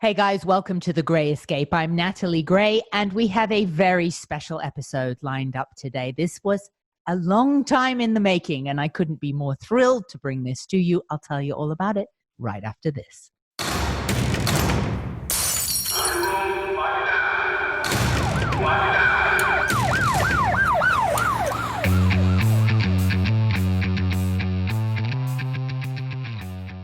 Hey guys, welcome to The Gray Escape. I'm Natalie Gray, and we have a very special episode lined up today. This was a long time in the making, and I couldn't be more thrilled to bring this to you. I'll tell you all about it right after this.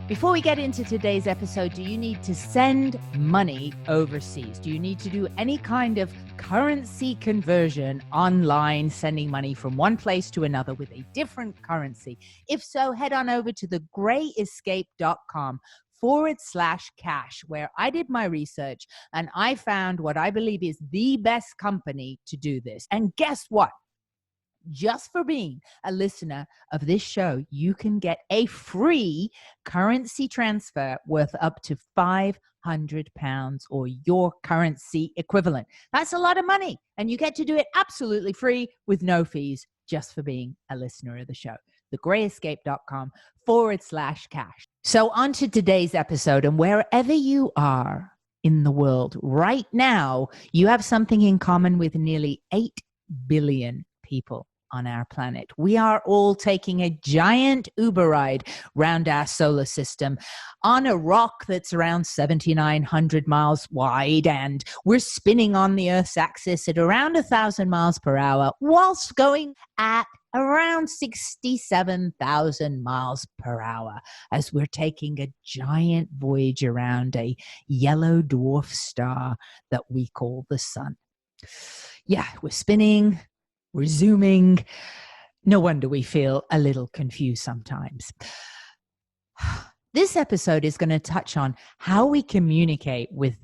Before we get into today's episode, do you need to send money overseas? Do you need to do any kind of currency conversion online, sending money from one place to another with a different currency? If so, head on over to thegrayescape.com/cash, where I did my research and I found what I believe is the best company to do this. And guess what? Just for being a listener of this show, you can get a free currency transfer worth up to £500 or your currency equivalent. That's a lot of money, and you get to do it absolutely free with no fees just for being a listener of the show. thegrayescape.com/cash. So on to today's episode, and wherever you are in the world right now, you have something in common with nearly 8 billion people on our planet. We are all taking a giant Uber ride round our solar system on a rock that's around 7,900 miles wide, and we're spinning on the Earth's axis at around 1,000 miles per hour whilst going at around 67,000 miles per hour as we're taking a giant voyage around a yellow dwarf star that we call the sun. Yeah, we're spinning. We're zooming. No wonder we feel a little confused sometimes. This episode is going to touch on how we communicate with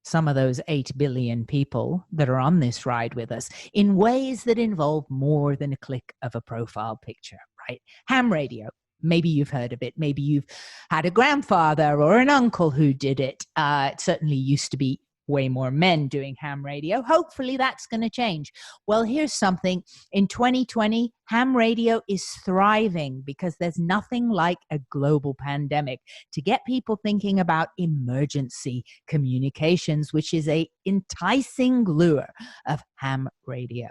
some of those 8 billion people that are on this ride with us in ways that involve more than a click of a profile picture, right? Ham radio. Maybe you've heard of it. Maybe you've had a grandfather or an uncle who did it. It certainly used to be way more men doing ham radio. Hopefully that's going to change. Well, here's something. In 2020, ham radio is thriving because there's nothing like a global pandemic to get people thinking about emergency communications, which is a enticing lure of ham radio.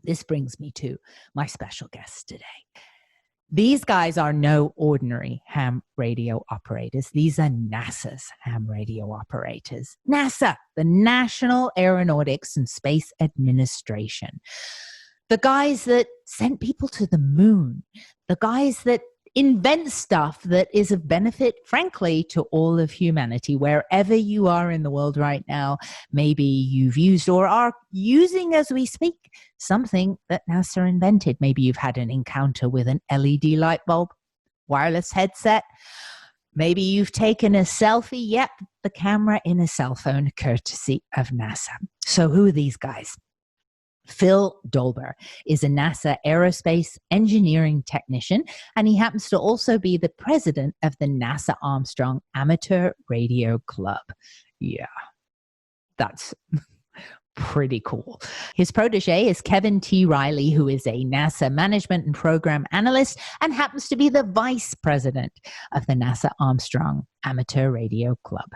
This brings me to my special guest today. These guys are no ordinary ham radio operators. These are NASA's ham radio operators. NASA, the National Aeronautics and Space Administration. The guys that sent people to the moon. The guys that invent stuff that is of benefit, frankly, to all of humanity. Wherever you are in the world right now, maybe you've used or are using as we speak something that NASA invented. Maybe you've had an encounter with an LED light bulb, wireless headset. Maybe you've taken a selfie. Yep, the camera in a cell phone, courtesy of NASA. So who are these guys? Phil Dolber is a NASA aerospace engineering technician, and he happens to also be the president of the NASA Armstrong Amateur Radio Club. Yeah, that's pretty cool. His protege is Kevin T. Riley, who is a NASA management and program analyst and happens to be the vice president of the NASA Armstrong Amateur Radio Club.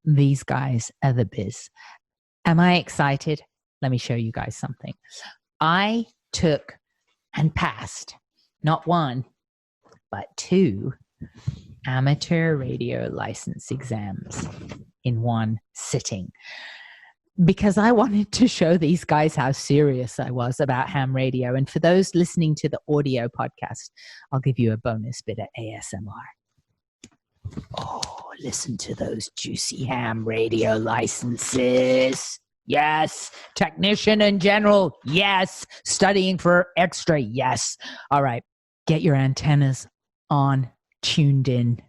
These guys are the biz. Am I excited? Let me show you guys something. I took and passed not one, but 2 amateur radio license exams in one sitting because I wanted to show these guys how serious I was about ham radio. And for those listening to the audio podcast, I'll give you a bonus bit of ASMR. Oh, listen to those juicy ham radio licenses. Yes. Technician in general. Yes. Studying for extra. Yes. All right. Get your antennas on, tuned in.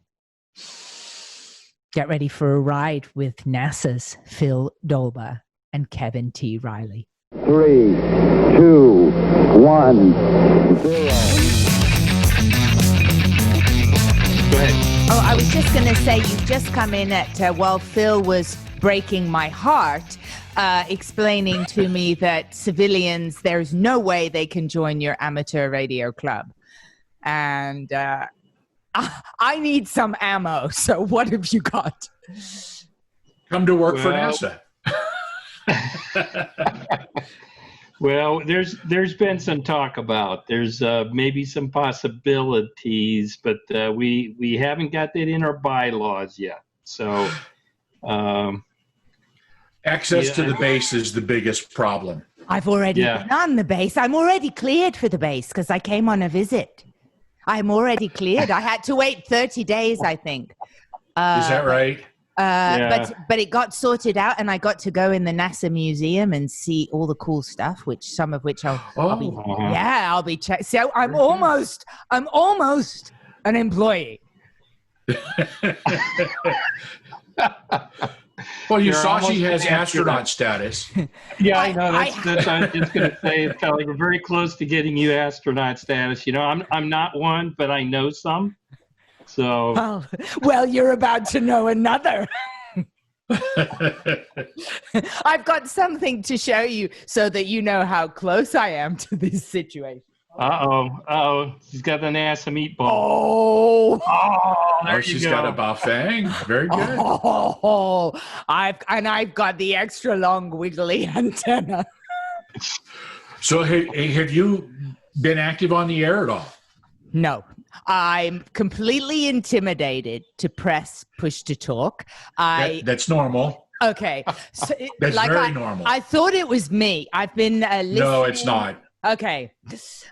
Get ready for a ride with NASA's Phil Dolber and Kevin T. Riley. 3, 2, 1, 0. Go ahead. Oh, I was just going to say, you've just come in at, while Phil was breaking my heart, explaining to me that civilians, there's no way they can join your amateur radio club. And I need some ammo. So what have you got? come to work for Well, NASA. Well, there's been some talk about there's maybe some possibilities, but we haven't got that in our bylaws yet. So Access to the base is the biggest problem. I've already been on the base. I'm already cleared for the base because I came on a visit. I'm already cleared. I had to wait 30 days, I think. Is that right? But it got sorted out, and I got to go in the NASA museum and see all the cool stuff, some of which I'll be checking. So I'm almost an employee. Well, you saw she has astronaut status. Yeah, I know. That's I was just going to say. It's kind of like we're very close to getting you astronaut status. You know, I'm not one, but I know some. So well, you're about to know another. I've got something to show you so that you know how close I am to this situation. Uh-oh. She's got the NASA meatball. There she's got a buffet. Very good. I've got the extra long wiggly antenna. So have you been active on the air at all? No. I'm completely intimidated to press push to talk. That's normal. Okay. So That's very normal. I thought it was me. I've been listening. No, it's not. Okay.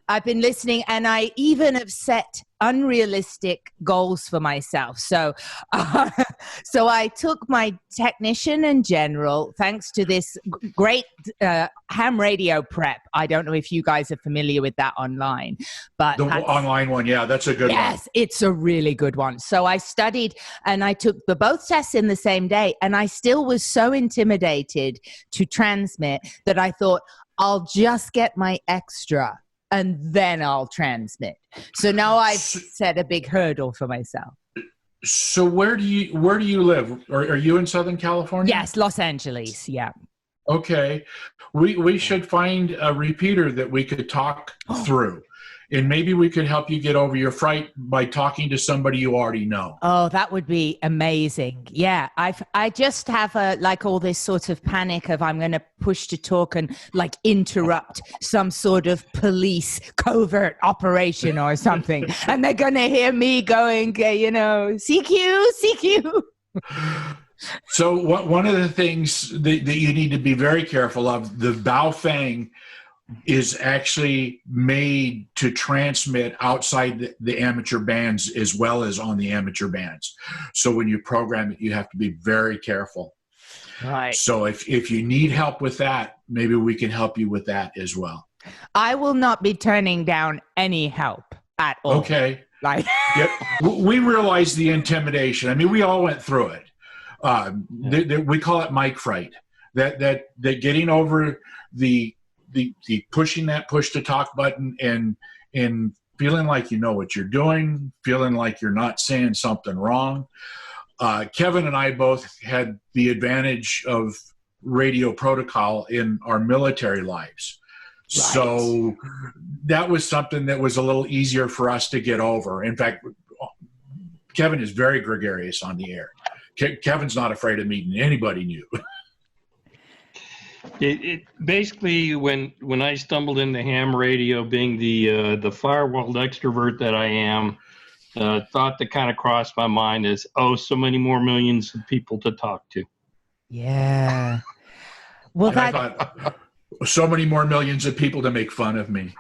I've been listening, and I even have set unrealistic goals for myself. So I took my technician in general, thanks to this great ham radio prep. I don't know if you guys are familiar with that online, but the online one, yeah, that's a good one. Yes, it's a really good one. So I studied, and I took both tests in the same day, and I still was so intimidated to transmit that I thought, I'll just get my extra and then I'll transmit. So now I've set a big hurdle for myself. So where do you live? Are you in Southern California? Yes, Los Angeles. Yeah. Okay. We should find a repeater that we could talk through. And maybe we could help you get over your fright by talking to somebody you already know. Oh, that would be amazing. Yeah, I just have all this sort of panic of I'm going to push to talk and like interrupt some sort of police covert operation or something. And they're going to hear me going, CQ. So one of the things that you need to be very careful of, the Baofeng is actually made to transmit outside the amateur bands as well as on the amateur bands. So when you program it, you have to be very careful. Right. So if you need help with that, maybe we can help you with that as well. I will not be turning down any help at all. Okay. We realize the intimidation. I mean, we all went through it. We call it mic fright. That getting over the pushing that push to talk button and feeling like you know what you're doing, feeling like you're not saying something wrong. Kevin and I both had the advantage of radio protocol in our military lives. Right. So that was something that was a little easier for us to get over. In fact, Kevin is very gregarious on the air. Kevin's not afraid of meeting anybody new. It basically, when I stumbled into ham radio, being the firewalled extrovert that I am, thought that kind of crossed my mind is, so many more millions of people to talk to. Yeah. Well, I thought, so many more millions of people to make fun of me.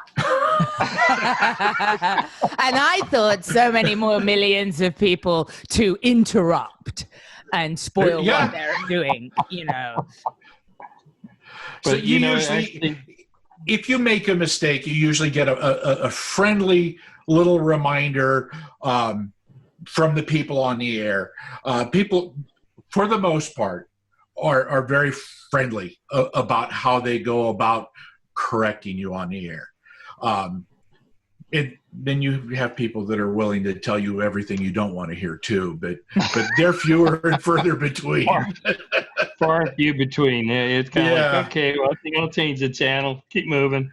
And I thought so many more millions of people to interrupt and spoil what they're doing, So but, if you make a mistake, you usually get a friendly little reminder from the people on the air. People, for the most part, are very friendly about how they go about correcting you on the air. Then you have people that are willing to tell you everything you don't want to hear too, but they're fewer and further between. Far and few between. It's kind of like, okay, well, I think I'll change the channel, keep moving.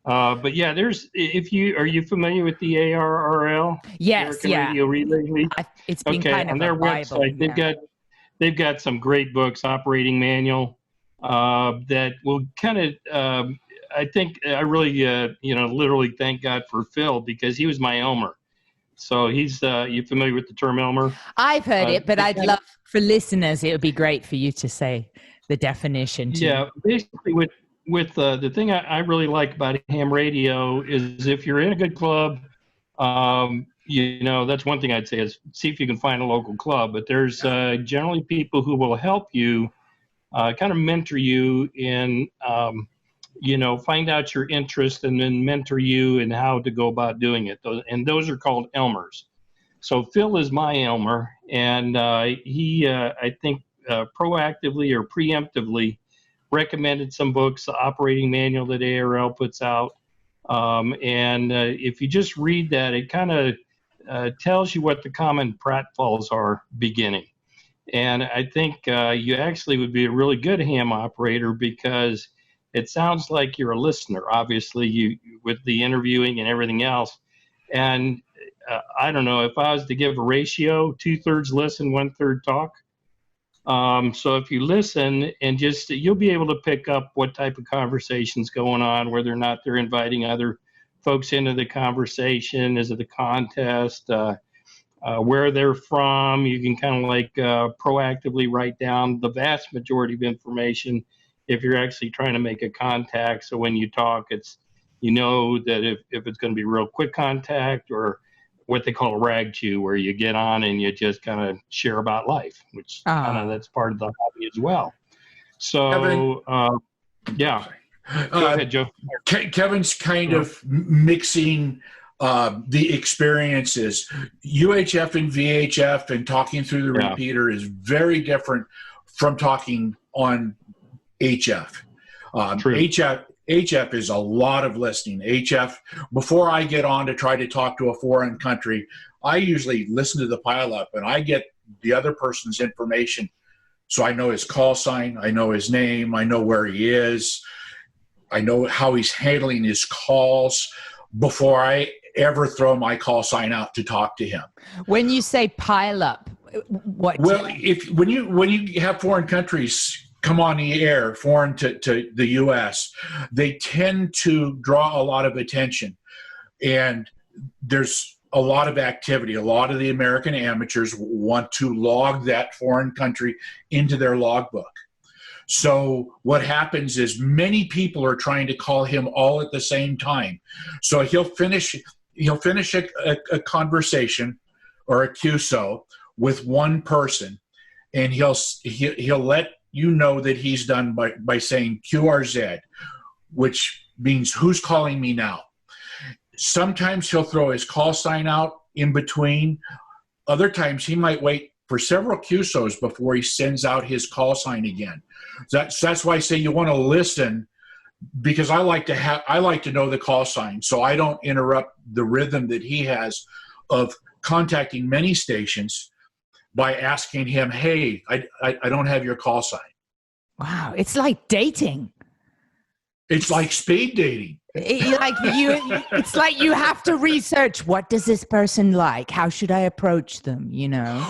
But yeah, are you familiar with the ARRL? Yes, American Radio Relay League? It's been kind of on their a Bible, website. they've got some great books, operating manual, that will kind of, I think I really, literally thank God for Phil, because he was my Elmer. So he's, you familiar with the term Elmer? I've heard it, but I'd love for listeners, it would be great for you to say the definition too. Yeah, basically with the thing I really like about ham radio is if you're in a good club, that's one thing I'd say is see if you can find a local club. But there's generally people who will help you, kind of mentor you in, find out your interest and then mentor you in how to go about doing it. And those are called Elmers. So Phil is my Elmer, and he, I think, proactively or preemptively recommended some books, the operating manual that ARL puts out. And if you just read that, it kind of tells you what the common pratfalls are beginning. And I think you actually would be a really good ham operator, because it sounds like you're a listener, obviously, you with the interviewing and everything else. And I don't know, if I was to give a ratio, 2/3 listen, 1/3 talk. So if you listen and you'll be able to pick up what type of conversation's going on, whether or not they're inviting other folks into the conversation, is it a contest, where they're from. You can kind of like proactively write down the vast majority of information if you're actually trying to make a contact. So when you talk, that if it's going to be real quick contact, or what they call a rag chew, where you get on and you just kind of share about life, which kind of that's part of the hobby as well. So, yeah. Go ahead, Joe. Kevin's kind of mixing the experiences. UHF and VHF and talking through the repeater is very different from talking on HF. HF is a lot of listening. HF, before I get on to try to talk to a foreign country, I usually listen to the pileup and I get the other person's information. So I know his call sign, I know his name, I know where he is, I know how he's handling his calls before I ever throw my call sign out to talk to him. When you say pileup, what? Well, when you have foreign countries come on the air, foreign to the U.S., they tend to draw a lot of attention. And there's a lot of activity. A lot of the American amateurs want to log that foreign country into their logbook. So what happens is many people are trying to call him all at the same time. So he'll finish a conversation or a QSO with one person, and he'll let you know that he's done by saying QRZ, which means who's calling me now. Sometimes he'll throw his call sign out in between. Other times he might wait for several QSOs before he sends out his call sign again. That's why I say you want to listen, because I like to know the call sign, so I don't interrupt the rhythm that he has of contacting many stations by asking him, hey, I don't have your call sign. Wow, it's like dating. It's like speed dating. It's like you have to research, what does this person like? How should I approach them,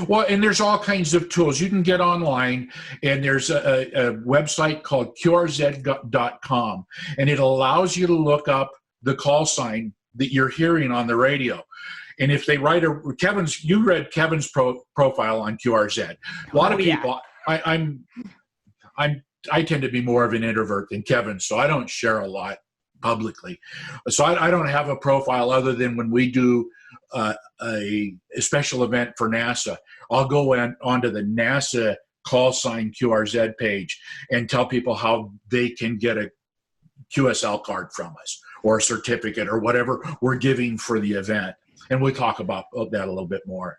Well, and there's all kinds of tools. You can get online, and there's a website called QRZ.com, and it allows you to look up the call sign that you're hearing on the radio. And if they write you read Kevin's profile on QRZ. A lot of people, I tend to be more of an introvert than Kevin, so I don't share a lot publicly. So I don't have a profile other than when we do a special event for NASA. I'll go onto the NASA call sign QRZ page and tell people how they can get a QSL card from us, or a certificate, or whatever we're giving for the event. And we'll talk about that a little bit more.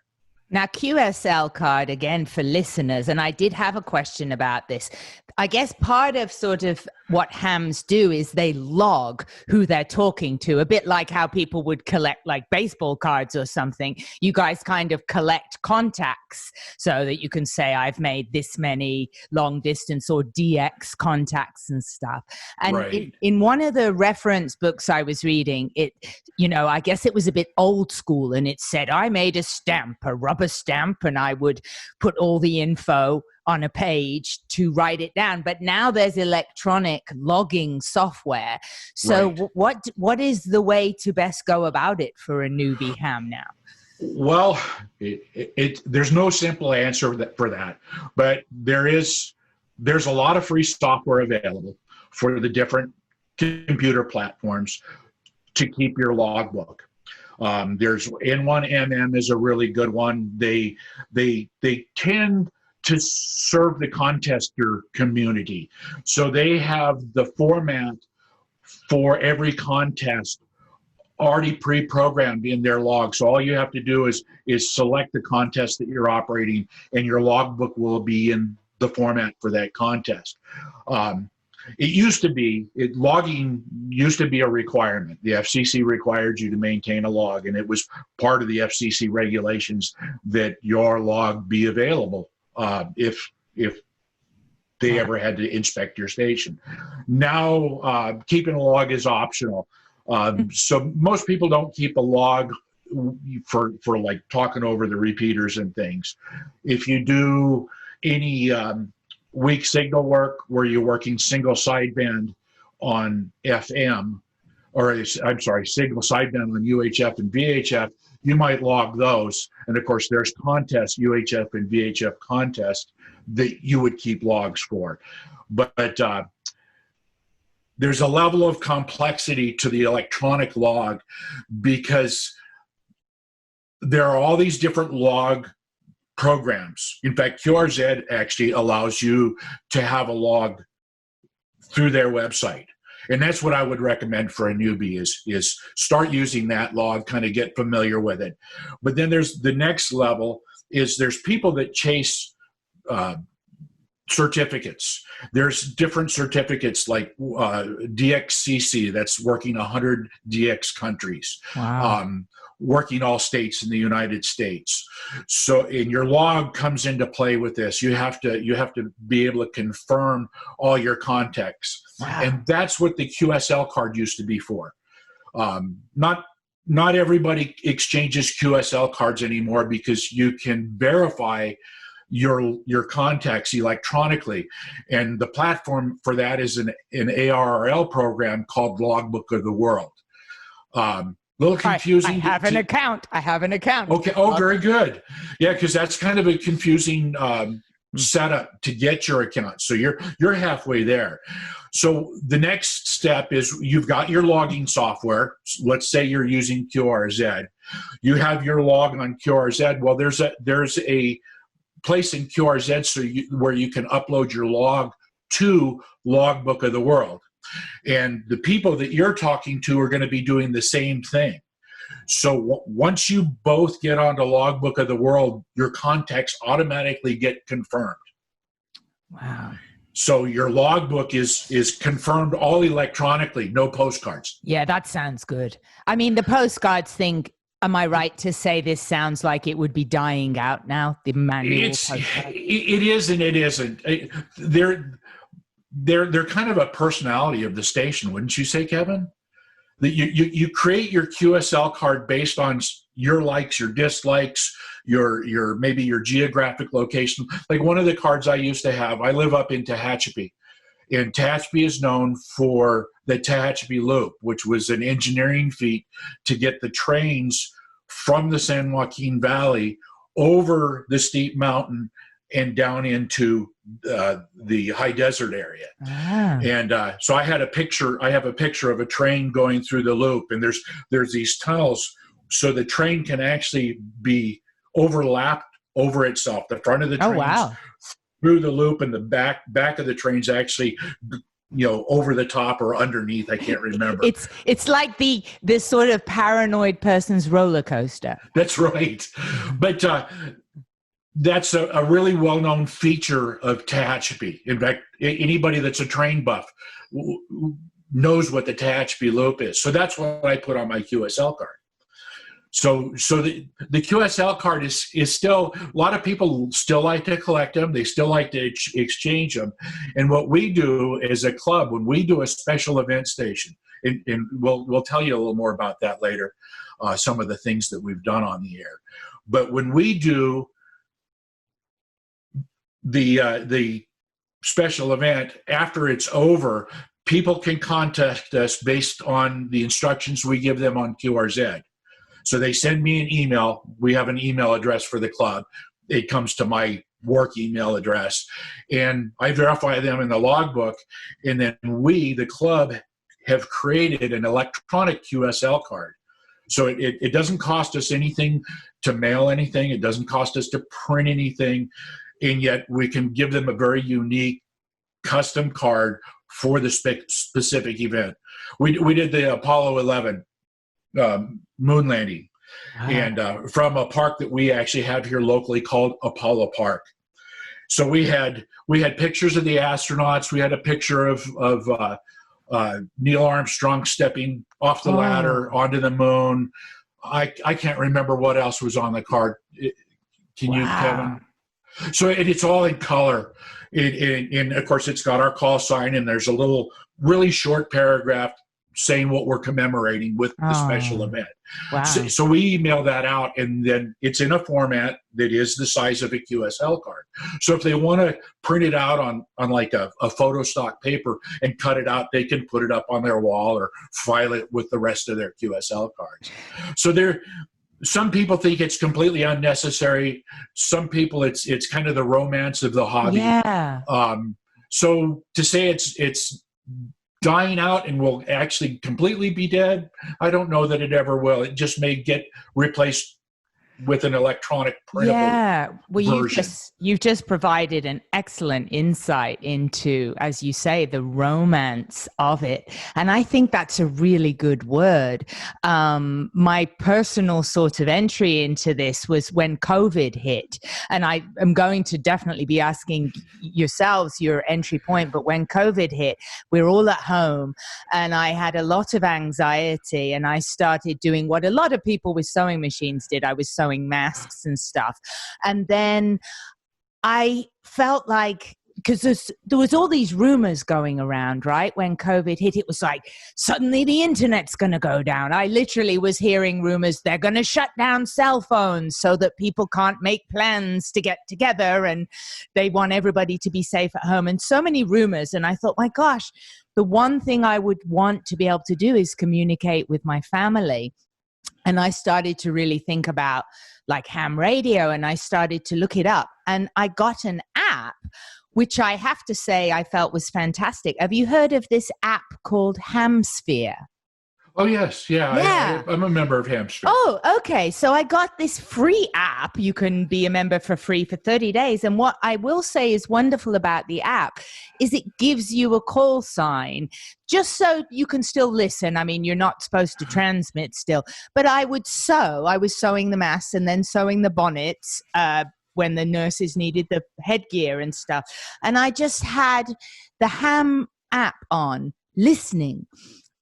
Now, QSL card, again, for listeners, and I did have a question about this. I guess part of sort of what hams do is they log who they're talking to, a bit like how people would collect like baseball cards or something. You guys kind of collect contacts so that you can say, I've made this many long distance or DX contacts and stuff. And right. in one of the reference books I was reading, I guess it was a bit old school, and it said, I made a stamp, a rubber stamp, and I would put all the info on a page to write it down, but now there's electronic logging software. So Right. what is the way to best go about it for a newbie ham now? Well, there's no simple answer for that, but there's a lot of free software available for the different computer platforms to keep your logbook. There's N1MM is a really good one. They tend to serve the contester community, so they have the format for every contest already pre-programmed in their log. So all you have to do is select the contest that you're operating, and your logbook will be in the format for that contest. Logging used to be a requirement. The FCC required you to maintain a log, and it was part of the FCC regulations that your log be available if they ever had to inspect your station. Now, keeping a log is optional. So most people don't keep a log for like talking over the repeaters and things. If you do any weak signal work where you're working single sideband on FM, or I'm sorry, single sideband on UHF and VHF, you might log those. And of course, there's contests, UHF and VHF contests that you would keep logs for. But there's a level of complexity to the electronic log because there are all these different log programs. In fact, QRZ actually allows you to have a log through their website. And that's what I would recommend for a newbie is start using that log, kind of get familiar with it. But then there's the next level is there's people that chase certificates. There's different certificates like DXCC, that's working 100 DX countries. Wow. Working all states in the United States. So, and your log comes into play with this. You have to be able to confirm all your contacts. Wow. And that's what the QSL card used to be for. Not everybody exchanges QSL cards anymore because you can verify your contacts electronically, and the platform for that is an ARRL program called Logbook of the World. Little confusing. I have an account. Okay. Oh, very good. Yeah, because that's kind of a confusing setup to get your account. So you're halfway there. So the next step is you've got your logging software. Let's say you're using QRZ. You have your log on QRZ. Well, there's a place in QRZ where you can upload your log to Logbook of the World. And the people that you're talking to are going to be doing the same thing. So once you both get onto Logbook of the World, your contacts automatically get confirmed. Wow. So your logbook is confirmed all electronically, no postcards. Yeah, that sounds good. I mean, the postcards thing, am I right to say this sounds like it would be dying out now, the manual postcard? It is and it isn't. They're kind of a personality of the station, wouldn't you say, Kevin? That you create your QSL card based on your likes, your dislikes, your maybe your geographic location. Like one of the cards I used to have, I live up in Tehachapi, and Tehachapi is known for the Tehachapi Loop, which was an engineering feat to get the trains from the San Joaquin Valley over the steep mountain and down into the high desert area. And so I have a picture of a train going through the loop, and there's these tunnels so the train can actually be overlapped over itself. The front of the train through the loop, and the back of the train's actually over the top or underneath. I can't remember. It's like this sort of paranoid person's roller coaster. That's right. But that's a really well-known feature of Tehachapi. In fact, anybody that's a train buff knows what the Tehachapi Loop is. So that's what I put on my QSL card. So the QSL card is still, a lot of people still like to collect them. They still like to exchange them. And what we do as a club, when we do a special event station, and we'll tell you a little more about that later, some of the things that we've done on the air. But when we do the special event, after it's over, people can contact us based on the instructions we give them on QRZ. So they send me an email. We have an email address for the club. It comes to my work email address, and I verify them in the logbook. And then we, the club, have created an electronic QSL card. So it doesn't cost us anything to mail anything. It doesn't cost us to print anything. And yet we can give them a very unique custom card for the specific event. We did the Apollo 11 moon landing. Wow. And from a park that we actually have here locally called Apollo Park. So we had pictures of the astronauts. We had a picture of Neil Armstrong stepping off the ladder onto the moon. I can't remember what else was on the card. Can you, Kevin? So it's all in color. And of course, it's got our call sign, and there's a little really short paragraph saying what we're commemorating with the special event. Wow. So we email that out, and then it's in a format that is the size of a QSL card. So if they want to print it out on like a photo stock paper and cut it out, they can put it up on their wall or file it with the rest of their QSL cards. So some people think it's completely unnecessary. Some people, it's kind of the romance of the hobby. Yeah. So to say it's dying out and will actually completely be dead, I don't know that it ever will. It just may get replaced with an electronic printable version. You've just provided an excellent insight into, as you say, the romance of it. And I think that's a really good word. My personal sort of entry into this was when COVID hit. And I am going to definitely be asking yourselves your entry point. But when COVID hit, we're all at home and I had a lot of anxiety, and I started doing what a lot of people with sewing machines did. I was sewing masks and stuff. And then I felt like, because there was all these rumors going around, right? When COVID hit, it was like, suddenly the internet's going to go down. I literally was hearing rumors they're going to shut down cell phones so that people can't make plans to get together, and they want everybody to be safe at home, and so many rumors. And I thought, my gosh, the one thing I would want to be able to do is communicate with my family. And I started to really think about like ham radio, and I started to look it up, and I got an app, which I have to say I felt was fantastic. Have you heard of this app called Hamsphere? Oh, yes. Yeah. I'm a member of Hamsphere. Oh, okay. So I got this free app. You can be a member for free for 30 days. And what I will say is wonderful about the app is it gives you a call sign just so you can still listen. I mean, you're not supposed to transmit still, but I was sewing the masks and then sewing the bonnets, when the nurses needed the headgear and stuff. And I just had the Ham app on, listening.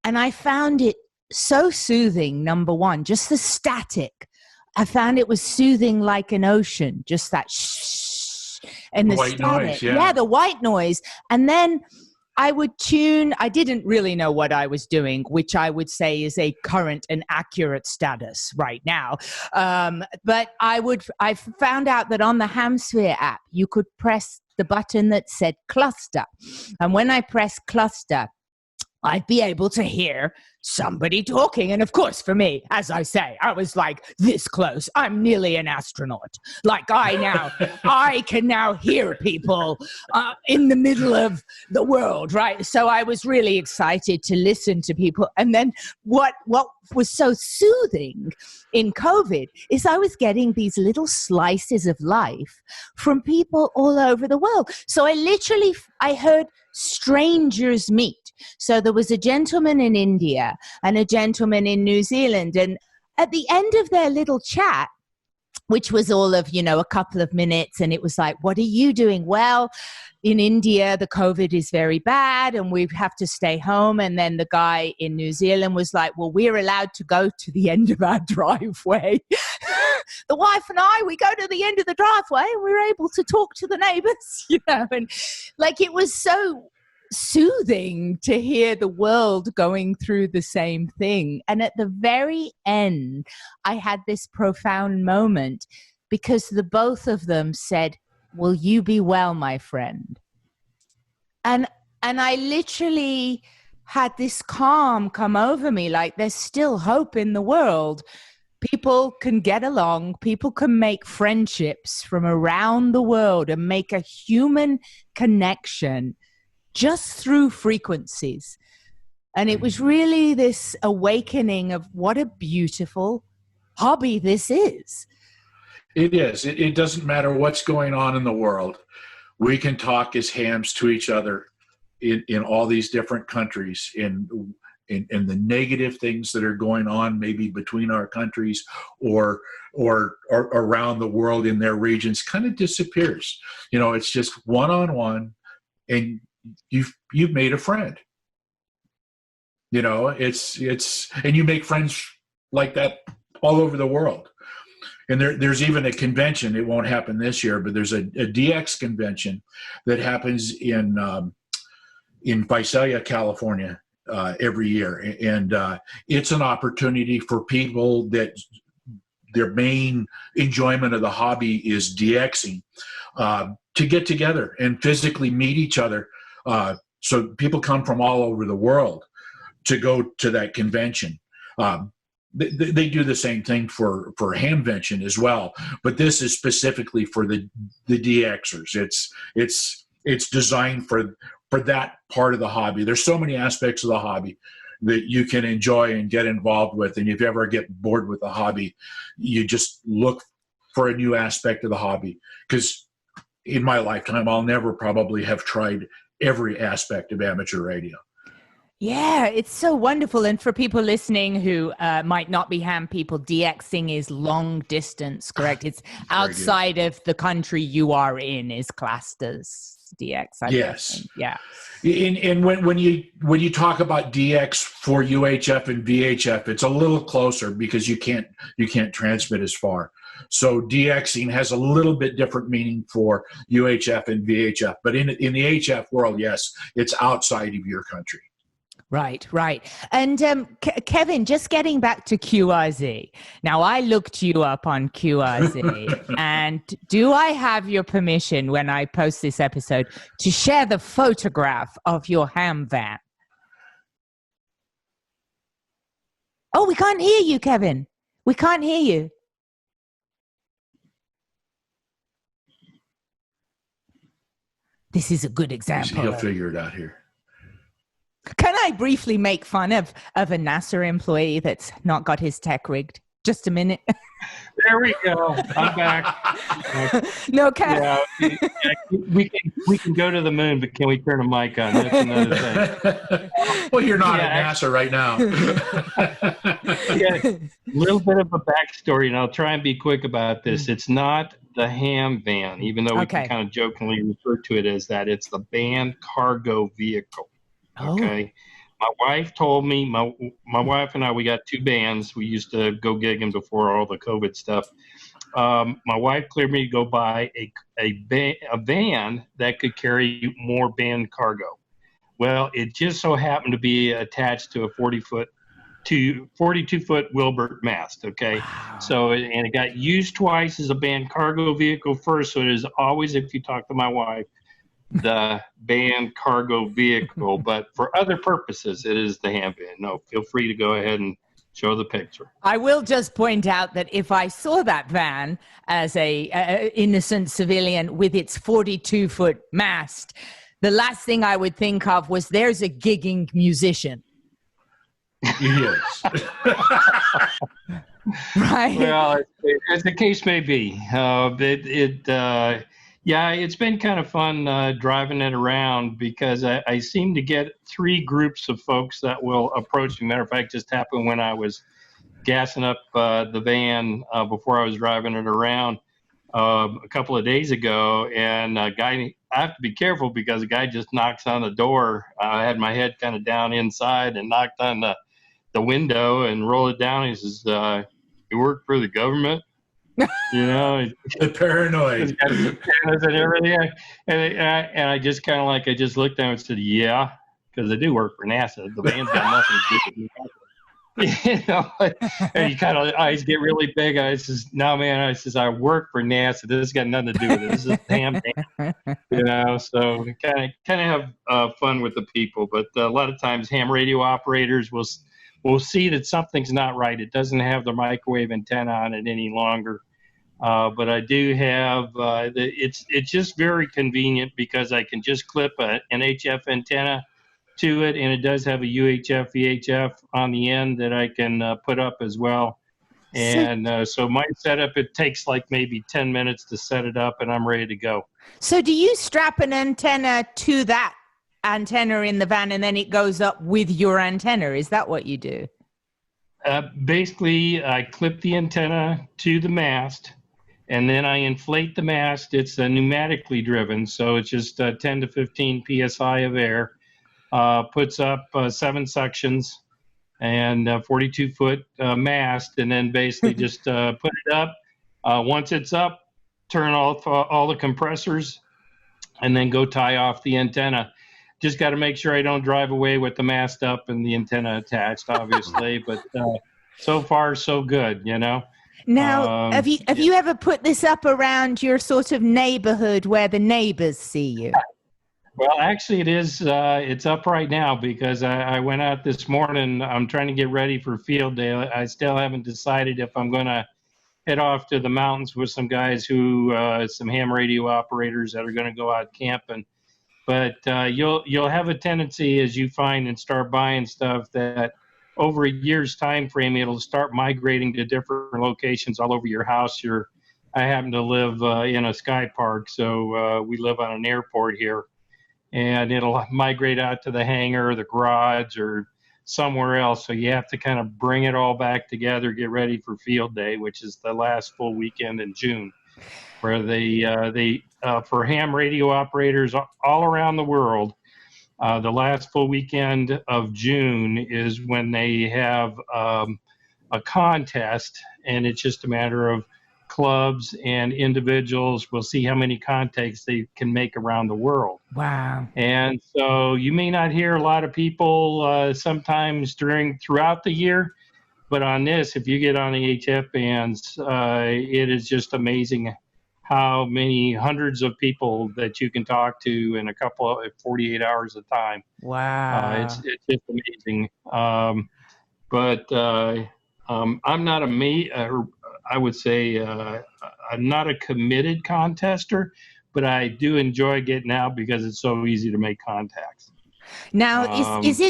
And I found it so soothing, number one, just the static. I found it was soothing like an ocean, just that shh. And the white static. Noise, yeah, the white noise. And then I would tune, I didn't really know what I was doing, which I would say is a current and accurate status right now. But I found out that on the Hamsphere app, you could press the button that said cluster. And when I press cluster, I'd be able to hear somebody talking. And of course, for me, as I say, I was like this close. I'm nearly an astronaut. Like I can now hear people in the middle of the world, right? So I was really excited to listen to people. And then what was so soothing in COVID is I was getting these little slices of life from people all over the world. So I heard strangers meet. So there was a gentleman in India and a gentleman in New Zealand. And at the end of their little chat, which was all of, a couple of minutes, and it was like, what are you doing? Well, in India, the COVID is very bad and we have to stay home. And then the guy in New Zealand was like, well, we're allowed to go to the end of our driveway. The wife and I, we go to the end of the driveway and we're able to talk to the neighbors, and like it was so soothing to hear the world going through the same thing. And at the very end, I had this profound moment because the both of them said, will you be well, my friend? And I literally had this calm come over me, like there's still hope in the world. People can get along. People can make friendships from around the world and make a human connection just through frequencies. And it was really this awakening of what a beautiful hobby this is. It is. It doesn't matter what's going on in the world. We can talk as hams to each other in all these different countries, in the negative things that are going on maybe between our countries or around the world in their regions kind of disappears. You know, it's just one-on-one, and you've made a friend. You know, it's and you make friends like that all over the world. And there's even a convention. It won't happen this year, but there's a DX convention that happens in Visalia, California, every year, and it's an opportunity for people that their main enjoyment of the hobby is DXing, to get together and physically meet each other. So people come from all over the world to go to that convention. They do the same thing for Hamvention as well, but this is specifically for the DXers. It's designed for that part of the hobby. There's so many aspects of the hobby that you can enjoy and get involved with, and if you ever get bored with the hobby, you just look for a new aspect of the hobby. Because in my lifetime, I'll never probably have tried every aspect of amateur radio. Yeah, it's so wonderful. And for people listening who might not be ham people, DXing is long distance, correct? It's outside of the country you are in is classed as DX. Yes. Yeah. And when you talk about DX for UHF and VHF, it's a little closer because you can't transmit as far. So DXing has a little bit different meaning for UHF and VHF. But in the HF world, yes, it's outside of your country. Right. And Kevin, just getting back to QRZ. Now, I looked you up on QRZ, and do I have your permission when I post this episode to share the photograph of your ham van? Oh, we can't hear you, Kevin. We can't hear you. This is a good example. He'll figure it out here. Can I briefly make fun of a NASA employee that's not got his tech rigged? Just a minute. There we go. I'm back. No, Kev. Yeah, we can go to the moon, but can we turn a mic on? That's another thing. Well, you're not at NASA right now. Yeah, a little bit of a backstory, and I'll try and be quick about this. It's not the ham van, even though we can kind of jokingly refer to it as that. It's the band cargo vehicle. Okay. My wife told me, my wife and I, we got two bands. We used to go gigging before all the COVID stuff. My wife cleared me to go buy a van that could carry more band cargo. Well, it just so happened to be attached to a 42-foot Wilbert mast. Okay. Wow. So, and it got used twice as a band cargo vehicle first. So it is always, if you talk to my wife, the band cargo vehicle, but for other purposes, it is the ham van. No, feel free to go ahead and show the picture. I will just point out that if I saw that van as a innocent civilian with its 42-foot mast, the last thing I would think of was there's a gigging musician. Yes. Right. Well, as the case may be, yeah, it's been kind of fun driving it around because I seem to get three groups of folks that will approach me. Matter of fact, just happened when I was gassing up the van before I was driving it around a couple of days ago. And a guy, I have to be careful because the guy just knocks on the door. I had my head kind of down inside and knocked on the window and rolled it down. He says, "You work for the government?" You know, the paranoid and everything, and I just kind of I just looked down and said, "Yeah," because I do work for NASA. The van's got nothing to do with NASA. you know, and you kind of eyes get really big. I says, no, man. I says, I work for NASA. This has got nothing to do with it. This is ham, you know. So kind of have fun with the people, but a lot of times ham radio operators will see that something's not right. It doesn't have the microwave antenna on it any longer. But I do have. It's just very convenient because I can just clip an HF antenna to it, and it does have a UHF VHF on the end that I can put up as well. And so my setup, it takes like maybe 10 minutes to set it up, and I'm ready to go. So do you strap an antenna to that antenna in the van, and then it goes up with your antenna? Is that what you do? Basically, I clip the antenna to the mast, and then I inflate the mast. It's pneumatically driven, so it's just 10 to 15 psi of air. Puts up 7 sections and 42-foot mast, and then basically just put it up. Once it's up, turn off all the compressors, and then go tie off the antenna. Just got to make sure I don't drive away with the mast up and the antenna attached, obviously. But so far, so good, you know. Now, have you ever put this up around your sort of neighborhood where the neighbors see you? Well, actually, it is. It's up right now because I went out this morning. I'm trying to get ready for field day. I still haven't decided if I'm going to head off to the mountains with some guys some ham radio operators that are going to go out camping. But you'll have a tendency as you find and start buying stuff that over a year's time frame, it'll start migrating to different locations all over your house. I happen to live in a sky park, so we live on an airport here. And it'll migrate out to the hangar or the garage or somewhere else. So you have to kind of bring it all back together, get ready for field day, which is the last full weekend in June, where they for ham radio operators all around the world, the last full weekend of June is when they have a contest, and it's just a matter of clubs and individuals will see how many contacts they can make around the world. Wow. And so you may not hear a lot of people sometimes throughout the year, but on this, if you get on the HF bands, it is just amazing how many hundreds of people that you can talk to in 48 hours of time. Wow. It's just amazing. But I'm not I would say I'm not a committed contester, but I do enjoy getting out because it's so easy to make contacts. Now, is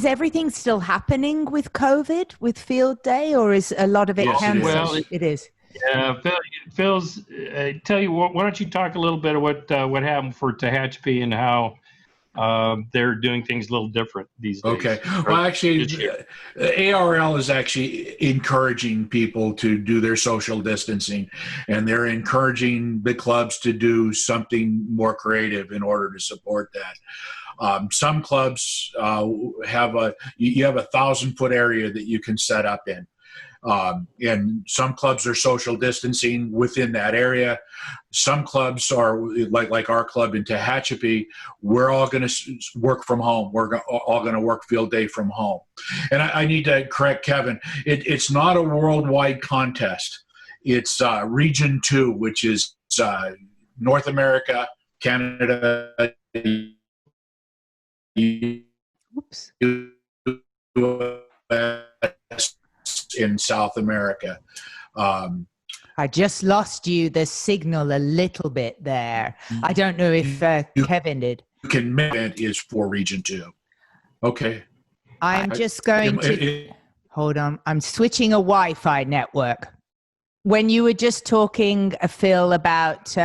everything still happening with COVID, with field day, or is a lot of it canceled? Well, it is. Yeah, Phil's. Tell you what. Why don't you talk a little bit of what happened for Tehachapi and how they're doing things a little different these days. Okay. Well, actually, ARL is actually encouraging people to do their social distancing, and they're encouraging the clubs to do something more creative in order to support that. Some clubs have a 1,000-foot area that you can set up in. And some clubs are social distancing within that area. Some clubs are like our club in Tehachapi. We're all going to work from home. We're all going to work field day from home. And I need to correct Kevin. It's not a worldwide contest. It's Region 2, which is North America, Canada, Oops. US, in South America. I just lost the signal a little bit there. I don't know if Kevin did. Commitment is for Region 2. Okay. I'm just going to hold on. I'm switching a Wi-Fi network. When you were just talking, Phil, about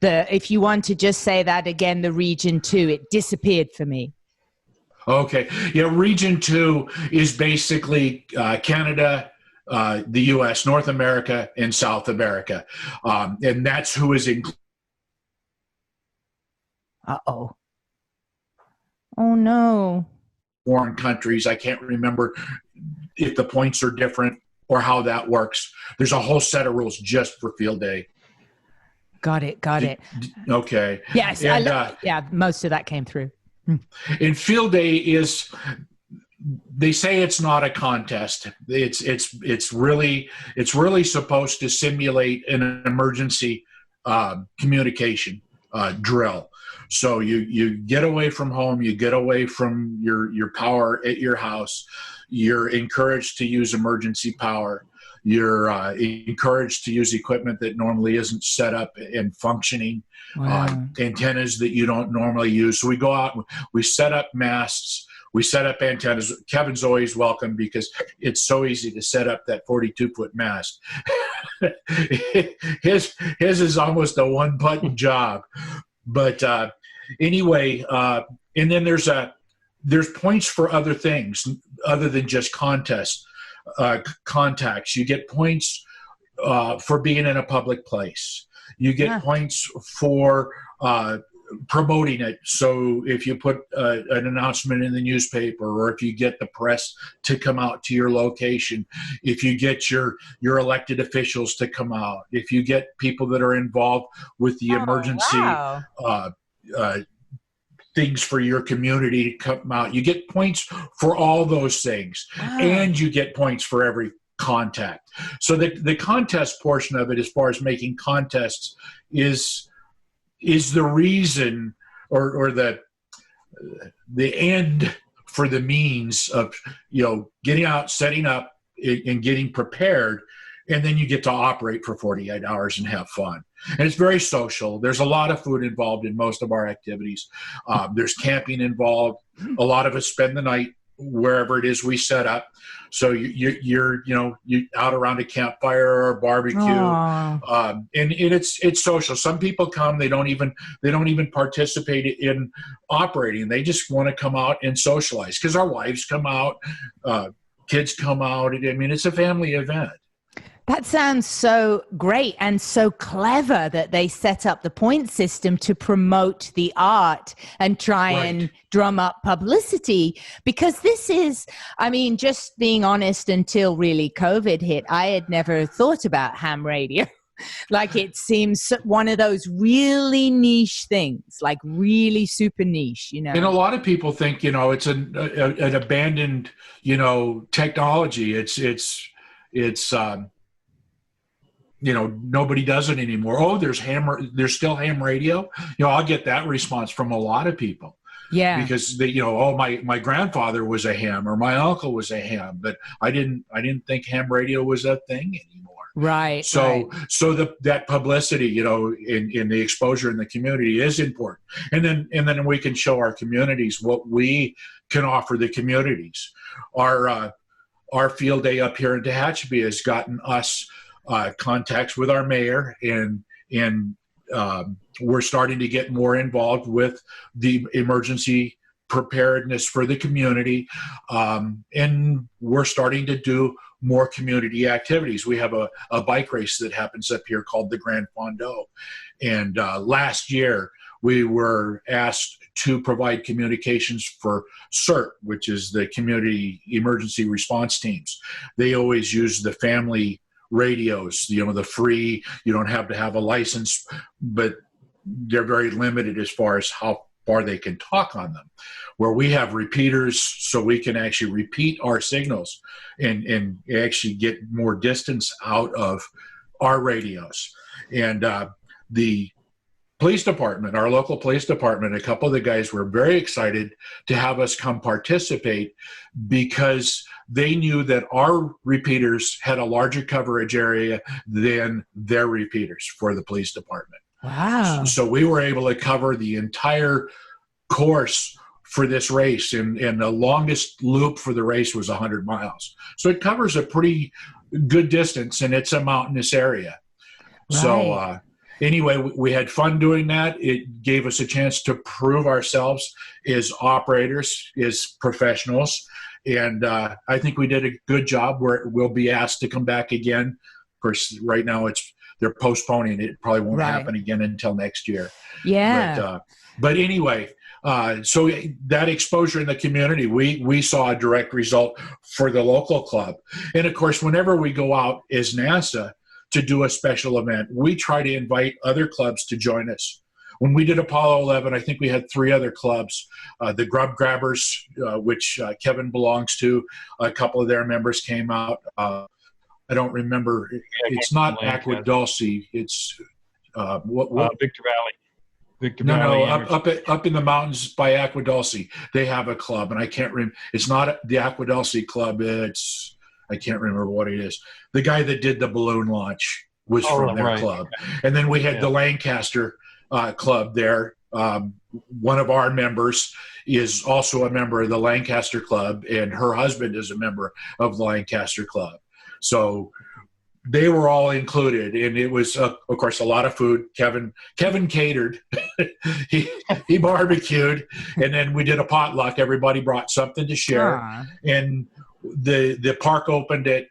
if you want to just say that again, the Region 2, it disappeared for me. Okay. Yeah, Region 2 is basically Canada, the U.S., North America, and South America. And that's who is included. Uh-oh. Oh, no. Foreign countries. I can't remember if the points are different or how that works. There's a whole set of rules just for field day. Got it. Okay. Yes. And, most of that came through. And field day is they say it's not a contest. It's really supposed to simulate an emergency communication drill. So you get away from home, you get away from your power at your house. You're encouraged to use emergency power. You're encouraged to use equipment that normally isn't set up and functioning. Wow. Antennas that you don't normally use. So we go out, we set up masts, we set up antennas. Kevin's always welcome because it's so easy to set up that 42-foot mast. His is almost a one-button job. But anyway, and then there's points for other things other than just contacts. You get points for being in a public place. You get points for promoting it. So if you put an announcement in the newspaper, or if you get the press to come out to your location, if you get your elected officials to come out, if you get people that are involved with the emergency things for your community to come out, you get points for all those things. And you get points for every contact. So the contest portion of it, as far as making contests, is the reason or the end for the means of, getting out, setting up, and getting prepared, and then you get to operate for 48 hours and have fun. And it's very social. There's a lot of food involved in most of our activities. There's camping involved. A lot of us spend the night wherever it is we set up. So you're out around a campfire or a barbecue, and it's social. Some people come, they don't even participate in operating. They just want to come out and socialize because our wives come out, kids come out. I mean, it's a family event. That sounds so great and so clever that they set up the point system to promote the art and try and drum up publicity. Because this is, just being honest, until really COVID hit, I had never thought about ham radio. Like, it seems one of those really niche things, like really super niche, And a lot of people think, it's an abandoned, technology. It's nobody does it anymore. Oh, there's still ham radio. I'll get that response from a lot of people. Yeah. Because my grandfather was a ham, or my uncle was a ham, but I didn't think ham radio was a thing anymore. Right. So that publicity, in the exposure in the community is important. And then we can show our communities what we can offer the communities. Our field day up here in Tehachapi has gotten us contacts with our mayor, and we're starting to get more involved with the emergency preparedness for the community, and we're starting to do more community activities. We have a bike race that happens up here called the Grand Fondo, and last year we were asked to provide communications for CERT, which is the Community Emergency Response Teams. They always use the family radios, the free, you don't have to have a license, but they're very limited as far as how far they can talk on them. Where we have repeaters, so we can actually repeat our signals and actually get more distance out of our radios. And the police department, our local police department, a couple of the guys were very excited to have us come participate because they knew that our repeaters had a larger coverage area than their repeaters for the police department. Wow. So we were able to cover the entire course for this race, and the longest loop for the race was 100 miles. So it covers a pretty good distance, and it's a mountainous area. Right. So anyway, we had fun doing that. It gave us a chance to prove ourselves as operators, as professionals. And I think we did a good job. We'll be asked to come back again. Of course, right now they're postponing it. It probably won't happen again until next year. Yeah. But anyway, so that exposure in the community, we saw a direct result for the local club. And of course, whenever we go out as NASA to do a special event, we try to invite other clubs to join us. when we did Apollo 11, I think we had 3 other clubs. The Grub Grabbers, which Kevin belongs to, a couple of their members came out. I don't remember. It's not Aqua Dulce. It's Victor Valley. Victor no, Valley. up in the mountains by Aqua Dulce. They have a club, and I can't remember. It's not the Aqua Dulce club. I can't remember what it is. The guy that did the balloon launch was from their club. And then we had the Lancaster club there. One of our members is also a member of the Lancaster club, and her husband is a member of the Lancaster club. So they were all included, and it was, of course, a lot of food. Kevin catered. he barbecued, and then we did a potluck. Everybody brought something to share. And the park opened at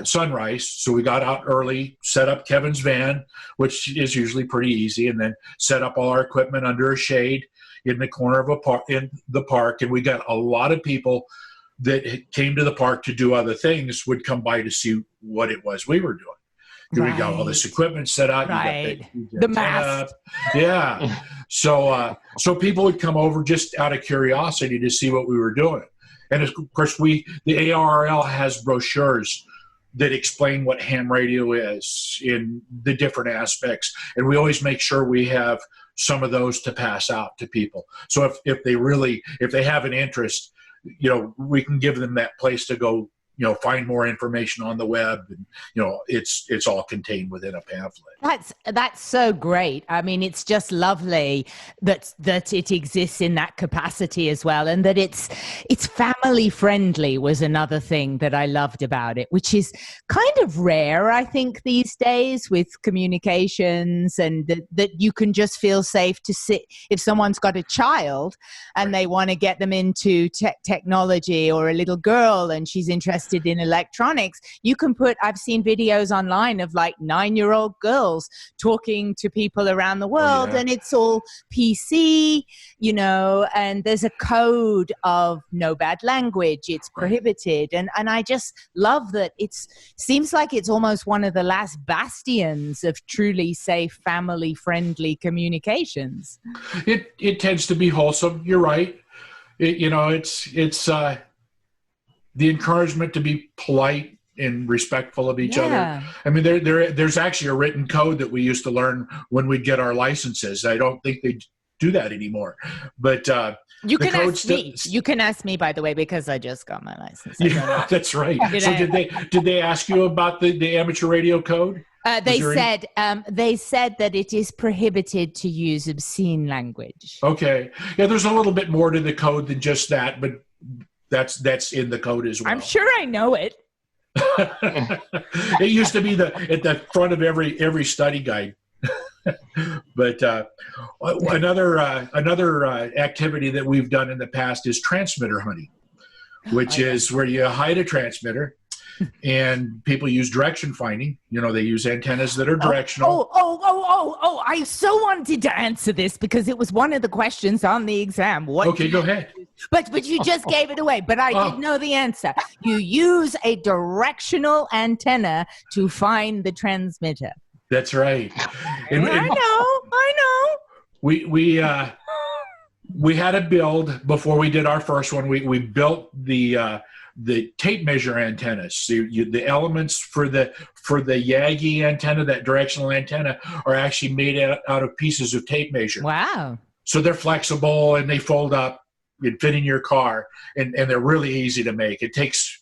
sunrise, so we got out early, set up Kevin's van, which is usually pretty easy, and then set up all our equipment under a shade in the corner of in the park. And we got a lot of people that came to the park to do other things would come by to see what it was we were doing. We got all this equipment set out. Right. You got the mask. Yeah. So people would come over just out of curiosity to see what we were doing. And of course, the ARRL has brochures that explain what ham radio is in the different aspects. And we always make sure we have some of those to pass out to people. So if they have an interest, we can give them that place to go, find more information on the web, and it's all contained within a pamphlet. That's so great. I mean, it's just lovely that it exists in that capacity as well, and that it's family friendly was another thing that I loved about it, which is kind of rare, I think, these days with communications, and that you can just feel safe to sit if someone's got a child and they want to get them into technology, or a little girl and she's interested in electronics. You can I've seen videos online of like 9-year-old girls talking to people around the world, and it's all PC, and there's a code of no bad language. It's prohibited. And I just love that seems like it's almost one of the last bastions of truly safe, family friendly communications. It tends to be wholesome. You're right. It's the encouragement to be polite and respectful of each other. I mean, there's actually a written code that we used to learn when we'd get our licenses. I don't think they do that anymore. But you can ask me. You can ask me, by the way, because I just got my license. Yeah, that's right. So did they ask you about the amateur radio code? They said that it is prohibited to use obscene language. Okay. Yeah, there's a little bit more to the code than just that, but that's in the code as well. I'm sure I know it. It used to be at the front of every study guide. But another activity that we've done in the past is transmitter hunting, which is where you hide a transmitter, and people use direction finding. They use antennas that are directional. Oh! I so wanted to answer this because it was one of the questions on the exam. Okay, go ahead. But you just gave it away. But I did know the answer. You use a directional antenna to find the transmitter. That's right. I know. We had a build before we did our first one. We built the tape measure antennas. The elements for the Yagi antenna, that directional antenna, are actually made out of pieces of tape measure. Wow. So they're flexible and they fold up and fit in your car, and they're really easy to make. It takes,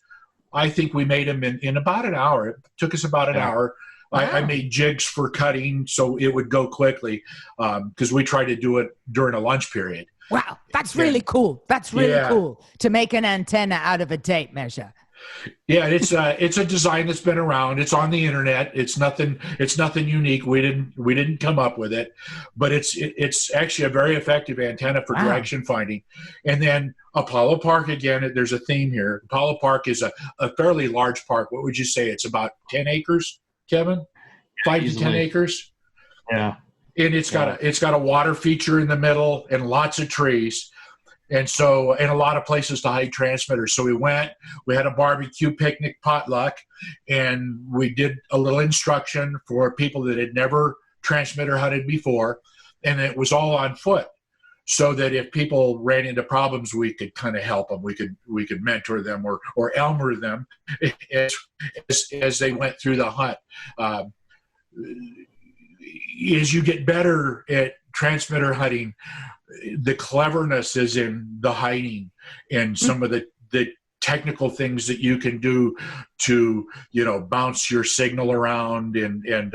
I think we made them in about an hour. It took us about an hour. Wow. I made jigs for cutting so it would go quickly, because we tried to do it during a lunch period. Wow, that's really cool. That's really cool to make an antenna out of a tape measure. Yeah, it's a design that's been around. It's on the internet. It's nothing unique. We didn't come up with it, but it's actually a very effective antenna for direction finding. And then Apollo Park, again, there's a theme here. Apollo Park is a fairly large park. What would you say? It's about 10 acres, Kevin? 5 to 10 acres? Yeah. And it's got a water feature in the middle and lots of trees. And a lot of places to hide transmitters. So we had a barbecue picnic potluck, and we did a little instruction for people that had never transmitter hunted before. and it was all on foot, so that if people ran into problems, we could kind of help them. We could mentor them or Elmer them as they went through the hunt. As you get better at transmitter hunting, the cleverness is in the hiding and some of the technical things that you can do to, bounce your signal around. And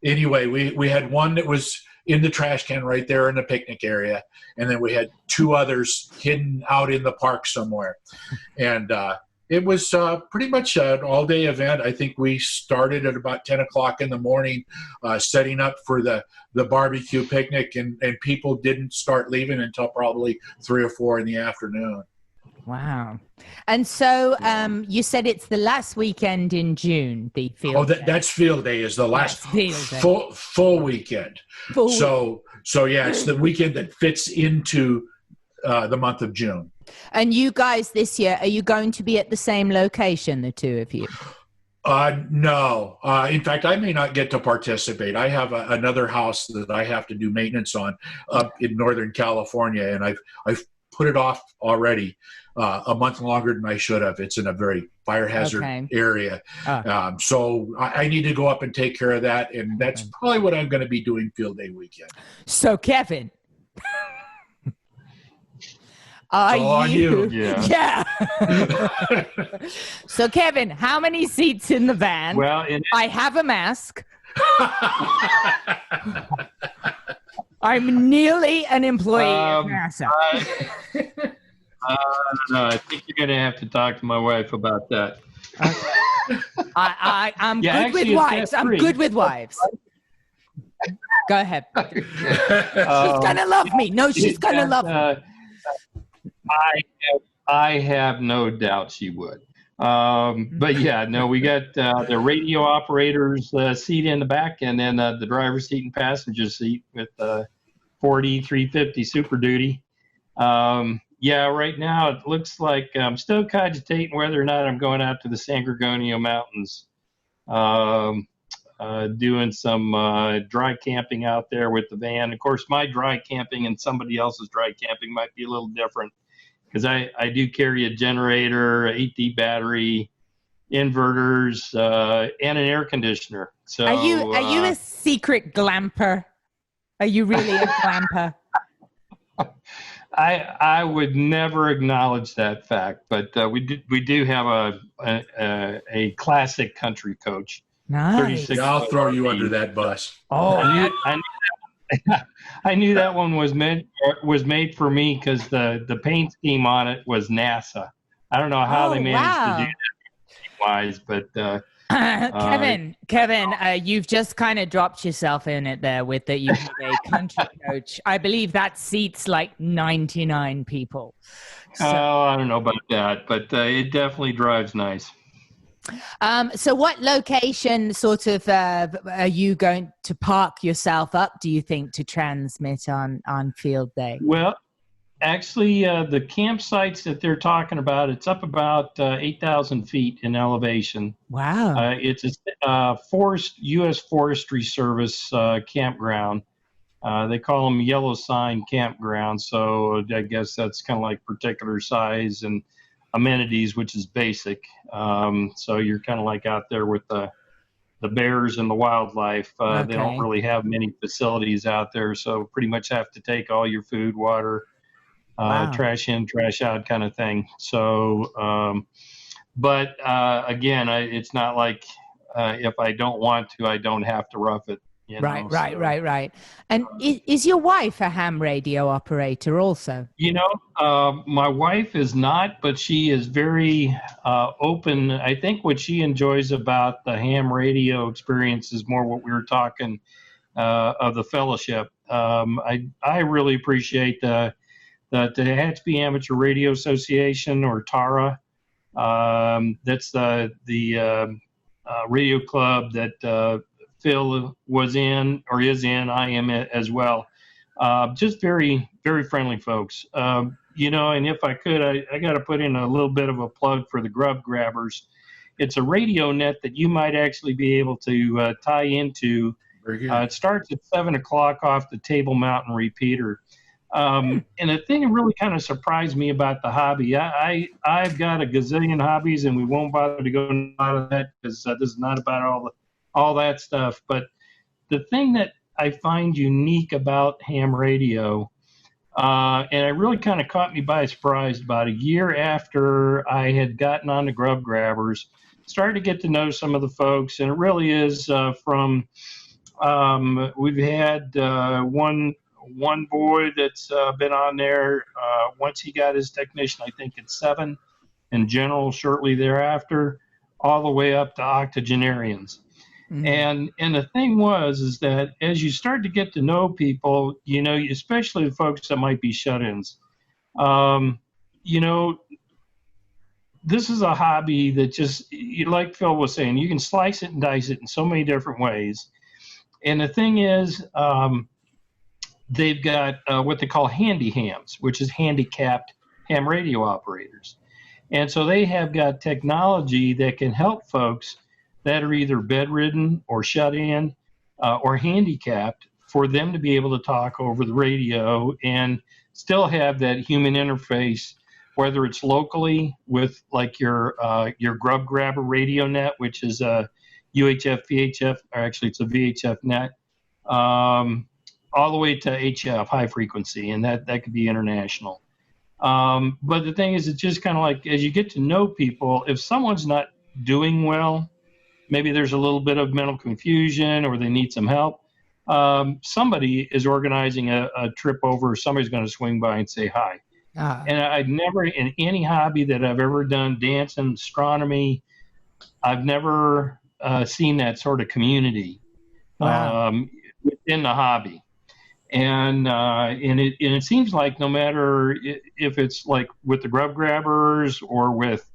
anyway, we had one that was in the trash can right there in the picnic area, and then we had 2 others hidden out in the park somewhere. And it was pretty much an all-day event. I think we started at about 10 o'clock in the morning, setting up for the barbecue picnic, and people didn't start leaving until probably 3 or 4 in the afternoon. Wow. And so you said it's the last weekend in June, the field day. That's field day, is the last full weekend. So yeah, it's the weekend that fits into the month of June. And you guys this year, are you going to be at the same location, the 2 of you? No. In fact, I may not get to participate. I have another house that I have to do maintenance on up in Northern California, and I've put it off already a month longer than I should have. It's in a very fire hazard area. So I need to go up and take care of that, and that's probably what I'm going to be doing field day weekend. So, Kevin, are you? Yeah. So, Kevin, how many seats in the van? Well, I have a mask. I'm nearly an employee of NASA. I think you're going to have to talk to my wife about that. I'm good with wives. I'm good with wives. Go ahead. She's going to love me. No, she's going to love me. I have no doubt she would. But yeah, no, we got the radio operator's seat in the back, and then the driver's seat and passenger seat with 40 350 Super Duty. Yeah, right now it looks like I'm still cogitating whether or not I'm going out to the San Gorgonio Mountains, doing some dry camping out there with the van. Of course, my dry camping and somebody else's dry camping might be a little different, because I do carry a generator, 8D battery, inverters, and an air conditioner. So are you a secret glamper? Are you really a glamper? I would never acknowledge that fact, but we do have a classic country coach. Nice. I'll throw you under that bus. Oh, I knew that one was made for me, because the paint scheme on it was NASA. I don't know how they managed to do that wise, but Kevin, you've just kind of dropped yourself in it there with that you have a country coach. I believe that seats like 99 people. So, I don't know about that, but it definitely drives nice. So what location sort of are you going to park yourself up, do you think, to transmit on field day? Well, actually, the campsites that they're talking about, it's up about 8,000 feet in elevation. Wow. It's a U.S. Forestry Service campground. They call them yellow sign campgrounds, so I guess that's kind of like particular size and amenities, which is basic. So you're kind of like out there with the bears and the wildlife. They don't really have many facilities out there, so pretty much have to take all your food, water, trash in, trash out kind of thing. So, but again, it's not like if I don't want to, I don't have to rough it. Right. And is your wife a ham radio operator also? My wife is not, but she is very open. I think what she enjoys about the ham radio experience is more what we were talking of the fellowship. I really appreciate the Tehachapi Amateur Radio Association, or TARA. That's the radio club that Phil was in, or is in. I am as well. Just very, very friendly folks. And if I could, I got to put in a little bit of a plug for the Grub Grabbers. It's a radio net that you might actually be able to tie into Very good. It starts at 7 o'clock off the Table Mountain repeater. And the thing that really kind of surprised me about the hobby, I've got a gazillion hobbies, and we won't bother to go into a lot of that because this is not about all that stuff. But the thing that I find unique about ham radio, and it really kind of caught me by surprise, about a year after I had gotten on the Grub Grabbers, started to get to know some of the folks, and it really is from we've had one boy that's been on there once he got his technician, I think it's 7, in general shortly thereafter, all the way up to octogenarians. And the thing is that as you start to get to know people, you know, especially the folks that might be shut-ins, you know, this is a hobby that just, like Phil was saying, you can slice it and dice it in so many different ways. And the thing is, they've got what they call handy hams, which is handicapped ham radio operators. And so they have got technology that can help folks that are either bedridden or shut in or handicapped, for them to be able to talk over the radio and still have that human interface, whether it's locally with like your Grub Grabber radio net, which is a UHF, VHF, or actually it's a VHF net, all the way to HF, high frequency, and that could be international. But the thing is, it's just kind of like, as you get to know people, if someone's not doing well, maybe there's a little bit of mental confusion or they need some help, somebody is organizing a trip over, somebody's going to swing by and say hi. And I've never, in any hobby that I've ever done, dance and astronomy, I've never seen that sort of community within the hobby. And it seems like no matter if it's like with the Grub Grabbers or with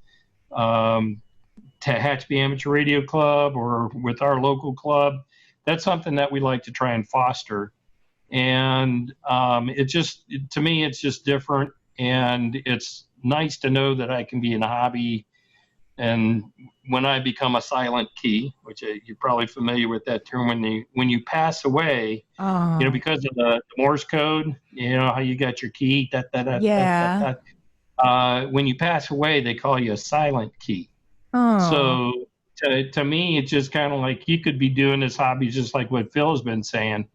Tehachapi Amateur Radio Club or with our local club, that's something that we like to try and foster. And to me, it's just different. And it's nice to know that I can be in a hobby. And when I become a silent key, which you're probably familiar with that term, when you pass away, you know, because of the Morse code, you know how you got your key, when you pass away, they call you a silent key. So to me, it's just kind of like you could be doing this hobby just like what Phil's been saying.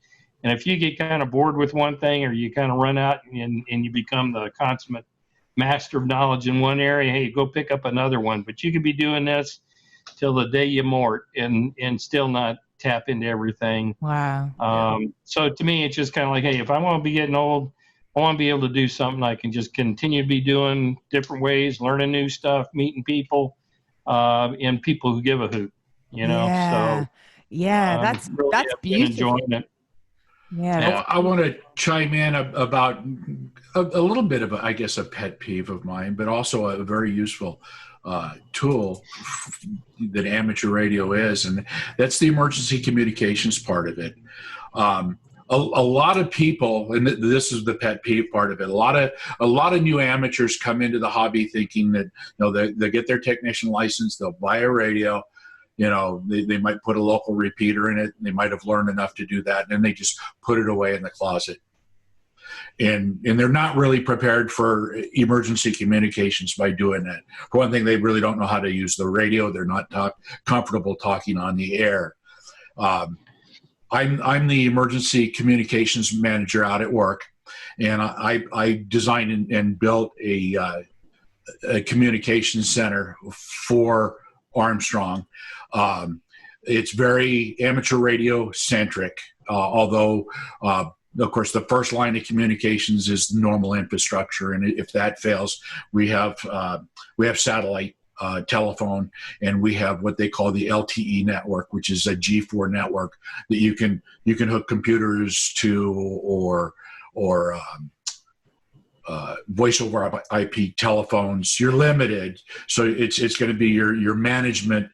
And if you get kind of bored with one thing, or you kind of run out and you become the consummate master of knowledge in one area, hey, go pick up another one. But you could be doing this till the day you mort and still not tap into everything. Wow. So to me, it's just kind of like, hey, if I want to be getting old, I want to be able to do something I can just continue to be doing different ways, learning new stuff, meeting people, and people who give a hoot, you know? That's beautiful. Enjoying it. I want to chime in about a little bit of, I guess, a pet peeve of mine, but also a very useful tool that amateur radio is, and that's the emergency communications part of it. A lot of people, and this is the pet peeve part of it, a lot of new amateurs come into the hobby thinking that, you know, they get their technician license, they'll buy a radio. You know, they might put a local repeater in it, and they might have learned enough to do that, and then they just put it away in the closet. And they're not really prepared for emergency communications by doing that. For one thing, they really don't know how to use the radio. They're not comfortable talking on the air. I'm the emergency communications manager out at work, and I designed and built a communications center for Armstrong. It's very amateur radio centric, although of course the first line of communications is normal infrastructure, and if that fails, we have satellite telephone, and we have what they call the LTE network, which is a G4 network that you can hook computers to, or voice over IP telephones. You're limited, so it's going to be your management.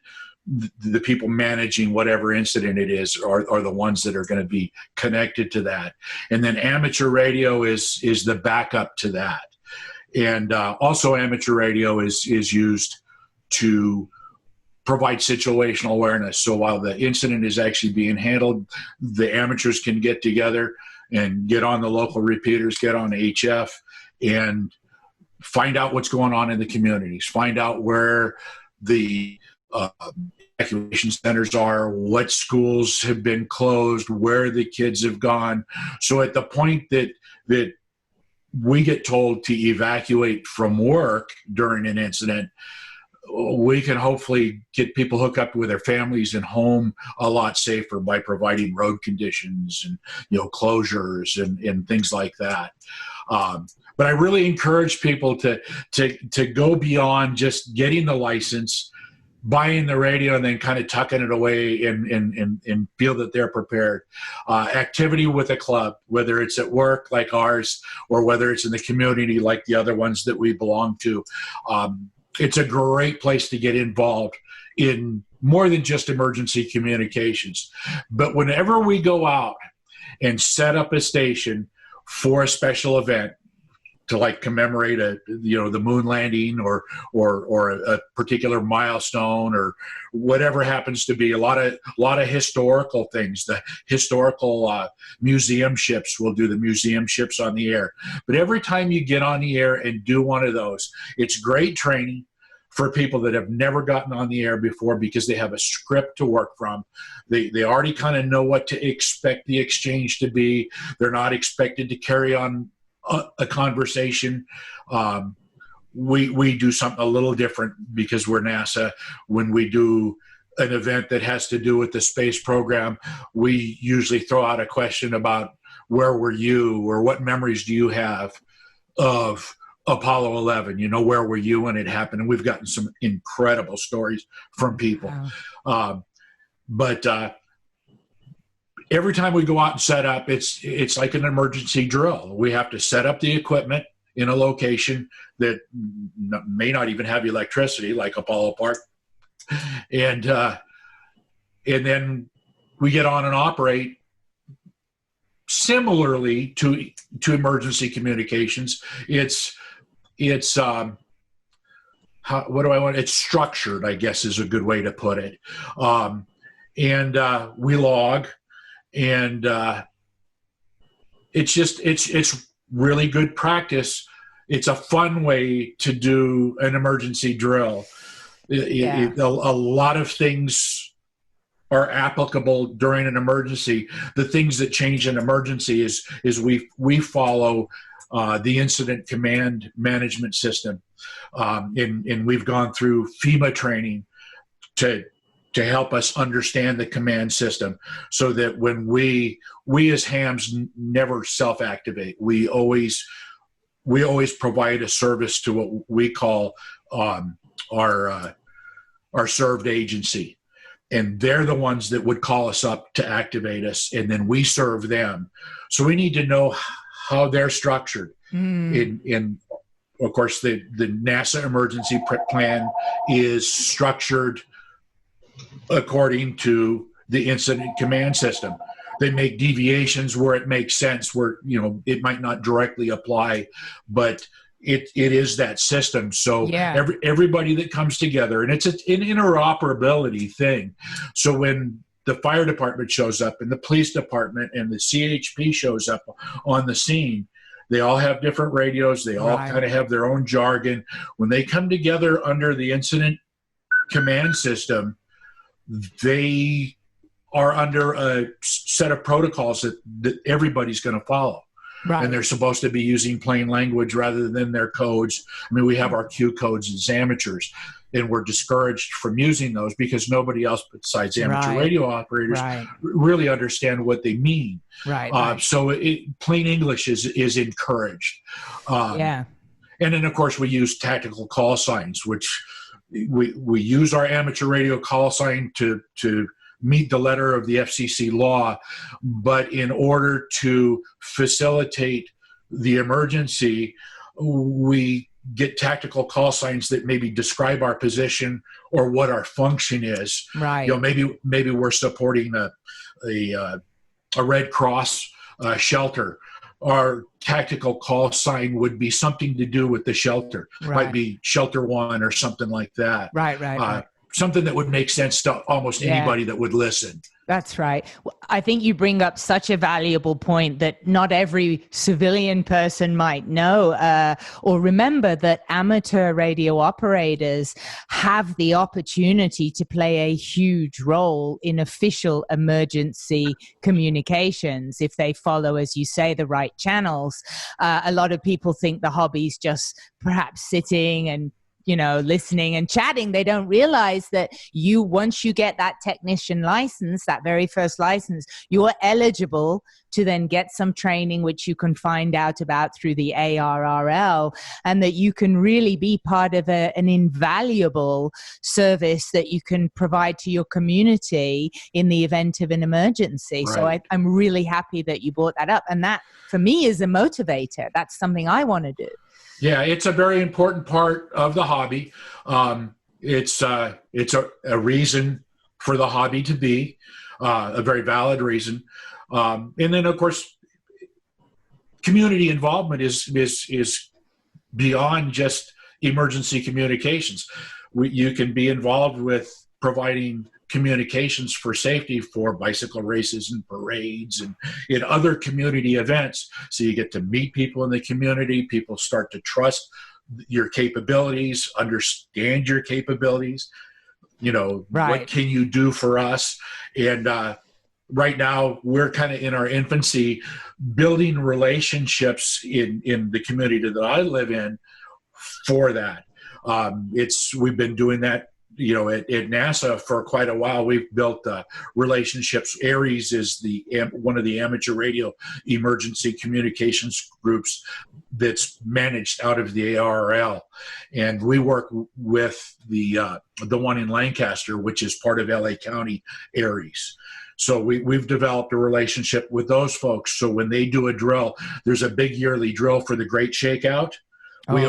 The people managing whatever incident it is are the ones that are going to be connected to that. And then amateur radio is the backup to that. And also amateur radio is used to provide situational awareness. So while the incident is actually being handled, the amateurs can get together and get on the local repeaters, get on HF, and find out what's going on in the communities, find out where the evacuation centers are, what schools have been closed, where the kids have gone. So at the point that we get told to evacuate from work during an incident, we can hopefully get people hooked up with their families and home a lot safer by providing road conditions and, closures and things like that. But I really encourage people to go beyond just getting the license, buying the radio, and then kind of tucking it away and feel that they're prepared. Activity with a club, whether it's at work like ours or whether it's in the community like the other ones that we belong to. It's a great place to get involved in more than just emergency communications. But whenever we go out and set up a station for a special event, to like commemorate the moon landing or a particular milestone or whatever happens to be, a lot of historical things. The historical museum ships will do the museum ships on the air. But every time you get on the air and do one of those, it's great training for people that have never gotten on the air before, because they have a script to work from. They already kind of know what to expect the exchange to be. They're not expected to carry on a conversation. We do something a little different because we're NASA. When we do an event that has to do with the space program, we usually throw out a question about where were you, or what memories do you have of Apollo 11? Where were you when it happened? And we've gotten some incredible stories from people. Wow. But every time we go out and set up, it's like an emergency drill. We have to set up the equipment in a location that may not even have electricity, like Apollo Park, and then we get on and operate. Similarly to emergency communications, it's it's structured, I guess is a good way to put it. And we log. And it's really good practice. It's a fun way to do an emergency drill. A lot of things are applicable during an emergency. The things that change an emergency is we follow the incident command management system, and we've gone through FEMA training to help us understand the command system, so that when we as hams never self-activate. We always provide a service to what we call our served agency, and they're the ones that would call us up to activate us, and then we serve them. So we need to know how they're structured. In of course, the NASA emergency plan is structured according to the incident command system. They make deviations where it makes sense, where it might not directly apply, but it is that system. So everybody that comes together, and it's an interoperability thing. So when the fire department shows up and the police department and the CHP shows up on the scene, they all have different radios. They all kind of have their own jargon. When they come together under the incident command system, they are under a set of protocols that everybody's going to follow. Right. And they're supposed to be using plain language rather than their codes. I mean, we have our Q codes as amateurs, and we're discouraged from using those because nobody else besides amateur radio operators really understand what they mean. So plain English is encouraged. And then, of course, we use tactical call signs, which we use our amateur radio call sign to meet the letter of the FCC law, but in order to facilitate the emergency, we get tactical call signs that maybe describe our position or what our function is. Maybe we're supporting a Red Cross shelter. Our tactical call sign would be something to do with the shelter. Might be Shelter 1 or something like that. something that would make sense to almost anybody that would listen. That's right. I think you bring up such a valuable point that not every civilian person might know or remember, that amateur radio operators have the opportunity to play a huge role in official emergency communications if they follow, as you say, the right channels. A lot of people think the hobby's just perhaps sitting and listening and chatting. They don't realize that once you get that technician license, that very first license, you're eligible to then get some training, which you can find out about through the ARRL, and that you can really be part of an invaluable service that you can provide to your community in the event of an emergency. Right. So I'm really happy that you brought that up. And that, for me, is a motivator. That's something I want to do. Yeah, it's a very important part of the hobby. It's a reason for the hobby to be, a very valid reason. And then, of course, community involvement is beyond just emergency communications. You can be involved with providing communications for safety for bicycle races and parades and in other community events. So you get to meet people in the community. People start to trust your capabilities, understand your capabilities. Right. What can you do for us? And right now we're kind of in our infancy, building relationships in the community that I live in for that. We've been doing that at NASA for quite a while. We've built relationships. ARES is one of the amateur radio emergency communications groups that's managed out of the ARRL, and we work with the one in Lancaster, which is part of LA County ARES. So we've developed a relationship with those folks. So when they do a drill, there's a big yearly drill for the Great Shakeout. We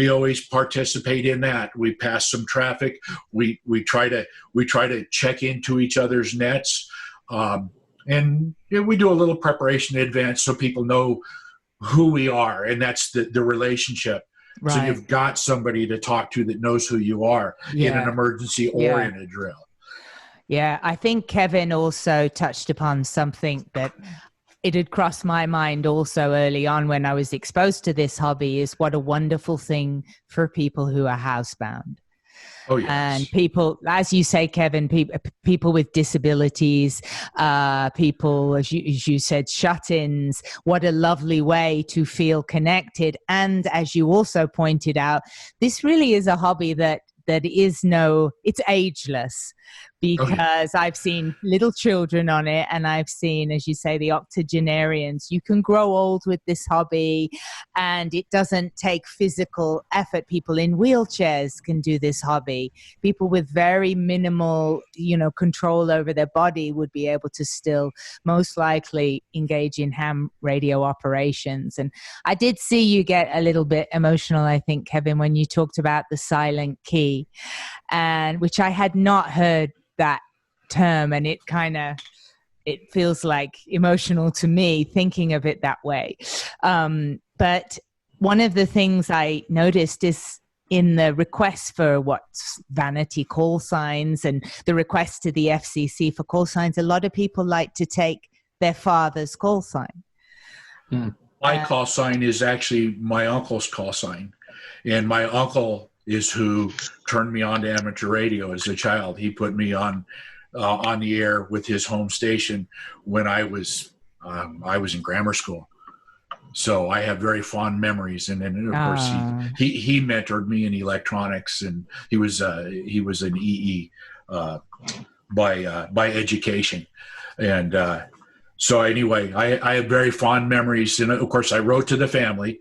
always participate in that. We pass some traffic. We try to check into each other's nets, and we do a little preparation in advance so people know who we are, and that's the relationship. Right. So you've got somebody to talk to that knows who you are in an emergency or in a drill. Yeah, I think Kevin also touched upon something that it had crossed my mind also early on when I was exposed to this hobby, is what a wonderful thing for people who are housebound. Oh, yes. And people, as you say, Kevin, people with disabilities, people, as you said, shut-ins. What a lovely way to feel connected. And as you also pointed out, this really is a hobby that it's ageless, because I've seen little children on it, and I've seen, as you say, the octogenarians. You can grow old with this hobby, and it doesn't take physical effort. People in wheelchairs can do this hobby. People with very minimal, control over their body would be able to still most likely engage in ham radio operations. And I did see you get a little bit emotional, I think, Kevin, when you talked about the silent key, and which I had not heard that term, and it feels like emotional to me thinking of it that way. But one of the things I noticed is in the request for what's vanity call signs and the request to the FCC for call signs, a lot of people like to take their father's call sign. My call sign is actually my uncle's call sign, and my uncle is who turned me on to amateur radio as a child. He put me on the air with his home station when I was in grammar school. So I have very fond memories. And then, of course, he mentored me in electronics, and he was an EE by education. And so anyway, I have very fond memories. And of course, I wrote to the family.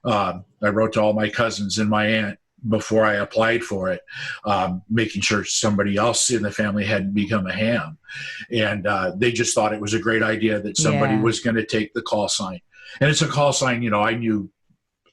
I wrote to all my cousins and my aunt before I applied for it, making sure somebody else in the family hadn't become a ham. And they just thought it was a great idea that somebody was going to take the call sign. And it's a call sign, I knew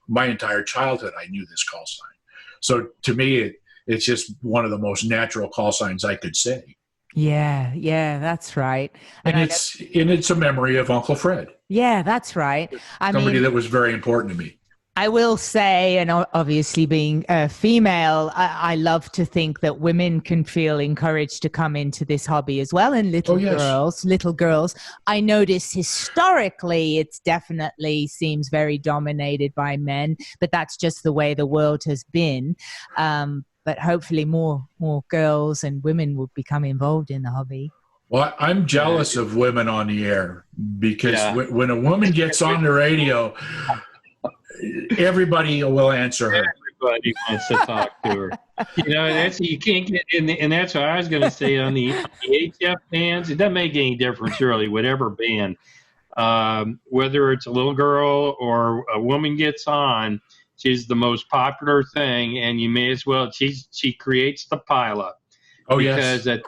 my entire childhood, I knew this call sign. So to me, it's just one of the most natural call signs I could say. Yeah, that's right. And it's a memory of Uncle Fred. Yeah, that's right. Somebody that was very important to me. I will say, and obviously being a female, I love to think that women can feel encouraged to come into this hobby as well. And little girls, I notice historically, it's definitely seems very dominated by men, but that's just the way the world has been. But hopefully more girls and women will become involved in the hobby. Well, I'm jealous of women on the air because when a woman gets on the radio, everybody will answer her. Everybody wants to talk to her. That's you can't get in, and that's what I was going to say on the HF bands. It doesn't make any difference really, whatever band, whether it's a little girl or a woman gets on, she's the most popular thing, and you may as well. She creates the pileup. Oh because yes,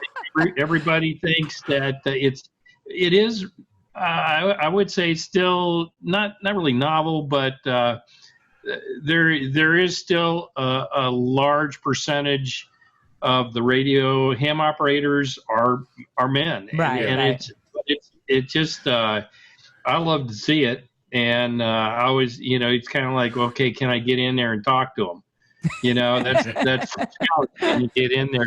everybody thinks that it is. I would say still not really novel, but there is still a large percentage of the radio ham operators are men, right? And it's just I love to see it, and I always it's kind of like, okay, can I get in there and talk to them? That's the challenge when you get in there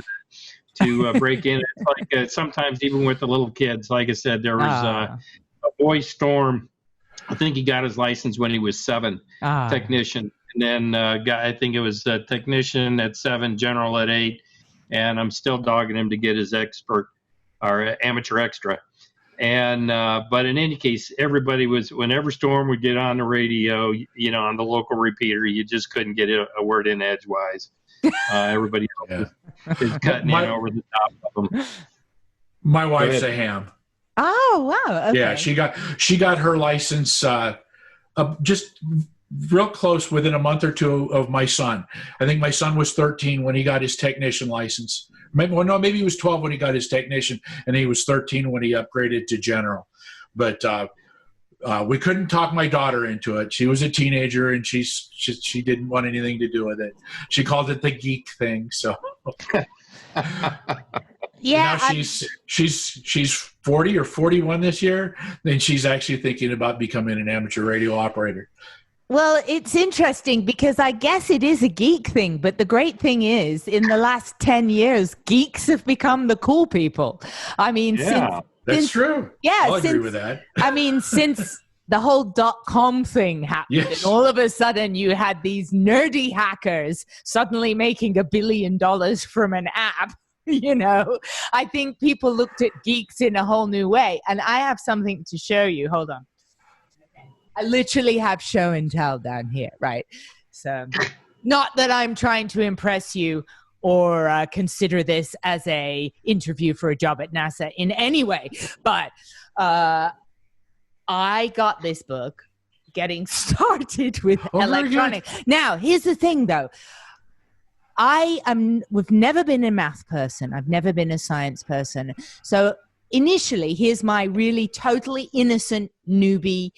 to break in. It's like sometimes even with the little kids, like I said, there was a boy Storm. I think he got his license when he was 7, technician, and then I think it was technician at 7, general at 8, and I'm still dogging him to get his expert or amateur extra. And but in any case, everybody was, whenever Storm would get on the radio, on the local repeater, you just couldn't get a word in edgewise. Everybody else is cutting in over the top of them. My wife's a ham. Oh wow! Okay. Yeah, she got her license just real close, within a month or two of my son. I think my son was 13 when he got his technician license. Maybe he was 12 when he got his technician, and he was 13 when he upgraded to general. But we couldn't talk my daughter into it. She was a teenager, and she didn't want anything to do with it. She called it the geek thing. So yeah, now she's 40 or 41 this year. Then she's actually thinking about becoming an amateur radio operator. Well, it's interesting because I guess it is a geek thing, but the great thing is, in the last 10 years, geeks have become the cool people. I mean, that's true. Yeah, I'll agree with that. I mean, since the whole .com thing happened, and all of a sudden you had these nerdy hackers suddenly making $1 billion from an app. I think people looked at geeks in a whole new way. And I have something to show you. Hold on. I literally have show and tell down here, right? So not that I'm trying to impress you or consider this as a interview for a job at NASA in any way, but I got this book, Getting Started with Electronics. Now, here's the thing, though. We've never been a math person. I've never been a science person. So initially, here's my really totally innocent newbie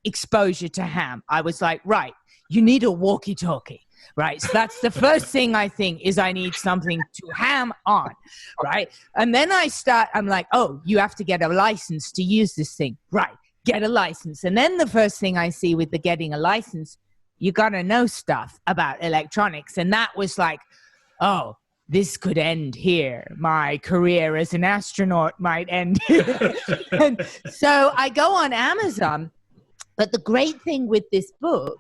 exposure to ham. I was like, right, you need a walkie-talkie, right? So that's the first thing I think is I need something to ham on, right? And then I'm like, oh, you have to get a license to use this thing. Right, get a license. And then the first thing I see with the getting a license, you got to know stuff about electronics. And that was like, oh, this could end here. My career as an astronaut might end here. And so I go on Amazon. But the great thing with this book,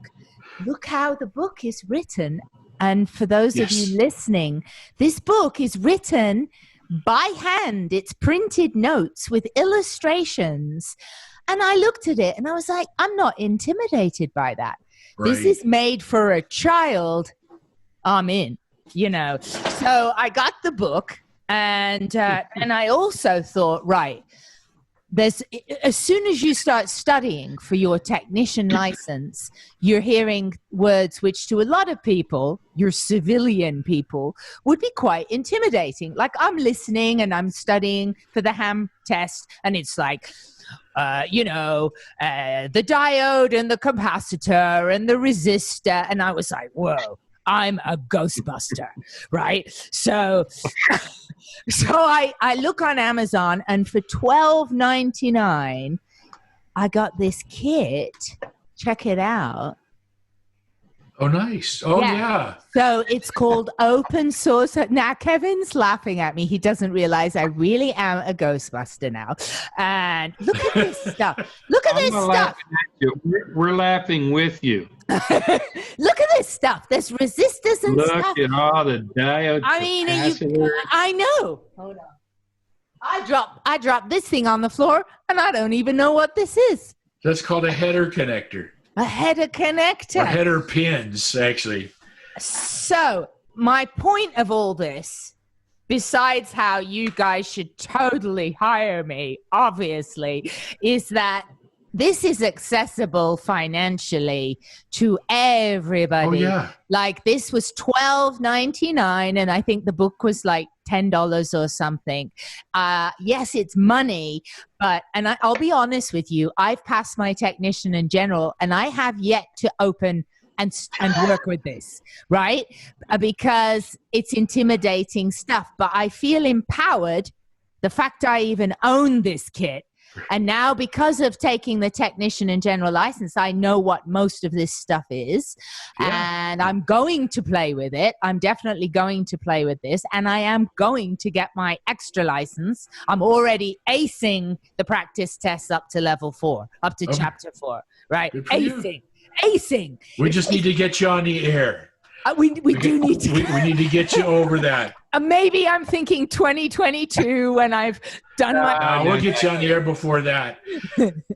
look how the book is written. And for those of you listening, this book is written by hand. It's printed notes with illustrations. And I looked at it and I was like, I'm not intimidated by that. Right. This is made for a child. I'm in. So I got the book, and I also thought, right, as soon as you start studying for your technician license, you're hearing words which to a lot of people, your civilian people, would be quite intimidating. Like I'm listening and I'm studying for the ham test, and it's like, the diode and the capacitor and the resistor, and I was like, whoa. I'm a Ghostbuster, right? So I look on Amazon, and for $12.99, I got this kit. Check it out. Oh, nice. Oh, yeah. So it's called open source. Now, Kevin's laughing at me. He doesn't realize I really am a Ghostbuster now. And look at this stuff. Look at I'm this not stuff. laughing at you. We're laughing with you. Look at this stuff. There's resistors and Look stuff. at all the diodes. I mean, I know. Hold on. I dropped this thing on the floor, and I don't even know what this is. That's called a header connector. A header connector. Or header pins, actually. So my point of all this, besides how you guys should totally hire me, obviously, is that this is accessible financially to everybody. Oh, yeah. Like this was $12.99, and I think the book was like $10 or something. Yes, it's money, but I'll be honest with you, I've passed my technician in general, and I have yet to open and work with this, right? Because it's intimidating stuff. But I feel empowered. The fact I even own this kit. And now, because of taking the technician and general license, I know what most of this stuff is. Yeah. And I'm going to play with it. I'm definitely going to play with this. And I am going to get my extra license. I'm already acing the practice tests up to level 4, up to chapter 4, right? Acing. We just need to get you on the air. We do need to. We need to get you over that. Maybe I'm thinking 2022 when I've done my. We'll get you on the air before that.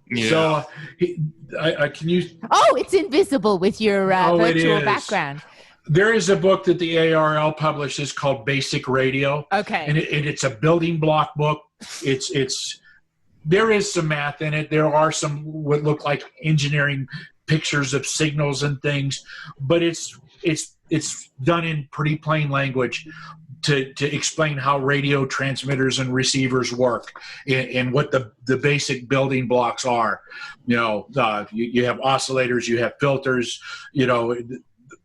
Yeah. So, can you? Oh, it's invisible with your virtual background. There is a book that the ARL publishes called Basic Radio. Okay. And it's a building block book. There is some math in it. There are some what look like engineering pictures of signals and things, but it's done in pretty plain language to explain how radio transmitters and receivers work and what the basic building blocks are. You know, you have oscillators, you have filters, you know,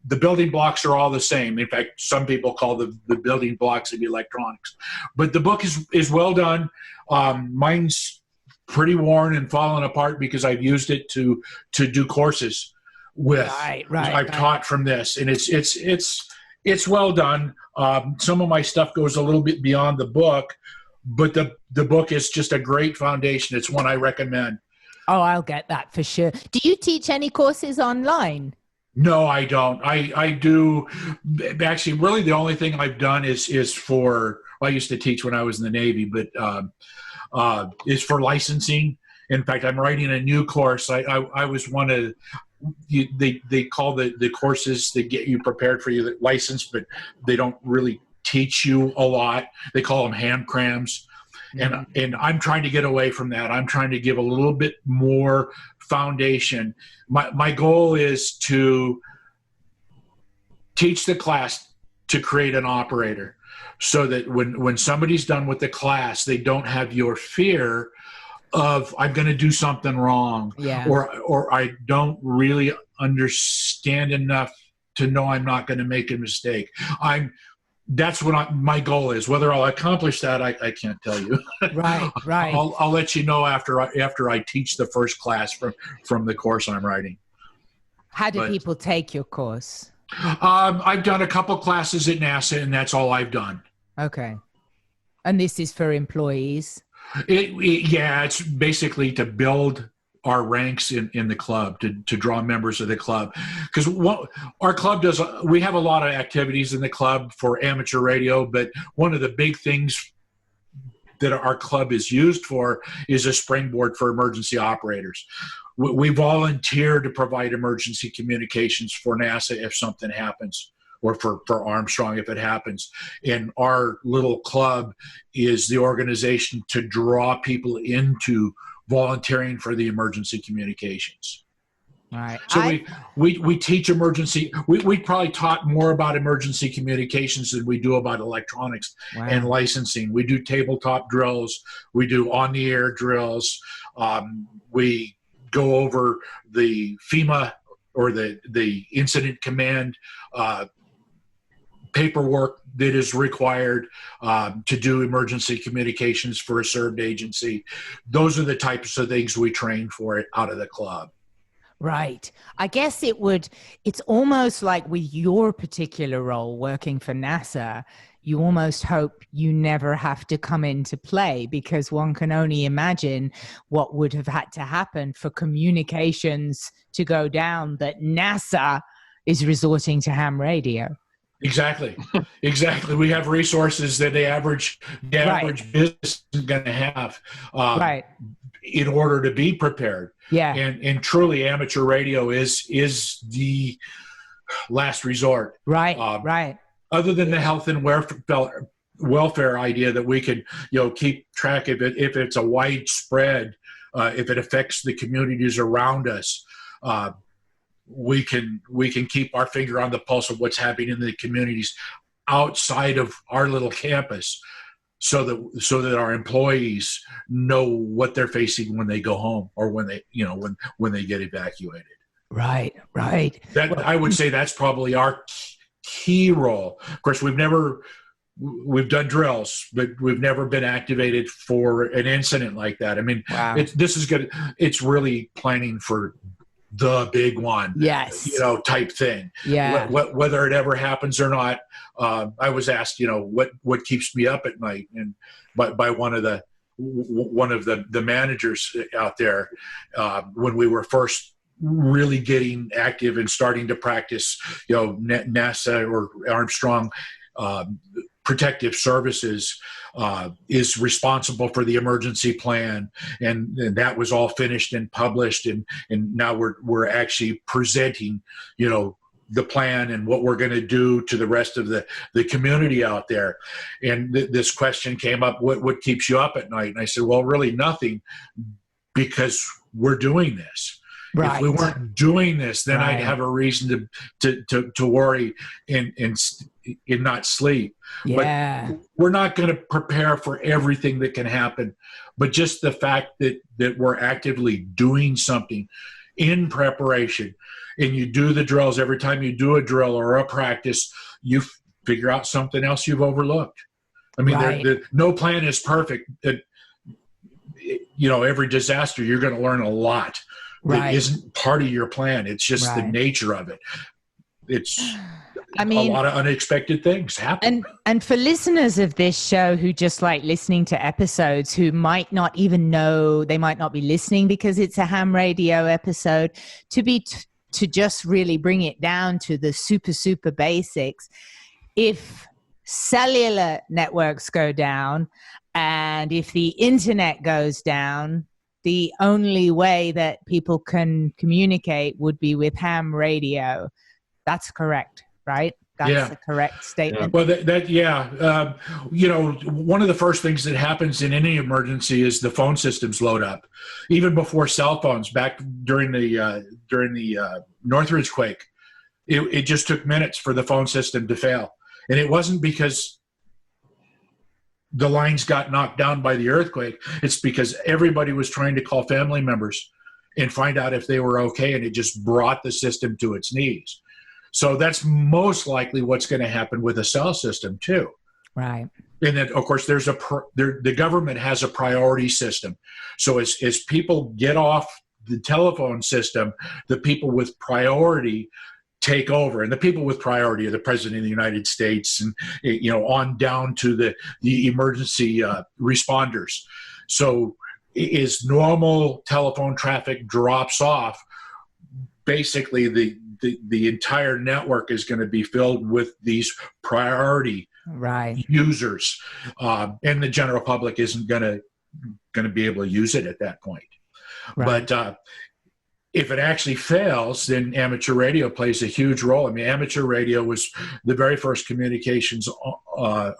the building blocks are all the same. In fact, some people call the building blocks of electronics. But the book is well done. Mine's pretty worn and fallen apart because I've used it to do courses with. I've taught from this, and it's well done. Some of my stuff goes a little bit beyond the book, but the book is just a great foundation. It's one I recommend. Oh, I'll get that for sure. Do you teach any courses online? No, I don't. I do. Actually, really the only thing I've done is for, well, I used to teach when I was in the Navy, but is for licensing. In fact, I'm writing a new course. I was one of, they call the courses that get you prepared for your license, but they don't really teach you a lot. They call them hand crams. And I'm trying to get away from that. I'm trying to give a little bit more foundation. My goal is to teach the class to create an operator so that when somebody's done with the class, they don't have your fear of I'm going to do something wrong, or I don't really understand enough to know I'm not going to make a mistake. That's what my goal is. Whether I'll accomplish that, I can't tell you. Right. I'll let you know after I teach the first class from the course I'm writing. How do people take your course? I've done a couple classes at NASA, and that's all I've done. Okay. And this is for employees? It's basically to build our ranks in the club, to draw members of the club. Because what our club does, we have a lot of activities in the club for amateur radio, but one of the big things that our club is used for is a springboard for emergency operators. We volunteer to provide emergency communications for NASA if something happens, or for Armstrong if it happens. And our little club is the organization to draw people into volunteering for the emergency communications. All right. So we teach emergency. We probably taught more about emergency communications than we do about electronics and licensing. We do tabletop drills. We do on-the-air drills. We go over the FEMA or the incident command paperwork that is required to do emergency communications for a served agency. Those are the types of things we train for it out of the club. Right. I guess it's almost like with your particular role working for NASA, you almost hope you never have to come into play, because one can only imagine what would have had to happen for communications to go down, that NASA is resorting to ham radio. Exactly. Exactly. We have resources that the average business is going to have. Right. In order to be prepared. Yeah. And truly amateur radio is the last resort. Right. Right. Other than the health and welfare idea that we could, keep track of it if it's a widespread, if it affects the communities around us, we can keep our finger on the pulse of what's happening in the communities outside of our little campus. So that our employees know what they're facing when they go home, or when they when they get evacuated. Right. I would say that's probably our key role. Of course, we've done drills, but we've never been activated for an incident like that. I mean, wow. It's really planning for the big one, yes, type thing. Yeah. Whether it ever happens or not, I was asked, what keeps me up at night, and by one of the managers out there, when we were first really getting active and starting to practice, NASA or Armstrong Protective Services is responsible for the emergency plan, and that was all finished and published, and now we're actually presenting, the plan and what we're going to do to the rest of the community out there. And this question came up: what keeps you up at night? And I said, well, really nothing, because we're doing this. Right. If we weren't doing this, then I'd have a reason to worry and not sleep. Yeah. But we're not going to prepare for everything that can happen. But just the fact that we're actively doing something in preparation, and you do the drills. Every time you do a drill or a practice, you figure out something else you've overlooked. I mean, no plan is perfect. Every disaster, you're going to learn a lot. It isn't part of your plan. It's just the nature of it. A lot of unexpected things happen. And for listeners of this show who just like listening to episodes, who might not even know, they might not be listening because it's a ham radio episode, to just really bring it down to the super basics. If cellular networks go down, and if the internet goes down, the only way that people can communicate would be with ham radio. That's correct, right? That's the correct statement. Well, one of the first things that happens in any emergency is the phone systems load up. Even before cell phones, back during the Northridge quake, it just took minutes for the phone system to fail. And it wasn't because the lines got knocked down by the earthquake. It's because everybody was trying to call family members and find out if they were okay, and it just brought the system to its knees. So that's most likely what's going to happen with a cell system too. Right. And then, of course, the government has a priority system. So as people get off the telephone system, the people with priority take over, and the people with priority are the President of the United States, and on down to the emergency responders. So as normal telephone traffic drops off, basically the entire network is going to be filled with these priority users, and the general public isn't going to be able to use it at that point. Right. But if it actually fails, then amateur radio plays a huge role. I mean, amateur radio was the very first communications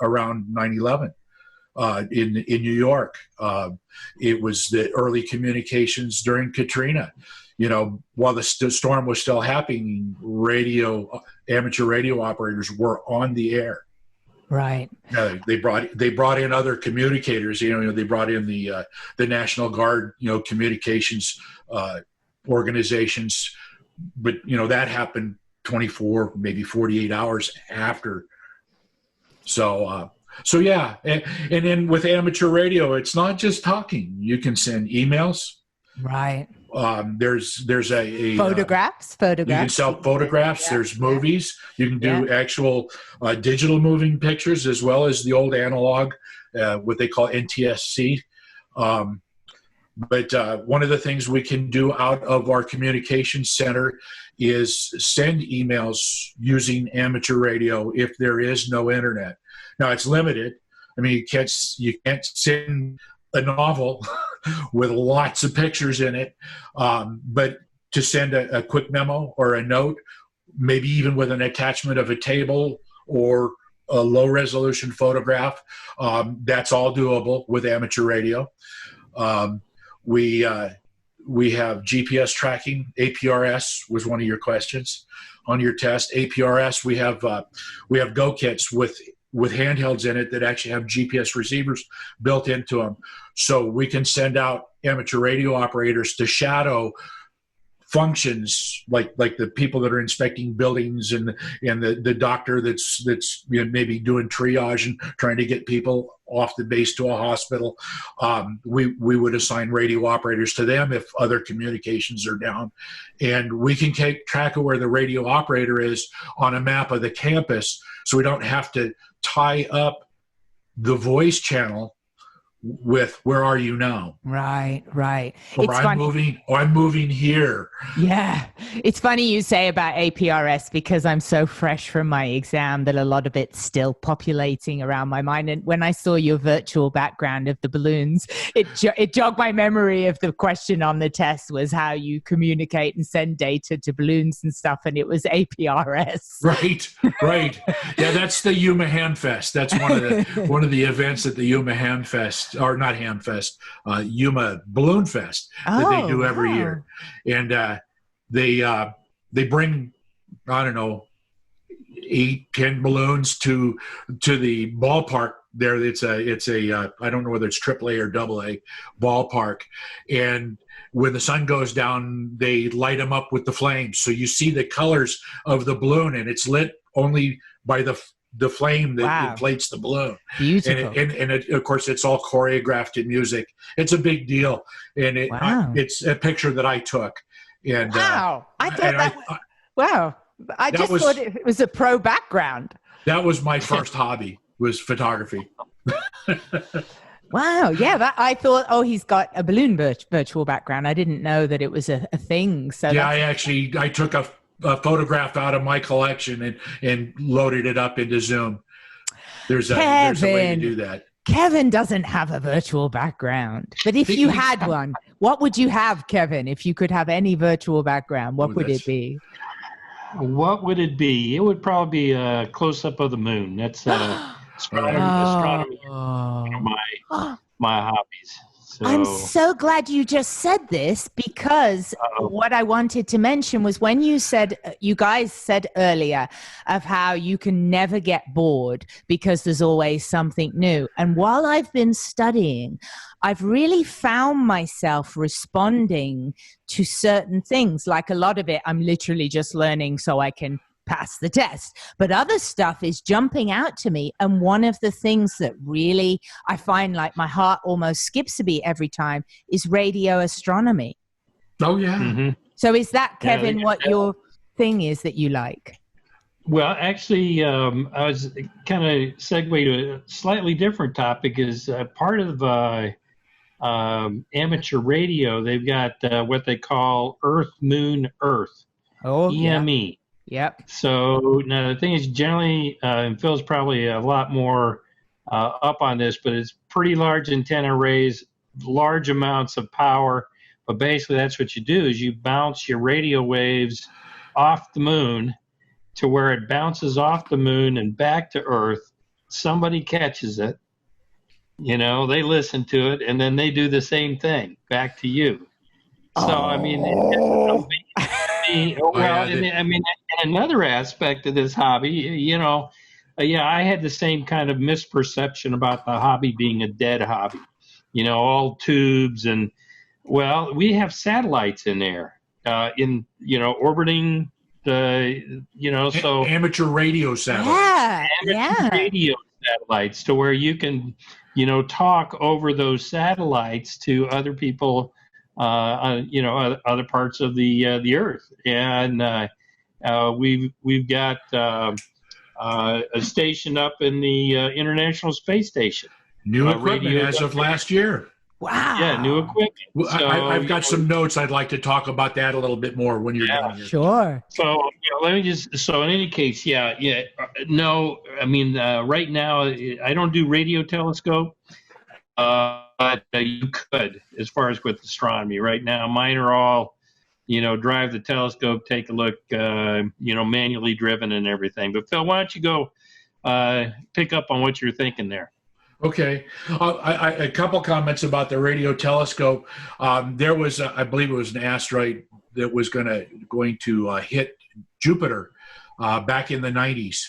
around 9/11 in New York. It was the early communications during Katrina. While the storm was still happening, amateur radio operators were on the air. Right. They brought in other communicators. They brought in the National Guard, communications organizations, but that happened 24, maybe 48 hours after. So yeah, and then with amateur radio, it's not just talking. You can send emails. Right. There's a Photographs. You can sell photographs. There's movies. You can do actual digital moving pictures as well as the old analog, what they call NTSC. But one of the things we can do out of our communication center is send emails using amateur radio if there is no internet. Now it's limited. I mean, you can't send a novel with lots of pictures in it, but to send a quick memo or a note, maybe even with an attachment of a table or a low resolution photograph, that's all doable with amateur radio. We have GPS tracking. APRS was one of your questions on your test. APRS, we have Go kits with handhelds in it that actually have GPS receivers built into them, so we can send out amateur radio operators to shadow functions like the people that are inspecting buildings and the doctor that's maybe doing triage and trying to get people off the base to a hospital. We would assign radio operators to them if other communications are down, and we can keep track of where the radio operator is on a map of the campus, so we don't have to tie up the voice channel with "Where are you now?" Right. Or I'm moving here. Yeah. It's funny you say about APRS, because I'm so fresh from my exam that a lot of it's still populating around my mind. And when I saw your virtual background of the balloons, it jogged my memory of the question on the test was how you communicate and send data to balloons and stuff. And it was APRS. Right. Yeah, that's the Yuma Hamfest. That's one of the events at the Yuma Hamfest. Or not Hamfest, Yuma Balloon Fest that they do every year, and they bring, I don't know, 8-10 balloons to the ballpark there. It's a I don't know whether it's AAA or AA ballpark, and when the sun goes down, they light them up with the flames, so you see the colors of the balloon, and it's lit only by the flame that inflates the balloon. Beautiful. And of course, it's all choreographed in music. It's a big deal. And it's a picture that I took. And I just thought it was a pro background. That was my first hobby, was photography. Wow. Yeah. I thought, he's got a balloon virtual background. I didn't know that it was a thing. So yeah, I took a photograph out of my collection and loaded it up into Zoom. There's a way to do that. Kevin doesn't have a virtual background, but if you had one, what would you have, Kevin? If you could have any virtual background, what would it be? What would it be? It would probably be a close-up of the moon. That's astronomy. My hobbies. So, I'm so glad you just said this, because what I wanted to mention was when you guys said earlier of how you can never get bored because there's always something new. And while I've been studying, I've really found myself responding to certain things. Like a lot of it, I'm literally just learning so I can pass the test, but other stuff is jumping out to me. And one of the things that really I find like my heart almost skips a beat every time is radio astronomy. Oh yeah. Mm-hmm. So is that, Kevin, what your thing is that you like? Well, actually, I was kind of segue to a slightly different topic. Is part of amateur radio, they've got what they call Earth, Moon, Earth, EME. Yeah. Yep. So now the thing is, generally, and Phil's probably a lot more up on this, but it's pretty large antenna arrays, large amounts of power. But basically, that's what you do: is you bounce your radio waves off the moon to where it bounces off the moon and back to Earth. Somebody catches it, they listen to it, and then they do the same thing back to you. So I mean. Another aspect of this hobby, I had the same kind of misperception about the hobby being a dead hobby, all tubes and, we have satellites in there, orbiting the, so amateur radio satellites. Radio satellites to where you can, talk over those satellites to other people other parts of the Earth. And we've got a station up in the International Space Station. New equipment as of last year. Wow. Yeah, new equipment. Well, So, I've got some notes. I'd like to talk about that a little bit more when you're done here. Sure. So so in any case, no, I mean, right now I don't do radio telescope, but you could, as far as with astronomy. Right now, mine are all, drive the telescope, take a look, manually driven and everything. But Phil, why don't you go pick up on what you're thinking there? Okay. A couple comments about the radio telescope. There was, I believe it was an asteroid that was going to hit Jupiter back in the 90s.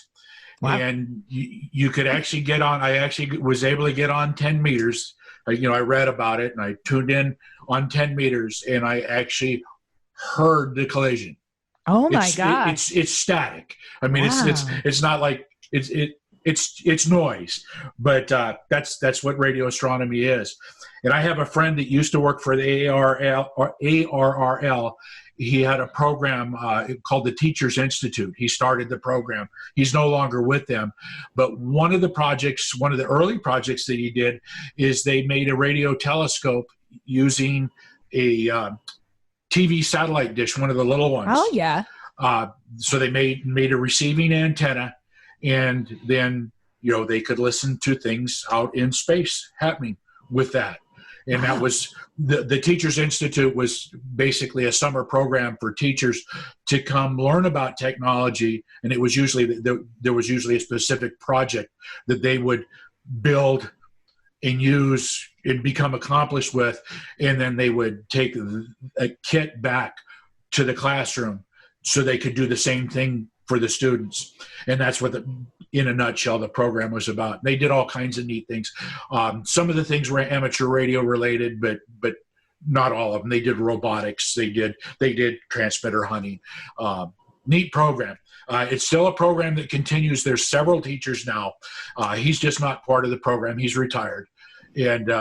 Wow. And you could actually get on. I actually was able to get on 10 meters. I read about it and I tuned in on 10 meters and I actually heard the collision. Oh my God. It's static. I mean, wow. it's not like it's noise, but that's what radio astronomy is. And I have a friend that used to work for the ARRL. He had a program called the Teachers Institute. He started the program. He's no longer with them. But one of the early projects that he did is they made a radio telescope using a TV satellite dish, one of the little ones. Oh, yeah. So they made a receiving antenna, and then, they could listen to things out in space happening with that. And wow. That was the Teachers Institute was basically a summer program for teachers to come learn about technology. And it was usually, there was usually a specific project that they would build and use and become accomplished with. And then they would take a kit back to the classroom so they could do the same thing for the students. And that's what in a nutshell, the program was about. They did all kinds of neat things. Some of the things were amateur radio related, but not all of them. They did robotics. They did transmitter hunting. Neat program. It's still a program that continues. There's several teachers now. He's just not part of the program. He's retired. And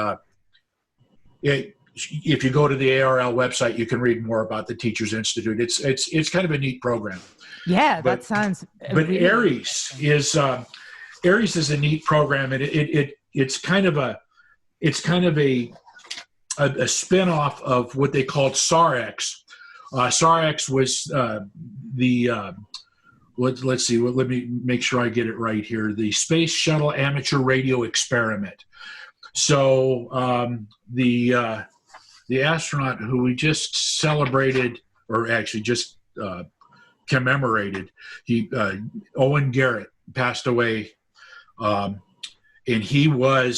if you go to the ARL website, you can read more about the Teachers Institute. It's kind of a neat program. Yeah, that sounds. But really ARIES is a neat program, and it's kind of a spin-off of what they called SARX. SARX was let's see. Let me make sure I get it right here. The Space Shuttle Amateur Radio Experiment. So the astronaut who we just celebrated, or actually just commemorated, Owen Garrett passed away, and he may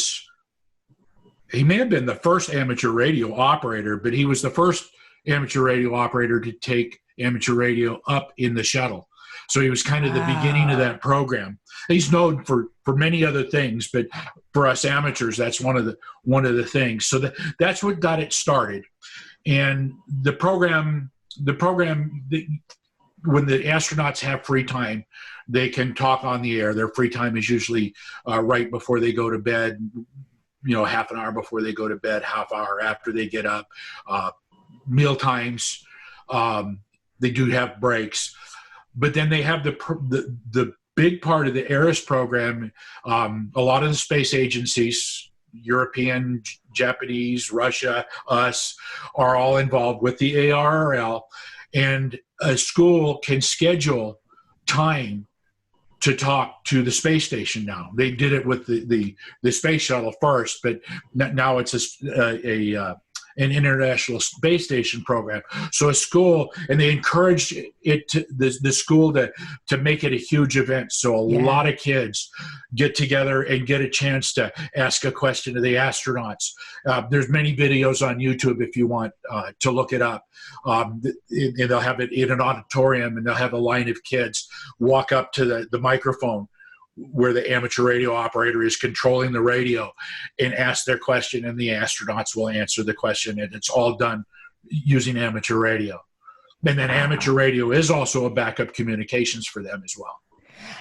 have been the first amateur radio operator, but he was the first amateur radio operator to take amateur radio up in the shuttle. So he was kind of the beginning of that program. He's known for many other things, but for us amateurs, that's one of the things. So that's what got it started. And the program, when the astronauts have free time, they can talk on the air. Their free time is usually right before they go to bed, half an hour before they go to bed, half hour after they get up. Meal times, they do have breaks. But then they have the big part of the ARIES program. A lot of the space agencies, European, Japanese, Russia, us, are all involved with the ARRL. And a school can schedule time to talk to the space station now. They did it with the space shuttle first, but now it's an international space station program. So a school, and they encouraged the school to make it a huge event. So a lot of kids get together and get a chance to ask a question to the astronauts. There's many videos on YouTube if you want to look it up. And they'll have it in an auditorium, and they'll have a line of kids walk up to the microphone where the amateur radio operator is controlling the radio and ask their question, and the astronauts will answer the question, and it's all done using amateur radio. And then amateur radio is also a backup communications for them as well.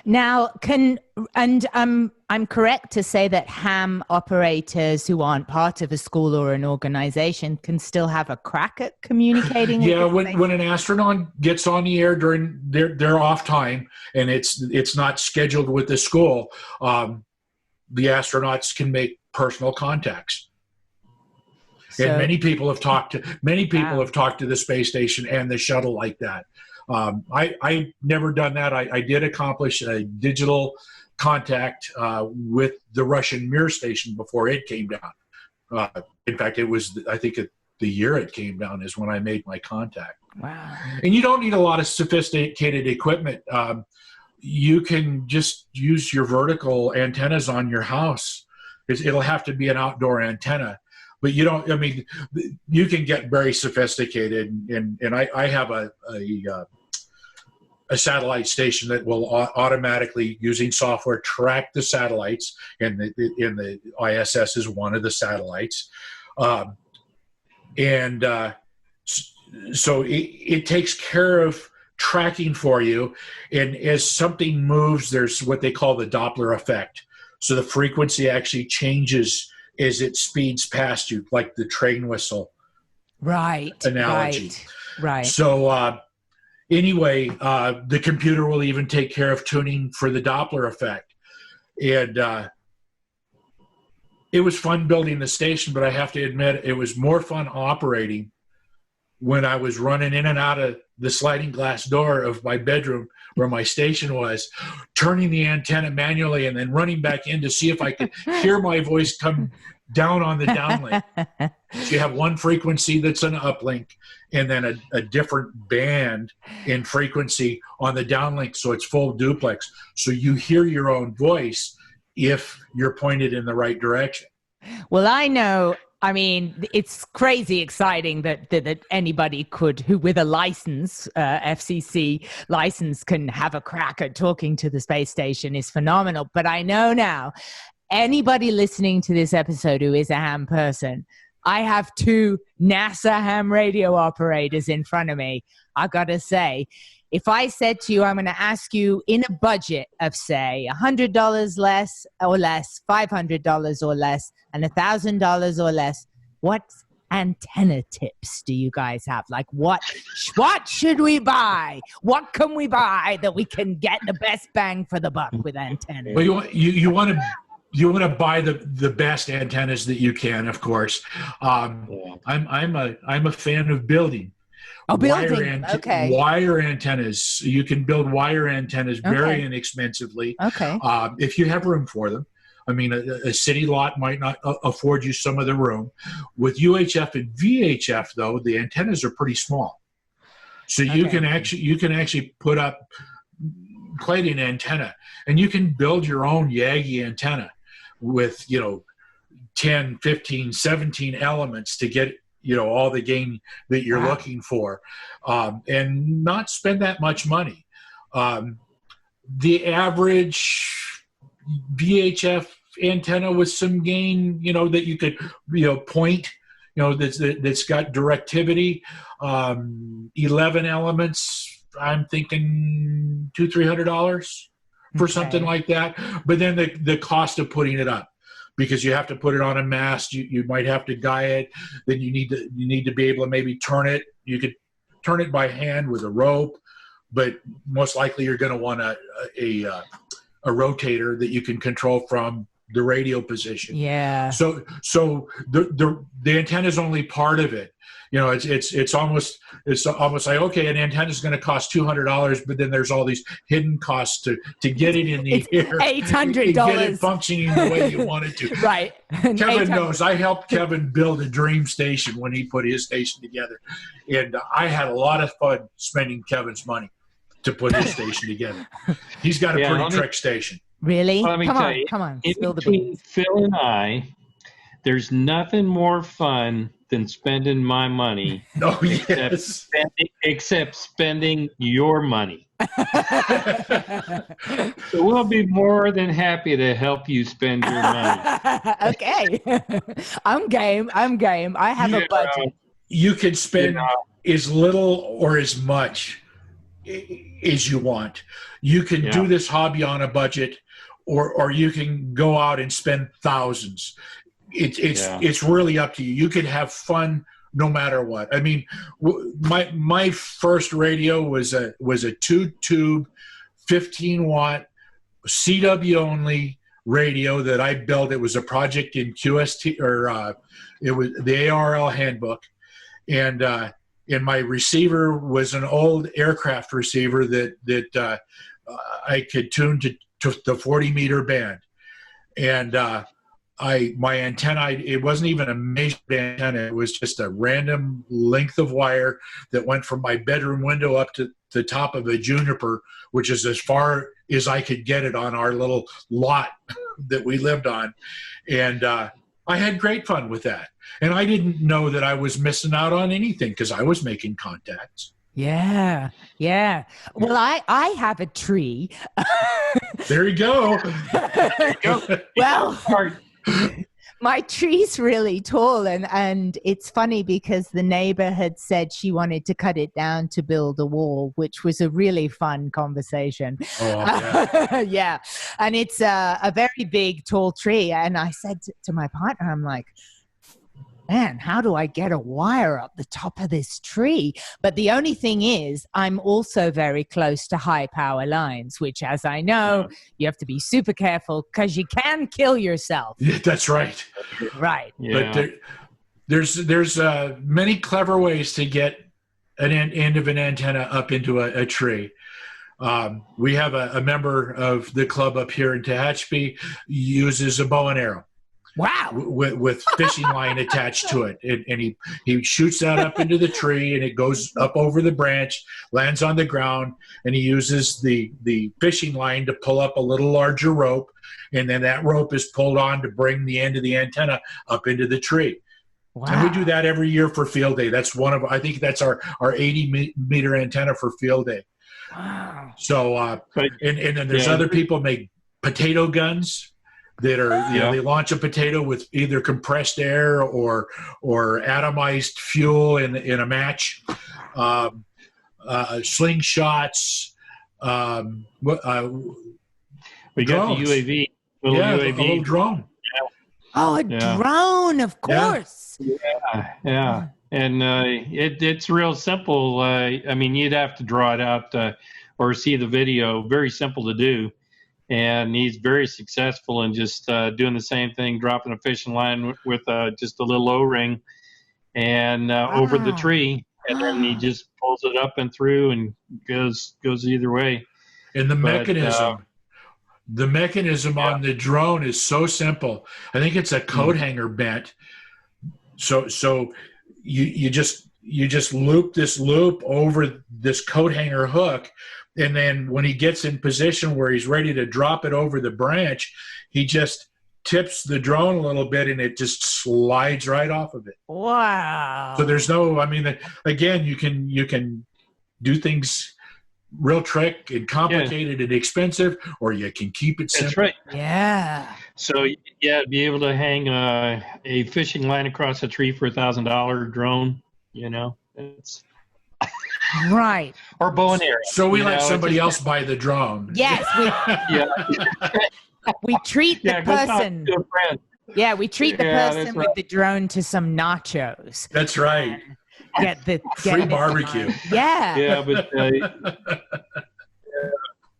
Now, I'm correct to say that ham operators who aren't part of a school or an organization can still have a crack at communicating? Yeah, when an astronaut gets on the air during their off time and it's not scheduled with the school, the astronauts can make personal contacts. So, and many people have talked to the space station and the shuttle like that. I never done that. I did accomplish a digital contact with the Russian Mir station before it came down. In fact, it was, I think, the year it came down is when I made my contact. Wow. And you don't need a lot of sophisticated equipment. You can just use your vertical antennas on your house. It'll have to be an outdoor antenna. But you don't, I mean, you can get very sophisticated, and I have a satellite station that will automatically, using software, track the satellites, and the ISS is one of the satellites. So it takes care of tracking for you, and as something moves, there's what they call the Doppler effect. So the frequency actually changes as it speeds past you, like the train whistle analogy. Right. So anyway, the computer will even take care of tuning for the Doppler effect. And it was fun building the station, but I have to admit it was more fun operating when I was running in and out of the sliding glass door of my bedroom where my station was, turning the antenna manually and then running back in to see if I could hear my voice come down on the downlink. So you have one frequency that's an uplink and then a different band in frequency on the downlink, so it's full duplex. So you hear your own voice if you're pointed in the right direction. Well, I mean, it's crazy exciting that anybody could, who with a license, FCC license, can have a crack at talking to the space station is phenomenal. But I know now, anybody listening to this episode who is a ham person, I have 2 NASA ham radio operators in front of me. I got to say, if I said to you, I'm going to ask you in a budget of, say, $100 less or less, $500 or less, and $1,000 or less, what antenna tips do you guys have? Like, what should we buy? What can we buy that we can get the best bang for the buck with antennas? Well, you want to buy the best antennas that you can, of course. I'm a fan of building. Oh, building. Okay. Wire antennas. You can build wire antennas very inexpensively. Okay. If you have room for them. I mean, a city lot might not afford you some of the room. With UHF and VHF, though, the antennas are pretty small. So you can actually put up quite an antenna, and you can build your own Yagi antenna with 10, 15, 17 elements to get all the gain that you're looking for, and not spend that much money. The average VHF antenna with some gain, that you could point, that's got directivity, 11 elements, I'm thinking $200-300 for something like that. But then the cost of putting it up, because you have to put it on a mast, you might have to guy it, then you need to be able to maybe turn it. You could turn it by hand with a rope, but most likely you're going to want a rotator that you can control from the radio position. Yeah. So the antenna is only part of it. It's almost like, okay, an antenna is going to cost $200, but then there's all these hidden costs to get it in the air. $800. Get it functioning the way you want it to. Right. Kevin knows. I helped Kevin build a dream station when he put his station together, and I had a lot of fun spending Kevin's money to put his station together. He's got a pretty trick station. Really? Well, Come on. In between Phil and I, there's nothing more fun than spending my money. Oh, yes. Except spending your money. So we'll be more than happy to help you spend your money. Okay. I'm game. I have a budget. You can spend as little or as much as you want. You can Yeah. do this hobby on a budget, or you can go out and spend thousands. It's really up to you. You can have fun no matter what. I mean, my first radio was a 2-tube, 15-watt CW only radio that I built. It was a project in QST, or it was the ARL handbook, and my receiver was an old aircraft receiver that I could tune to the 40-meter band, and my antenna, it wasn't even a measured antenna. It was just a random length of wire that went from my bedroom window up to the top of a juniper, which is as far as I could get it on our little lot that we lived on. And I had great fun with that. And I didn't know that I was missing out on anything because I was making contacts. Yeah. Well, I have a tree. There you go. Well, my tree's really tall, and it's funny because the neighbor had said she wanted to cut it down to build a wall, which was a really fun conversation. Oh, yeah. Yeah. And it's a very big, tall tree. And I said to my partner, I'm like, man, how do I get a wire up the top of this tree? But the only thing is, I'm also very close to high power lines, which, as I know, you have to be super careful because you can kill yourself. Yeah, that's right. Right. Yeah. But there's many clever ways to get an end of an antenna up into a tree. We have a member of the club up here in Tehachapi uses a bow and arrow. Wow. With fishing line attached to it, and he shoots that up into the tree, and it goes up over the branch, lands on the ground, and he uses the fishing line to pull up a little larger rope, and then that rope is pulled on to bring the end of the antenna up into the tree. Wow. And we do that every year for field day. That's I think that's our 80-meter antenna for field day. Wow. So and then there's other people make potato guns that are, they launch a potato with either compressed air or atomized fuel in a match. Slingshots. We got drones. the UAV. A little drone. Oh, a drone, of course. Yeah. And it's real simple. I mean, you'd have to draw it out or see the video. Very simple to do. And he's very successful in just doing the same thing, dropping a fishing line with just a little O-ring and over the tree. And then he just pulls it up and through and goes either way. And the mechanism on the drone is so simple. I think it's a coat hanger bent. So you just loop this loop over this coat hanger hook, and then when he gets in position where he's ready to drop it over the branch, he just tips the drone a little bit, and it just slides right off of it. Wow. So there's no, I mean, again, you can do things real trick and complicated and expensive, or you can keep it simple. That's right. Yeah. So be able to hang a fishing line across a tree for $1,000 drone, it's right. Or bow and arrow. So we let somebody else buy the drone. Yes. We treat the person. Yeah, we treat the person with the drone to some nachos. That's right. Get free barbecue. Yeah. Yeah, but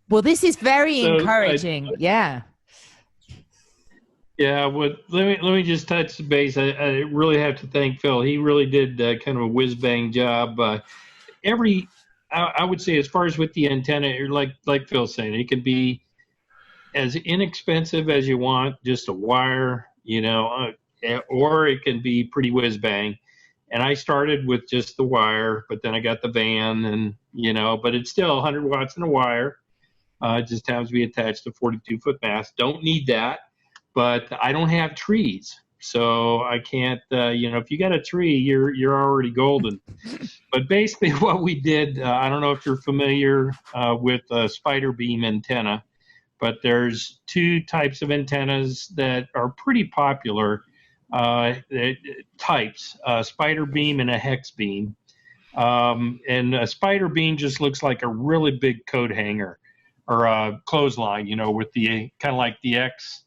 well, this is very encouraging. Yeah. Yeah, let me just touch the base. I really have to thank Phil. He really did kind of a whiz bang job. I would say, as far as with the antenna, like Phil's saying, it can be as inexpensive as you want, just a wire, or it can be pretty whiz bang. And I started with just the wire, but then I got the van, and but it's still 100 watts in a wire. It just happens to be attached to 42-foot mast. Don't need that, but I don't have trees, so I can't. If you got a tree, you're already golden. But basically, what we did, I don't know if you're familiar with a spider beam antenna, but there's two types of antennas that are pretty popular. Types, spider beam and a hex beam. And a spider beam just looks like a really big coat hanger or a clothesline, with the kind of like the X.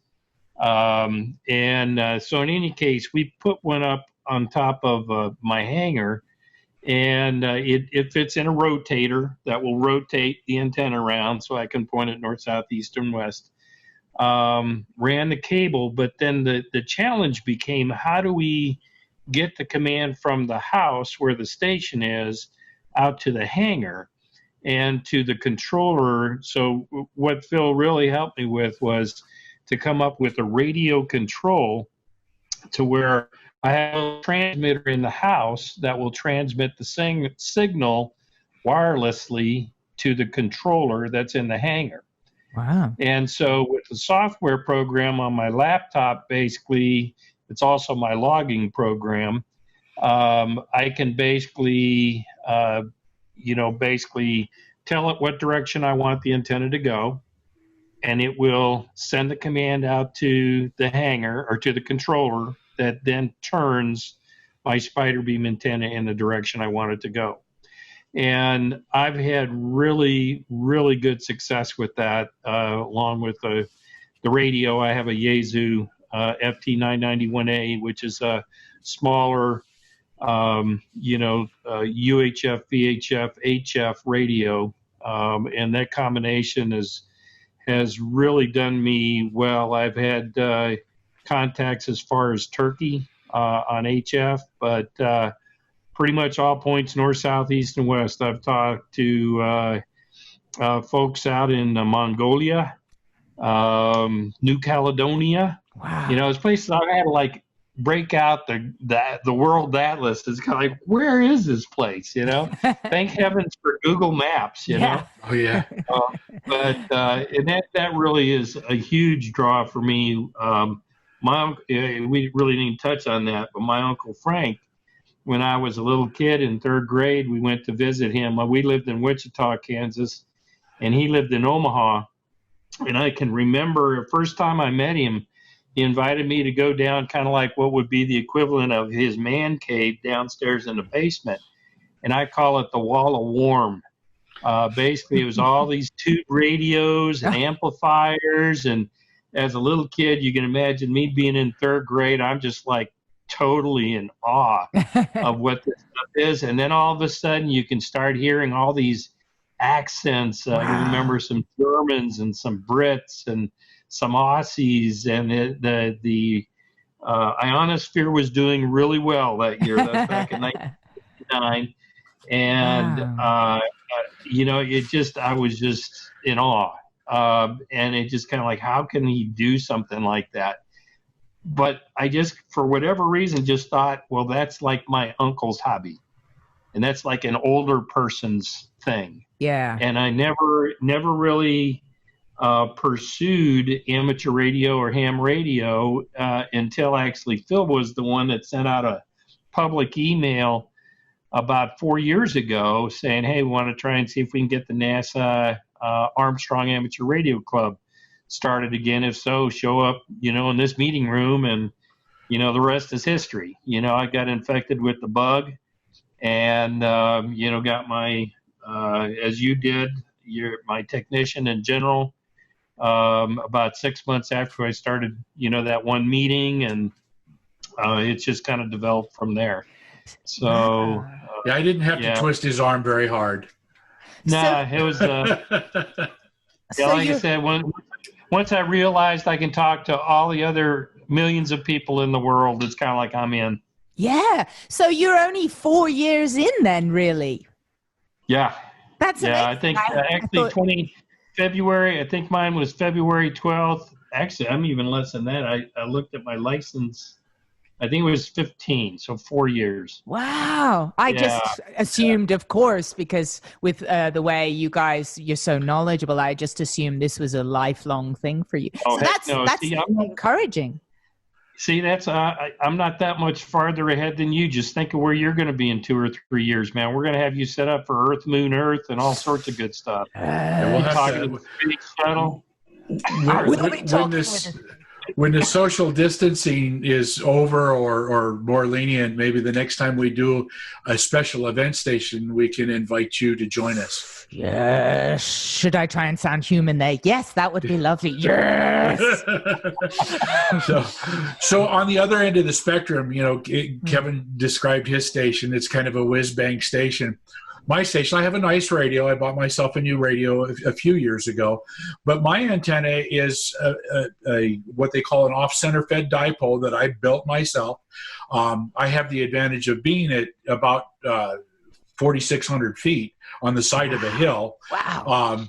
So in any case, we put one up on top of my hanger, and it fits in a rotator that will rotate the antenna around so I can point it north, south, east, and west. Ran the cable, but then the challenge became, how do we get the command from the house where the station is out to the hangar and to the controller? So what Phil really helped me with was to come up with a radio control to where I have a transmitter in the house that will transmit the signal wirelessly to the controller that's in the hangar. Wow. And so with the software program on my laptop, basically, it's also my logging program. I can basically, basically tell it what direction I want the antenna to go, and it will send the command out to the hangar or to the controller that then turns my spider beam antenna in the direction I want it to go. And I've had really, really good success with that, along with the radio. I have a Yaesu FT991A, which is a smaller, UHF, VHF, HF radio. And that combination has really done me well. I've had contacts as far as Turkey on HF, but pretty much all points north, south, east, and west. I've talked to folks out in Mongolia, New Caledonia. Wow. It's places I had to like break out the world atlas. It's kind of like, where is this place? Thank heavens for Google Maps. Yeah. Oh yeah. And that really is a huge draw for me. We really didn't touch on that, but my Uncle Frank, when I was a little kid in third grade, we went to visit him. We lived in Wichita, Kansas, and he lived in Omaha. And I can remember the first time I met him, he invited me to go down kind of like what would be the equivalent of his man cave downstairs in the basement. And I call it the Wall of Warm. Basically, it was all these tube radios and amplifiers. And as a little kid, you can imagine me being in third grade, I'm just like, totally in awe of what this stuff is. And then all of a sudden you can start hearing all these accents. Wow. I remember some Germans and some Brits and some Aussies, and the ionosphere was doing really well that year. That's back in 1999. And wow. I was just in awe. And it just kind of like, how can he do something like that? But I just, for whatever reason, just thought, well, that's like my uncle's hobby. And that's like an older person's thing. Yeah. And I never really pursued amateur radio or ham radio until actually Phil was the one that sent out a public email about 4 years ago saying, hey, we want to try and see if we can get the NASA Armstrong Amateur Radio Club started again. If so, show up, in this meeting room, and, the rest is history. I got infected with the bug and, got my, as you did, my technician in general, about 6 months after I started, that one meeting, and it's just kind of developed from there. So, yeah, I didn't have to twist his arm very hard. Nah, it was, I said, once I realized I can talk to all the other millions of people in the world, it's kind of like I'm in. Yeah. So you're only 4 years in then, really? Yeah. That's amazing. I think actually February, I think mine was February 12th. Actually, I'm even less than that. I looked at my license. I think it was 15, so 4 years. Wow. I just assumed, of course, because with the way you're so knowledgeable, I just assumed this was a lifelong thing for you. Oh, so that's See, encouraging. See, I'm not that much farther ahead than you. Just think of where you're going to be in 2 or 3 years, man. We're going to have you set up for Earth, Moon, Earth, and all sorts of good stuff. We'll have talking to the space shuttle. when the social distancing is over or more lenient, maybe the next time we do a special event station, we can invite you to join us. Yes. Should I try and sound human there? Yes, that would be lovely. Yes. So on the other end of the spectrum, Kevin described his station. It's kind of a whiz-bang station. My station, I have a nice radio. I bought myself a new radio a few years ago, but my antenna is a what they call an off-center fed dipole that I built myself. I have the advantage of being at about 4,600 feet on the side of a hill. Wow.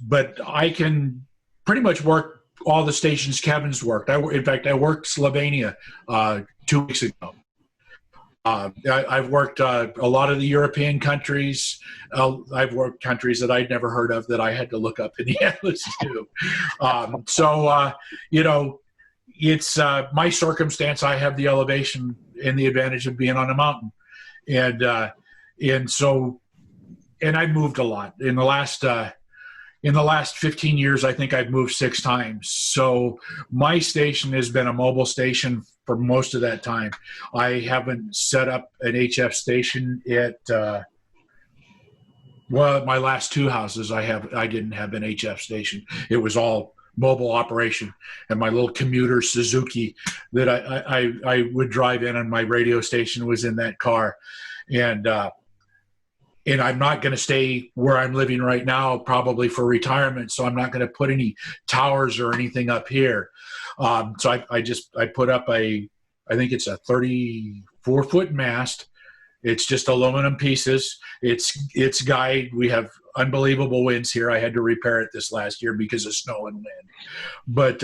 But I can pretty much work all the stations Kevin's worked. In fact, I worked Slovenia 2 weeks ago. I've worked a lot of the European countries. I've worked countries that I'd never heard of that I had to look up in the atlas too. It's my circumstance. I have the elevation and the advantage of being on a mountain, and I've moved a lot in the last 15 years. I think I've moved 6 times. So my station has been a mobile station for most of that time. I haven't set up an HF station at my last 2 houses. I didn't have an HF station. It was all mobile operation, and my little commuter Suzuki that I would drive in, and my radio station was in that car. And I'm not going to stay where I'm living right now, probably for retirement. So I'm not going to put any towers or anything up here. So I put up I think it's a 34-foot mast. It's just aluminum pieces. It's guide. We have unbelievable winds here. I had to repair it this last year because of snow and wind. But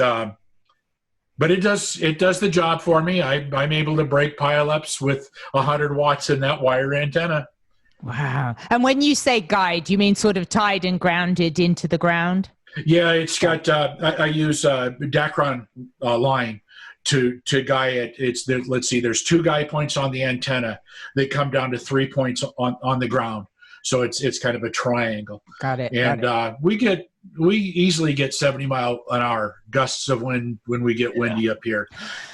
it does the job for me. I'm able to break pileups with 100 watts in that wire antenna. Wow. And when you say guide, you mean sort of tied and grounded into the ground? Yeah, it's got, I use Dacron line to guide it. Let's see, there's 2 guide points on the antenna. They come down to 3 points on the ground. So it's kind of a triangle. Got it. And we easily get 70 mile an hour gusts of wind when we get windy up here.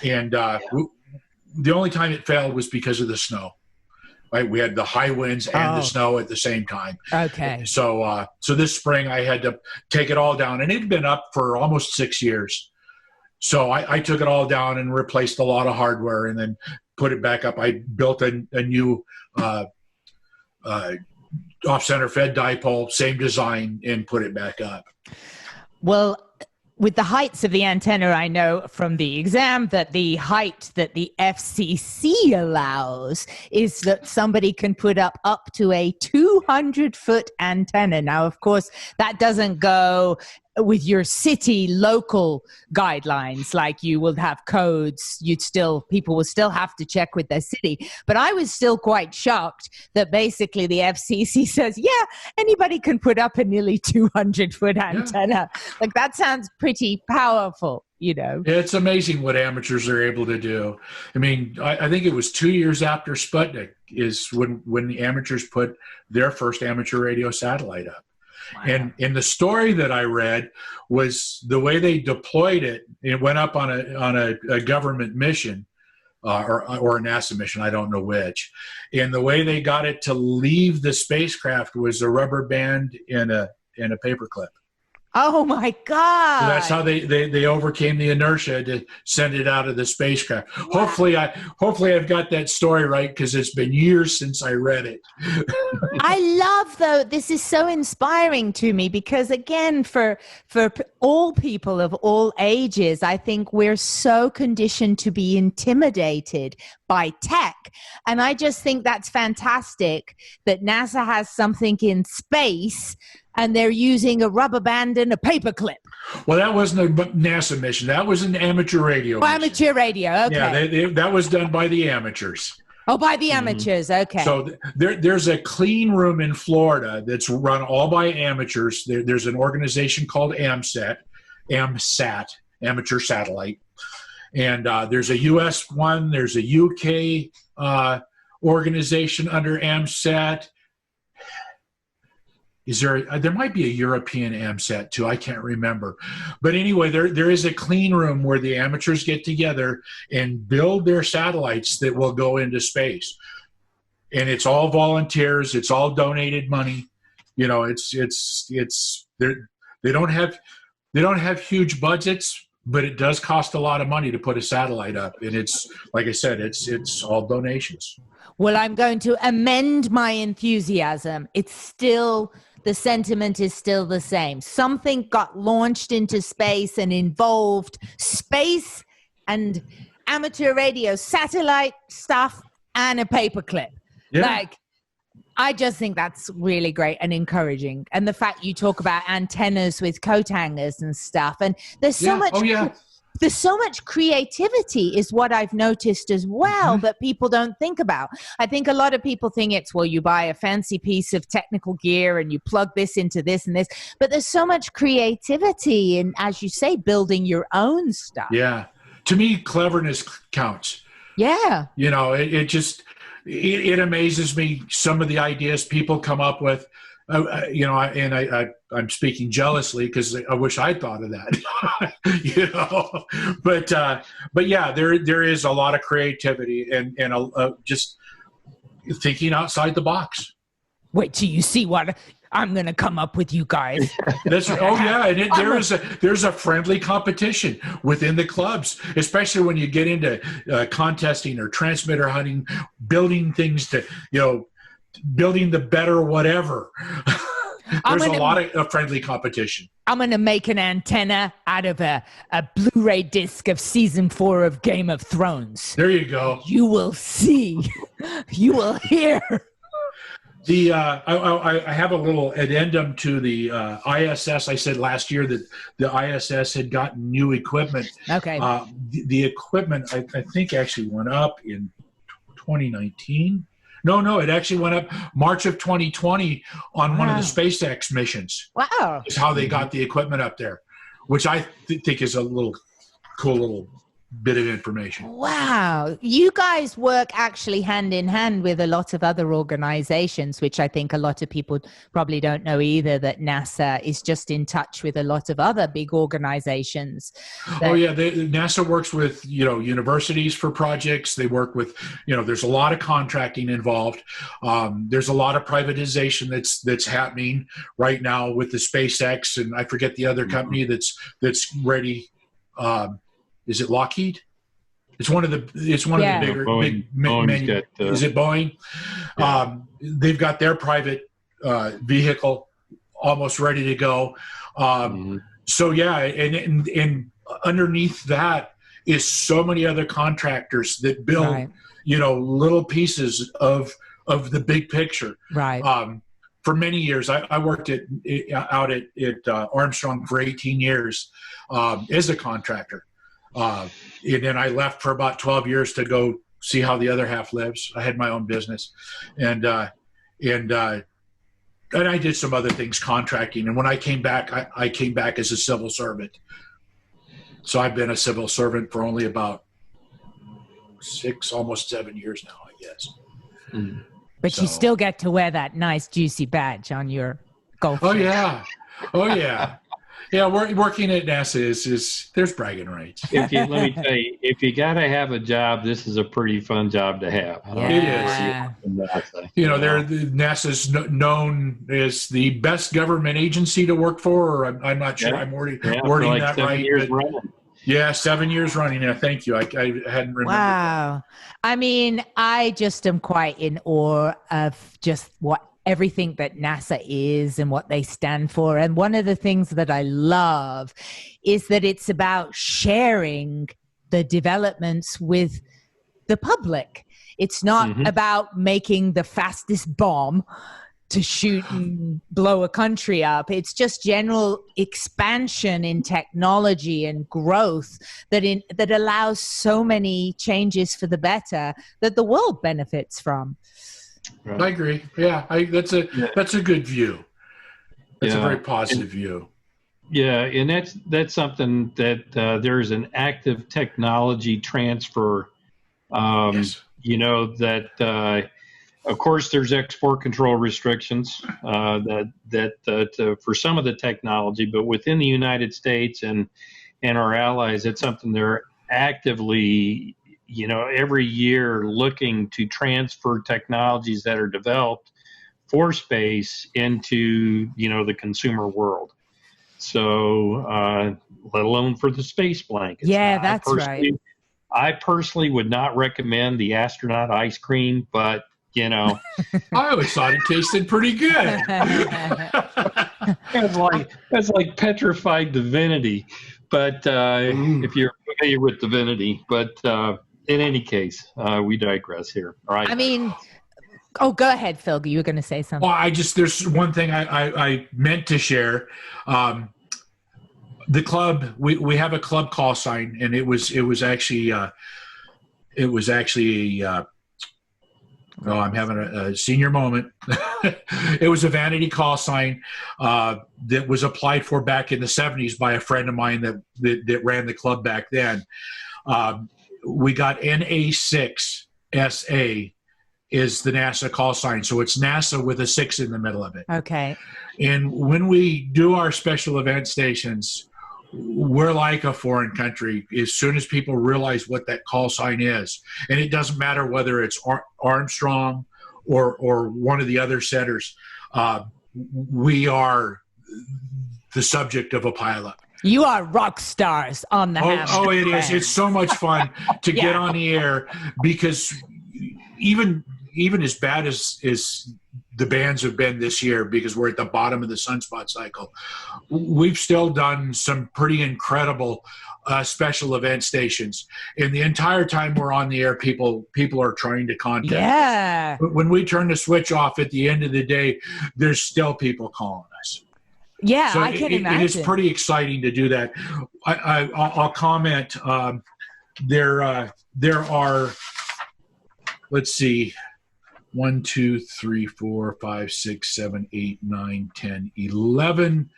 And the only time it failed was because of the snow. Right, we had the high winds and the snow at the same time. Okay. So this spring I had to take it all down, and it had been up for almost 6 years. So I took it all down and replaced a lot of hardware, and then put it back up. I built a new off-center fed dipole, same design, and put it back up. Well, with the heights of the antenna, I know from the exam that the height that the FCC allows is that somebody can put up to a 200-foot antenna. Now, of course, that doesn't go with your city local guidelines. Like, you will have codes, people will still have to check with their city. But I was still quite shocked that basically the FCC says, yeah, anybody can put up a nearly 200-foot antenna. Like, that sounds pretty powerful, It's amazing what amateurs are able to do. I mean, I think it was 2 years after Sputnik is when the amateurs put their first amateur radio satellite up. Wow. And in the story that I read was the way they deployed it. It went up on a government mission, or a NASA mission, I don't know which. And the way they got it to leave the spacecraft was a rubber band and a paperclip. Oh my God! So that's how they overcame the inertia to send it out of the spacecraft. Wow. Hopefully I've got that story right, because it's been years since I read it. I love, though, this is so inspiring to me, because again, for all people of all ages, I think we're so conditioned to be intimidated by tech. And I just think that's fantastic that NASA has something in space and they're using a rubber band and a paperclip. Well, that wasn't a NASA mission. That was an amateur radio mission. Amateur radio, okay. Yeah, that was done by the amateurs. Oh, by the amateurs, okay. So there's a clean room in Florida that's run all by amateurs. There's an organization called AMSAT, Amateur Satellite. And there's a U.S. one. There's a U.K. Organization under AMSAT. is there might be a European AMSAT too. I can't remember. But anyway, there is a clean room where the amateurs get together and build their satellites that will go into space. And it's all volunteers. It's all donated money. You know, they don't have huge budgets, but it does cost a lot of money to put a satellite up. And it's, like I said, it's all donations. Well, I'm going to amend my enthusiasm. It's still, the sentiment is still the same. Something got launched into space and involved space and amateur radio, satellite stuff, and a paperclip. Yeah. Like, I just think that's really great and encouraging. And the fact you talk about antennas with coat hangers and stuff. And there's so much. Oh, yeah. There's so much creativity is what I've noticed as well that people don't think about. I think a lot of people think it's, well, you buy a fancy piece of technical gear and you plug this into this and this, but there's so much creativity in, as you say, building your own stuff. Yeah. To me, cleverness counts. Yeah. You know, it amazes me some of the ideas people come up with. You know, and I'm speaking jealously because I wish I'd thought of that. You know, but yeah, there is a lot of creativity and just thinking outside the box. Wait till you see what I'm going to come up with, you guys. That's and there's a friendly competition within the clubs, especially when you get into contesting or transmitter hunting, building things to, you know, building the better whatever. There's a lot of friendly competition. I'm going to make an antenna out of a Blu-ray disc of season 4 of Game of Thrones. There you go. You will see. You will hear. The I have a little addendum to the ISS. I said last year that the ISS had gotten new equipment. Okay. The equipment, I think, actually went up in 2019. No, it actually went up March of 2020 on one of the SpaceX missions. Wow. Is how they got the equipment up there, which I think is a cool little bit of information. Wow. You guys work actually hand in hand with a lot of other organizations, which I think a lot of people probably don't know either, that NASA is just in touch with a lot of other big organizations. NASA works with, you know, universities for projects. They work with, you know, there's a lot of contracting involved. There's a lot of privatization that's happening right now with the SpaceX, and I forget the other company that's ready. Is it Lockheed? It's one of the bigger Boeing. Is it Boeing? Yeah. They've got their private vehicle almost ready to go. So yeah, and underneath that is so many other contractors that build, you know, little pieces of the big picture. Right. For many years, I worked out at Armstrong for 18 years as a contractor. And then I left for about 12 years to go see how the other half lives. I had my own business, and I did some other things, contracting. And when I came back, I came back as a civil servant. So I've been a civil servant for only about 6, almost 7 years now, I guess. But you still get to wear that nice juicy badge on your golf shirt. Oh yeah. Yeah, working at NASA is there's bragging rights. Let me tell you, if you got to have a job, this is a pretty fun job to have. Yeah. It is. You know, NASA's known as the best government agency to work for. Or I'm not sure. I'm wording like that right. Yeah, 7 years running. Yeah, thank you. I hadn't remembered. Wow. I mean, I just am quite in awe of just everything that NASA is and what they stand for. And one of the things that I love is that it's about sharing the developments with the public. It's not about making the fastest bomb to shoot and blow a country up. It's just general expansion in technology and growth that allows so many changes for the better that the world benefits from. Right. I agree. Yeah, that's a good view. That's a very positive view. Yeah, and that's something that there's an active technology transfer. Yes. You know, that Of course, there's export control restrictions for some of the technology, but within the United States and our allies, it's something they're actively, every year looking to transfer technologies that are developed for space into, the consumer world. So, let alone for the space blankets. Yeah, that's right. I personally would not recommend the astronaut ice cream, but I always thought it tasted pretty good. That's like petrified divinity. But if you're familiar with divinity, but in any case, we digress here. All right. I mean, go ahead, Phil. You were going to say something. Well, there's one thing I meant to share. The club, we have a club call sign, and it was actually I'm having a senior moment. It was a vanity call sign that was applied for back in the 70s by a friend of mine that ran the club back then. We got NA6SA is the NASA call sign. So it's NASA with a 6 in the middle of it. Okay. And when we do our special event stations, we're like a foreign country as soon as people realize what that call sign is. And it doesn't matter whether it's Armstrong or one of the other centers. We are the subject of a pileup. You are rock stars on the Hammer. Oh, it is. It's so much fun to get on the air, because even as bad as the bands have been this year, because we're at the bottom of the sunspot cycle, we've still done some pretty incredible special event stations. And the entire time we're on the air, people are trying to contact us. But when we turn the switch off at the end of the day, there's still people calling us. Yeah, so I can imagine. It is pretty exciting to do that. I'll comment. There are, let's see, 1, 2, 3, 4, 5, 6, 7, 8, 9, 10, 11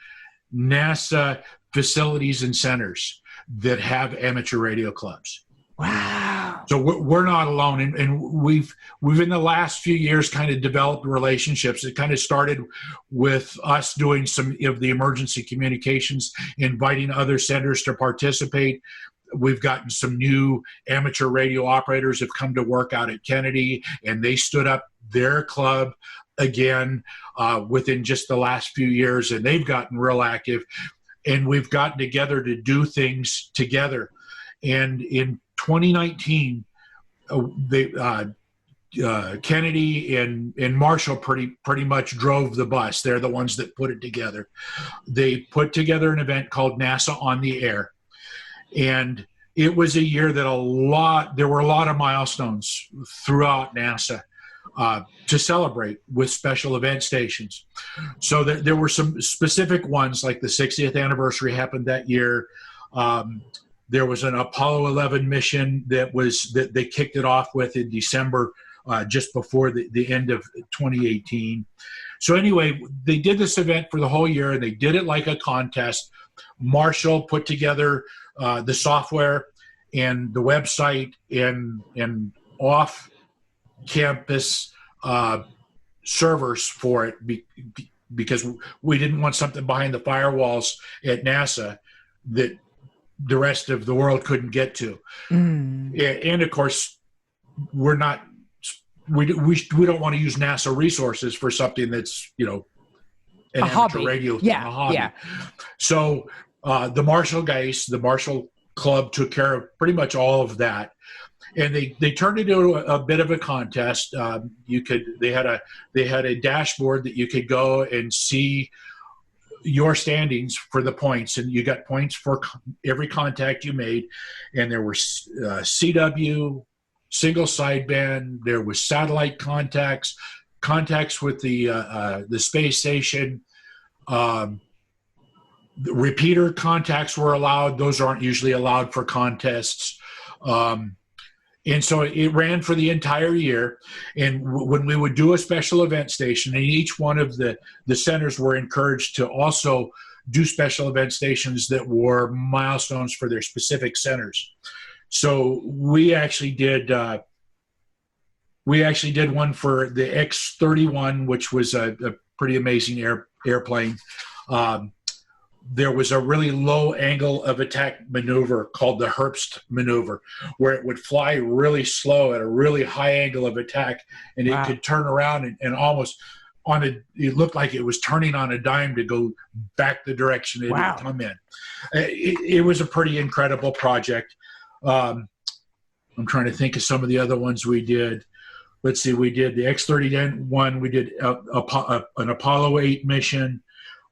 NASA facilities and centers that have amateur radio clubs. Wow. So we're not alone. And we've in the last few years kind of developed relationships. It kind of started with us doing some of the emergency communications, inviting other centers to participate. We've gotten some new amateur radio operators have come to work out at Kennedy, and they stood up their club again within just the last few years, and they've gotten real active. And we've gotten together to do things together. And in 2019, Kennedy and Marshall pretty much drove the bus. They're the ones that put it together. They put together an event called NASA on the Air. And it was a year that there were a lot of milestones throughout NASA to celebrate with special event stations. So there were some specific ones, like the 60th anniversary happened that year. There was an Apollo 11 mission that they kicked it off with in December, just before the end of 2018. So anyway, they did this event for the whole year, and they did it like a contest. Marshall put together the software and the website and off-campus servers for it because we didn't want something behind the firewalls at NASA that the rest of the world couldn't get to. And of course, we don't want to use NASA resources for something that's, an amateur radio thing, a hobby. Yeah. So the Marshall guys, the Marshall Club, took care of pretty much all of that. And they turned it into a bit of a contest. They had a dashboard that you could go and see your standings for the points, and you got points for every contact you made. And there were CW, single sideband, there was satellite contacts with the space station. The repeater contacts were allowed. Those aren't usually allowed for contests. And so it ran for the entire year. And when we would do a special event station, and each one of the centers were encouraged to also do special event stations that were milestones for their specific centers. So we actually did We actually did one for the X-31, which was a pretty amazing airplane. There was a really low angle of attack maneuver called the Herbst maneuver, where it would fly really slow at a really high angle of attack, and it could turn around and almost it looked like it was turning on a dime to go back the direction it had come in. It was a pretty incredible project. I'm trying to think of some of the other ones we did. Let's see, we did the X-31, we did an Apollo 8 mission.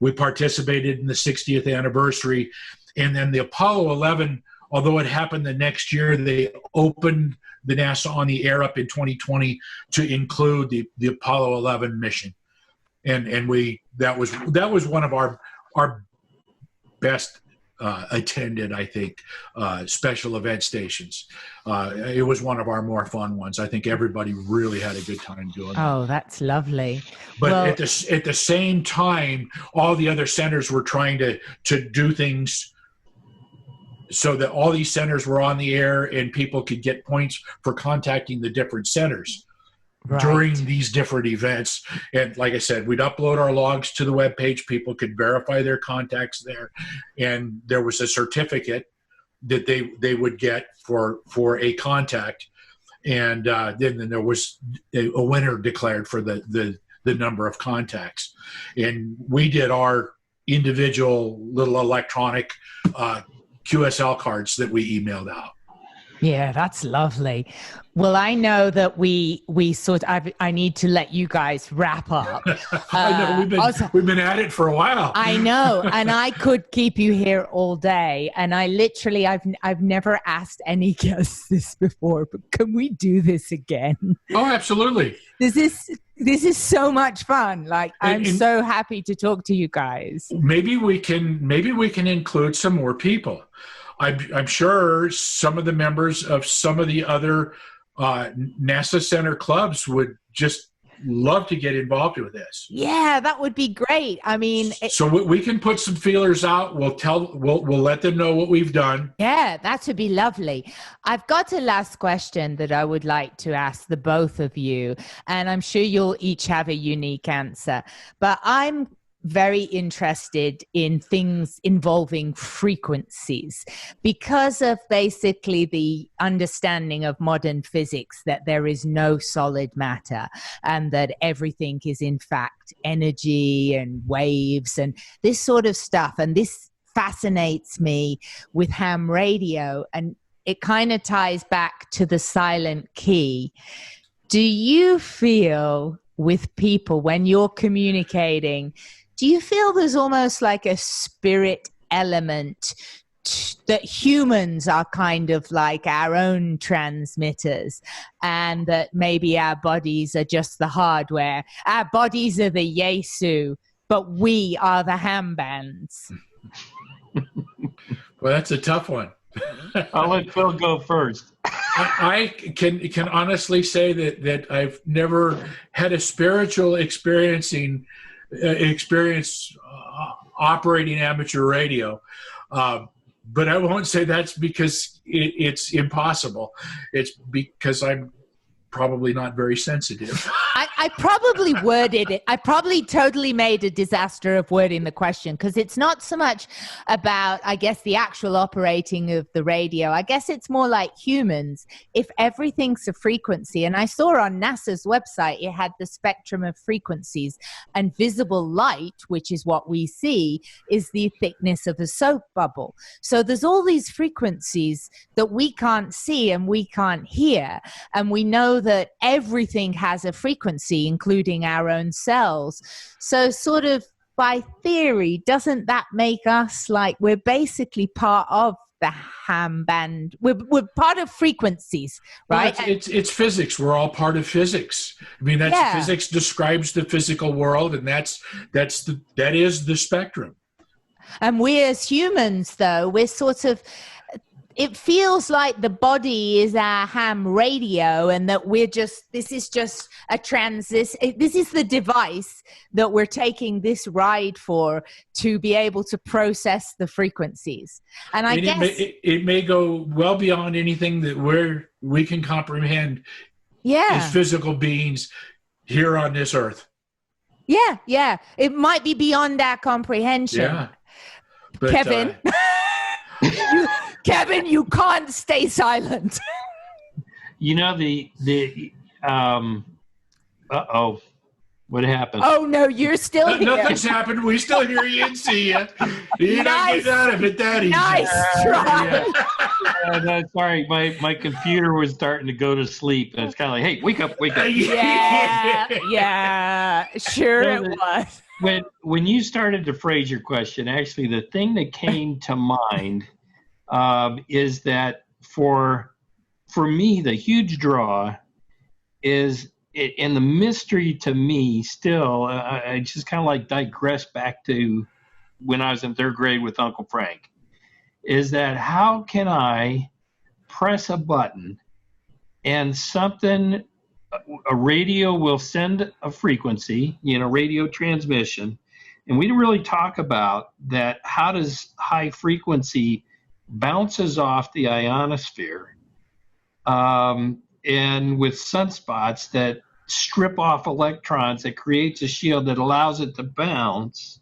We participated in the 60th anniversary. And then the Apollo 11, although it happened the next year, they opened the NASA on the Air up in 2020 to include the Apollo 11 mission. And that was one of our best attended, I think, special event stations. It was one of our more fun ones. I think everybody really had a good time doing it. Oh, that's lovely. But at the same time, all the other centers were trying to do things so that all these centers were on the air and people could get points for contacting the different centers during these different events. And like I said, we'd upload our logs to the webpage. People could verify their contacts there. And there was a certificate that they would get for a contact. And then there was a winner declared for the number of contacts. And we did our individual little electronic QSL cards that we emailed out. Yeah, that's lovely. Well, I know that I need to let you guys wrap up. I know we've been at it for a while. I know, and I could keep you here all day. And I've never asked any guests this before, but can we do this again? Oh, absolutely. This is so much fun. Like, I'm so happy to talk to you guys. Maybe we can include some more people. I'm sure some of the members of some of the other NASA Center clubs would just love to get involved with this. Yeah, that would be great. I mean, so we can put some feelers out. We'll let them know what we've done. Yeah, that would be lovely. I've got a last question that I would like to ask the both of you, and I'm sure you'll each have a unique answer. But I'm very interested in things involving frequencies because of basically the understanding of modern physics that there is no solid matter and that everything is in fact energy and waves and this sort of stuff. And this fascinates me with ham radio, and it kind of ties back to the silent key. Do you feel with people when you're communicating, do you feel there's almost like a spirit element that humans are kind of like our own transmitters, and that maybe our bodies are just the hardware? Our bodies are the Yesu, but we are the ham bands. Well, that's a tough one. I'll let Phil go first. I can honestly say that I've never had a spiritual experience operating amateur radio, but I won't say that's because it's impossible. It's because I'm probably not very sensitive. I probably worded it. I probably totally made a disaster of wording the question, because it's not so much about, I guess, the actual operating of the radio. I guess it's more like humans. If everything's a frequency, and I saw on NASA's website, it had the spectrum of frequencies, and visible light, which is what we see, is the thickness of a soap bubble. So there's all these frequencies that we can't see and we can't hear. And we know that everything has a frequency, including our own cells. So sort of by theory, doesn't that make us like we're basically part of the ham band? We're part of frequencies, right? Well, it's physics. We're all part of physics. I mean, physics describes the physical world, and that is the spectrum. And we as humans, though, we're sort of, it feels like the body is our ham radio, and that this is just a this is the device that we're taking this ride for, to be able to process the frequencies. And I guess it may go well beyond anything that we can comprehend Yeah. as physical beings here on this earth. Yeah, yeah. It might be beyond our comprehension. Yeah. But, Kevin, Kevin, you can't stay silent. You know, uh-oh, what happened? Oh, no, you're still here. Nothing's happened. We still hear you and see you. You're not getting out of it that easy. Nice try. No, sorry, my computer was starting to go to sleep, and it's kind of like, hey, wake up, wake up. Yeah, sure it was. When you started to phrase your question, actually, the thing that came to mind is that for me, the huge draw is, and the mystery to me still, I just kind of like digress back to when I was in third grade with Uncle Frank, is that how can I press a button and a radio will send a frequency, radio transmission, and we didn't really talk about that. How does high frequency bounces off the ionosphere, and with sunspots that strip off electrons, it creates a shield that allows it to bounce,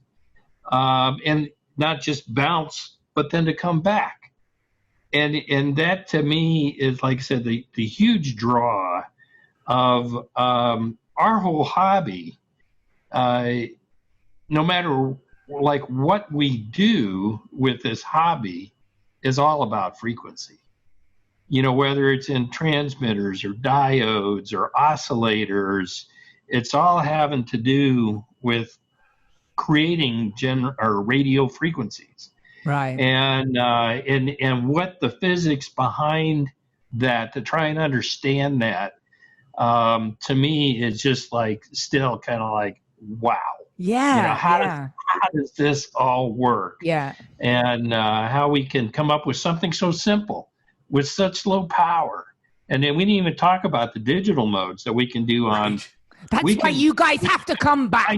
and not just bounce, but then to come back. And that to me is, like I said, the huge draw of our whole hobby. No matter like what we do with this hobby is all about frequency. Whether it's in transmitters or diodes or oscillators, it's all having to do with creating radio frequencies. Right. And what the physics behind that, to try and understand that, to me is just like still kind of like, wow. Yeah. How does this all work? Yeah. And how we can come up with something so simple with such low power. And then we didn't even talk about the digital modes that we can do on. That's why you guys have to come back.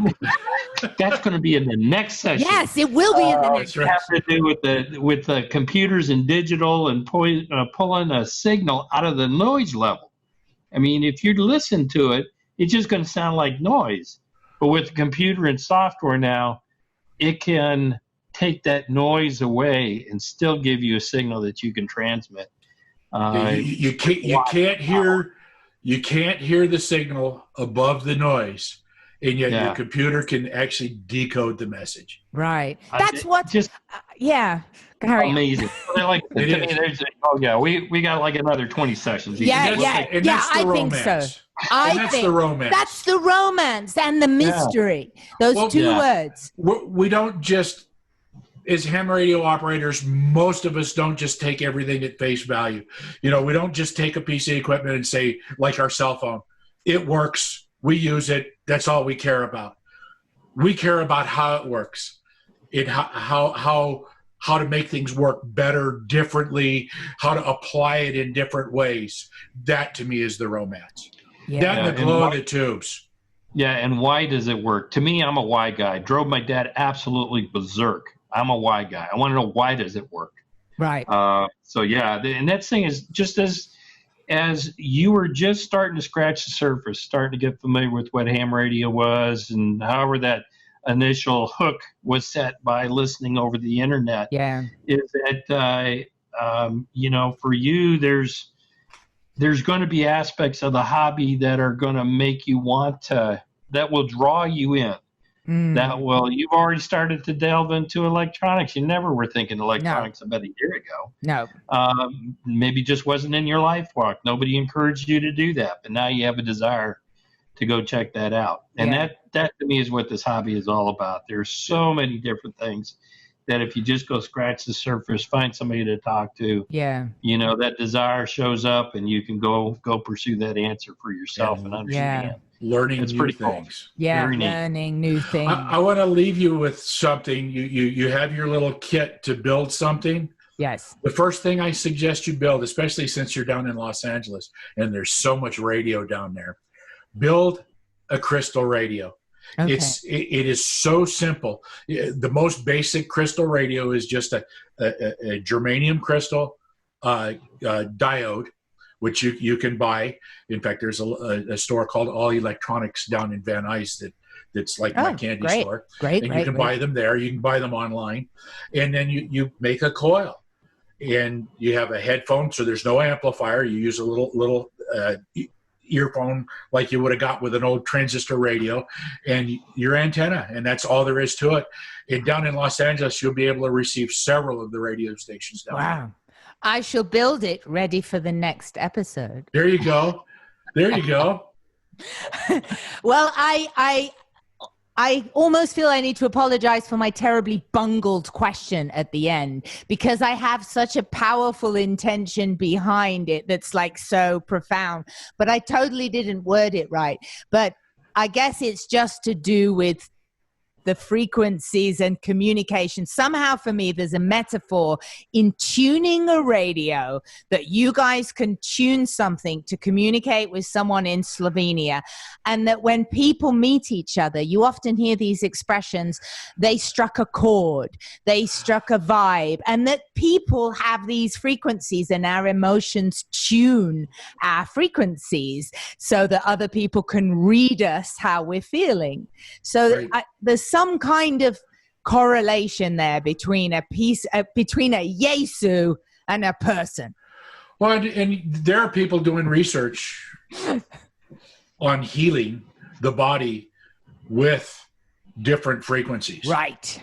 That's going to be in the next session. Yes, it will be in the next session. It has to do with the computers and digital and pulling a signal out of the noise level. I mean, if you listen to it, it's just going to sound like noise. But with the computer and software now, it can take that noise away and still give you a signal that you can transmit. You can't hear the signal above the noise, and yet your computer can actually decode the message. Right. That's what. Amazing. We got like another 20 sessions. I think so. That's the romance. That's the romance and the mystery. Those two words. We don't just, as ham radio operators, most of us don't just take everything at face value. We don't just take a piece of equipment and say, like our cell phone, it works, we use it, that's all we care about. We care about how it works, how to make things work better, differently, how to apply it in different ways. That to me is the romance. That and the glow of the tubes. Yeah, and why does it work? To me, I'm a why guy. Drove my dad absolutely berserk. I'm a why guy. I want to know, why does it work? Right. And that thing is just as you were just starting to scratch the surface, starting to get familiar with what ham radio was, and however that initial hook was set by listening over the internet. Yeah. Is that for you, there's going to be aspects of the hobby that are going to make you that will draw you in. You've already started to delve into electronics. You never were thinking electronics about a year ago. No. Maybe just wasn't in your life walk. Nobody encouraged you to do that, but now you have a desire to go check that out. And that to me is what this hobby is all about. There's so many different things that if you just go scratch the surface, find somebody to talk to, that desire shows up, and you can go pursue that answer for yourself and understand. Learning new things. Cool. Yeah, learning new things. I want to leave you with something. You have your little kit to build something. Yes. The first thing I suggest you build, especially since you're down in Los Angeles and there's so much radio down there, build a crystal radio. Okay. It is so simple. The most basic crystal radio is just a germanium crystal diode which you can buy. In fact, there's a store called All Electronics down in Van Nuys that's like my candy store. And you can buy them there. You can buy them online. And then you make a coil. And you have a headphone, so there's no amplifier. You use a little earphone like you would have got with an old transistor radio, and your antenna, and that's all there is to it. And down in Los Angeles, you'll be able to receive several of the radio stations down there. I shall build it ready for the next episode. There you go. There you go. Well, I almost feel I need to apologize for my terribly bungled question at the end, because I have such a powerful intention behind it that's like so profound, but I totally didn't word it right. But I guess it's just to do with the frequencies and communication. Somehow for me, there's a metaphor in tuning a radio that you guys can tune something to communicate with someone in Slovenia. And that when people meet each other, you often hear these expressions, they struck a chord, they struck a vibe, and that people have these frequencies and our emotions tune our frequencies so that other people can read us how we're feeling. So there's some kind of correlation there between between a Yesu and a person. Well, and there are people doing research on healing the body with different frequencies. Right.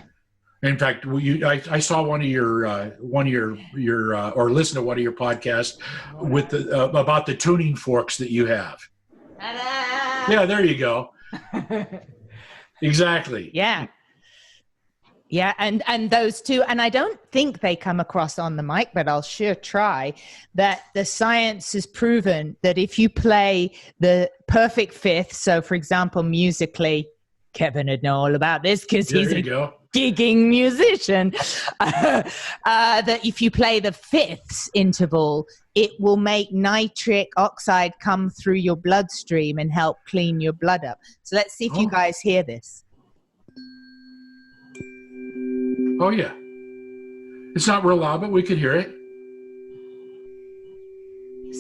In fact, I saw one of your or listened to one of your podcasts with about the tuning forks that you have. Ta-da! Yeah, there you go. Exactly. Yeah. Yeah, and those two, and I don't think they come across on the mic, but I'll sure try, that the science has proven that if you play the perfect fifth, so for example, musically, Kevin would know all about this because he's a gigging musician, that if you play the fifths interval, it will make nitric oxide come through your bloodstream and help clean your blood up. So let's see if you guys hear this. Oh, yeah. It's not real loud, but we could hear it.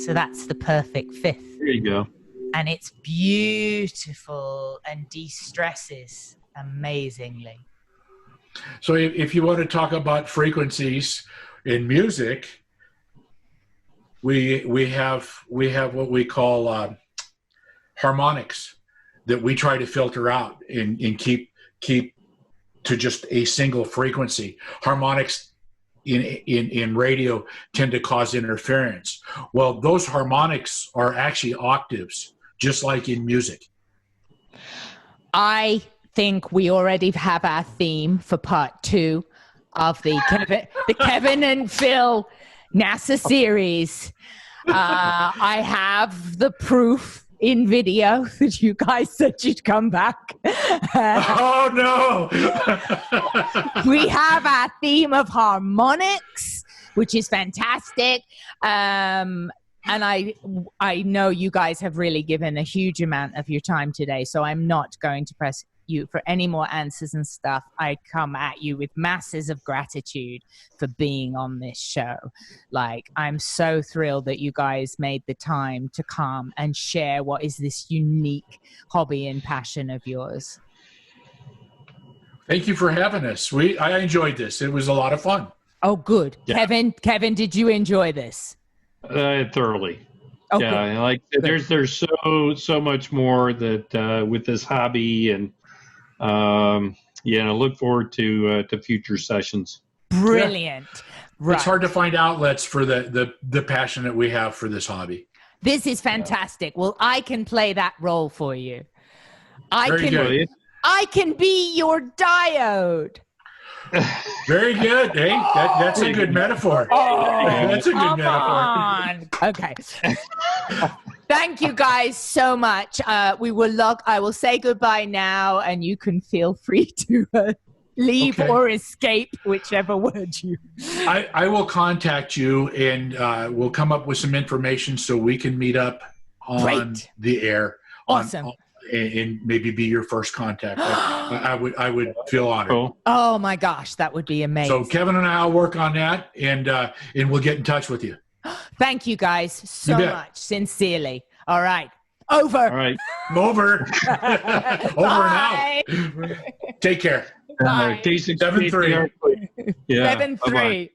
So that's the perfect fifth. There you go. And it's beautiful and de-stresses amazingly. So if you want to talk about frequencies in music, we have what we call harmonics that we try to filter out and keep to just a single frequency. Harmonics in radio tend to cause interference. Well, those harmonics are actually octaves, just like in music. I think we already have our theme for part 2 of the Kevin and Phil NASA series. I have the proof in video that you guys said you'd come back. Oh, no. We have our theme of harmonics, which is fantastic. And I know you guys have really given a huge amount of your time today, so I'm not going to press you for any more answers and stuff. I come at you with masses of gratitude for being on this show. Like, I'm so thrilled that you guys made the time to come and share what is this unique hobby and passion of yours. Thank you for having us. I enjoyed this. It was a lot of fun. Oh, good. Yeah. Kevin, did you enjoy this? Thoroughly. Oh, yeah, good. like there's so much more that with this hobby, and I look forward to future sessions. Brilliant. Yeah. Right. It's hard to find outlets for the passion that we have for this hobby. This is fantastic. Well, I can play that role for you. Very good. I can be your diode. Very good. Hey, that's a good metaphor. Oh, that's a good metaphor. On. Okay. Thank you guys so much. I will say goodbye now, and you can feel free to leave or escape, whichever word you. I will contact you, and we'll come up with some information so we can meet up on the air. Awesome. And maybe be your first contact. I would feel honored. Cool. Oh my gosh, that would be amazing. So Kevin and I will work on that, and we'll get in touch with you. Thank you guys so You bet. much. Sincerely. All right. Over. All right. Over. Over and Bye. out. Take care. Bye. T6 7-3. Yeah. 7-3.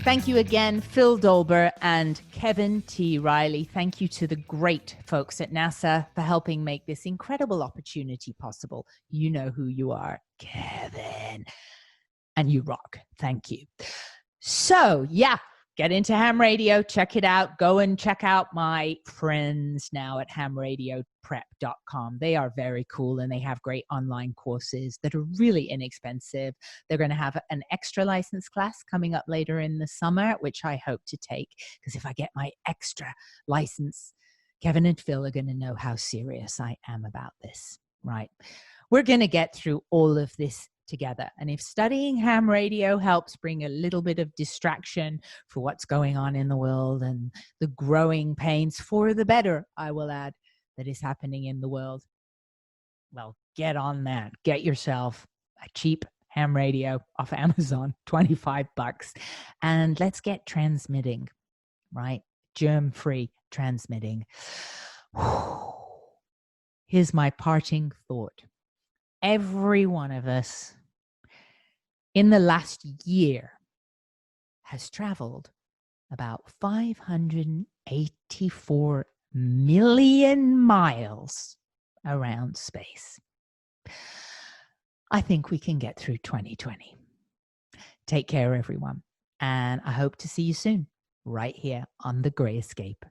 Thank you again, Phil Dolber and Kevin T. Riley. Thank you to the great folks at NASA for helping make this incredible opportunity possible. You know who you are, Kevin. And you rock. Thank you. So, yeah, get into ham radio. Check it out. Go and check out my friends now at hamradioprep.com. They are very cool, and they have great online courses that are really inexpensive. They're going to have an extra license class coming up later in the summer, which I hope to take, because if I get my extra license, Kevin and Phil are going to know how serious I am about this, right? We're going to get through all of this together. And if studying ham radio helps bring a little bit of distraction for what's going on in the world and the growing pains, for the better, I will add, that is happening in the world, well, get on that. Get yourself a cheap ham radio off Amazon, $25, and let's get transmitting, right? Germ-free transmitting. Here's my parting thought. Every one of us in the last year has traveled about 584 million miles around space. I think we can get through 2020. Take care, everyone. And I hope to see you soon, right here on The Gray Escape.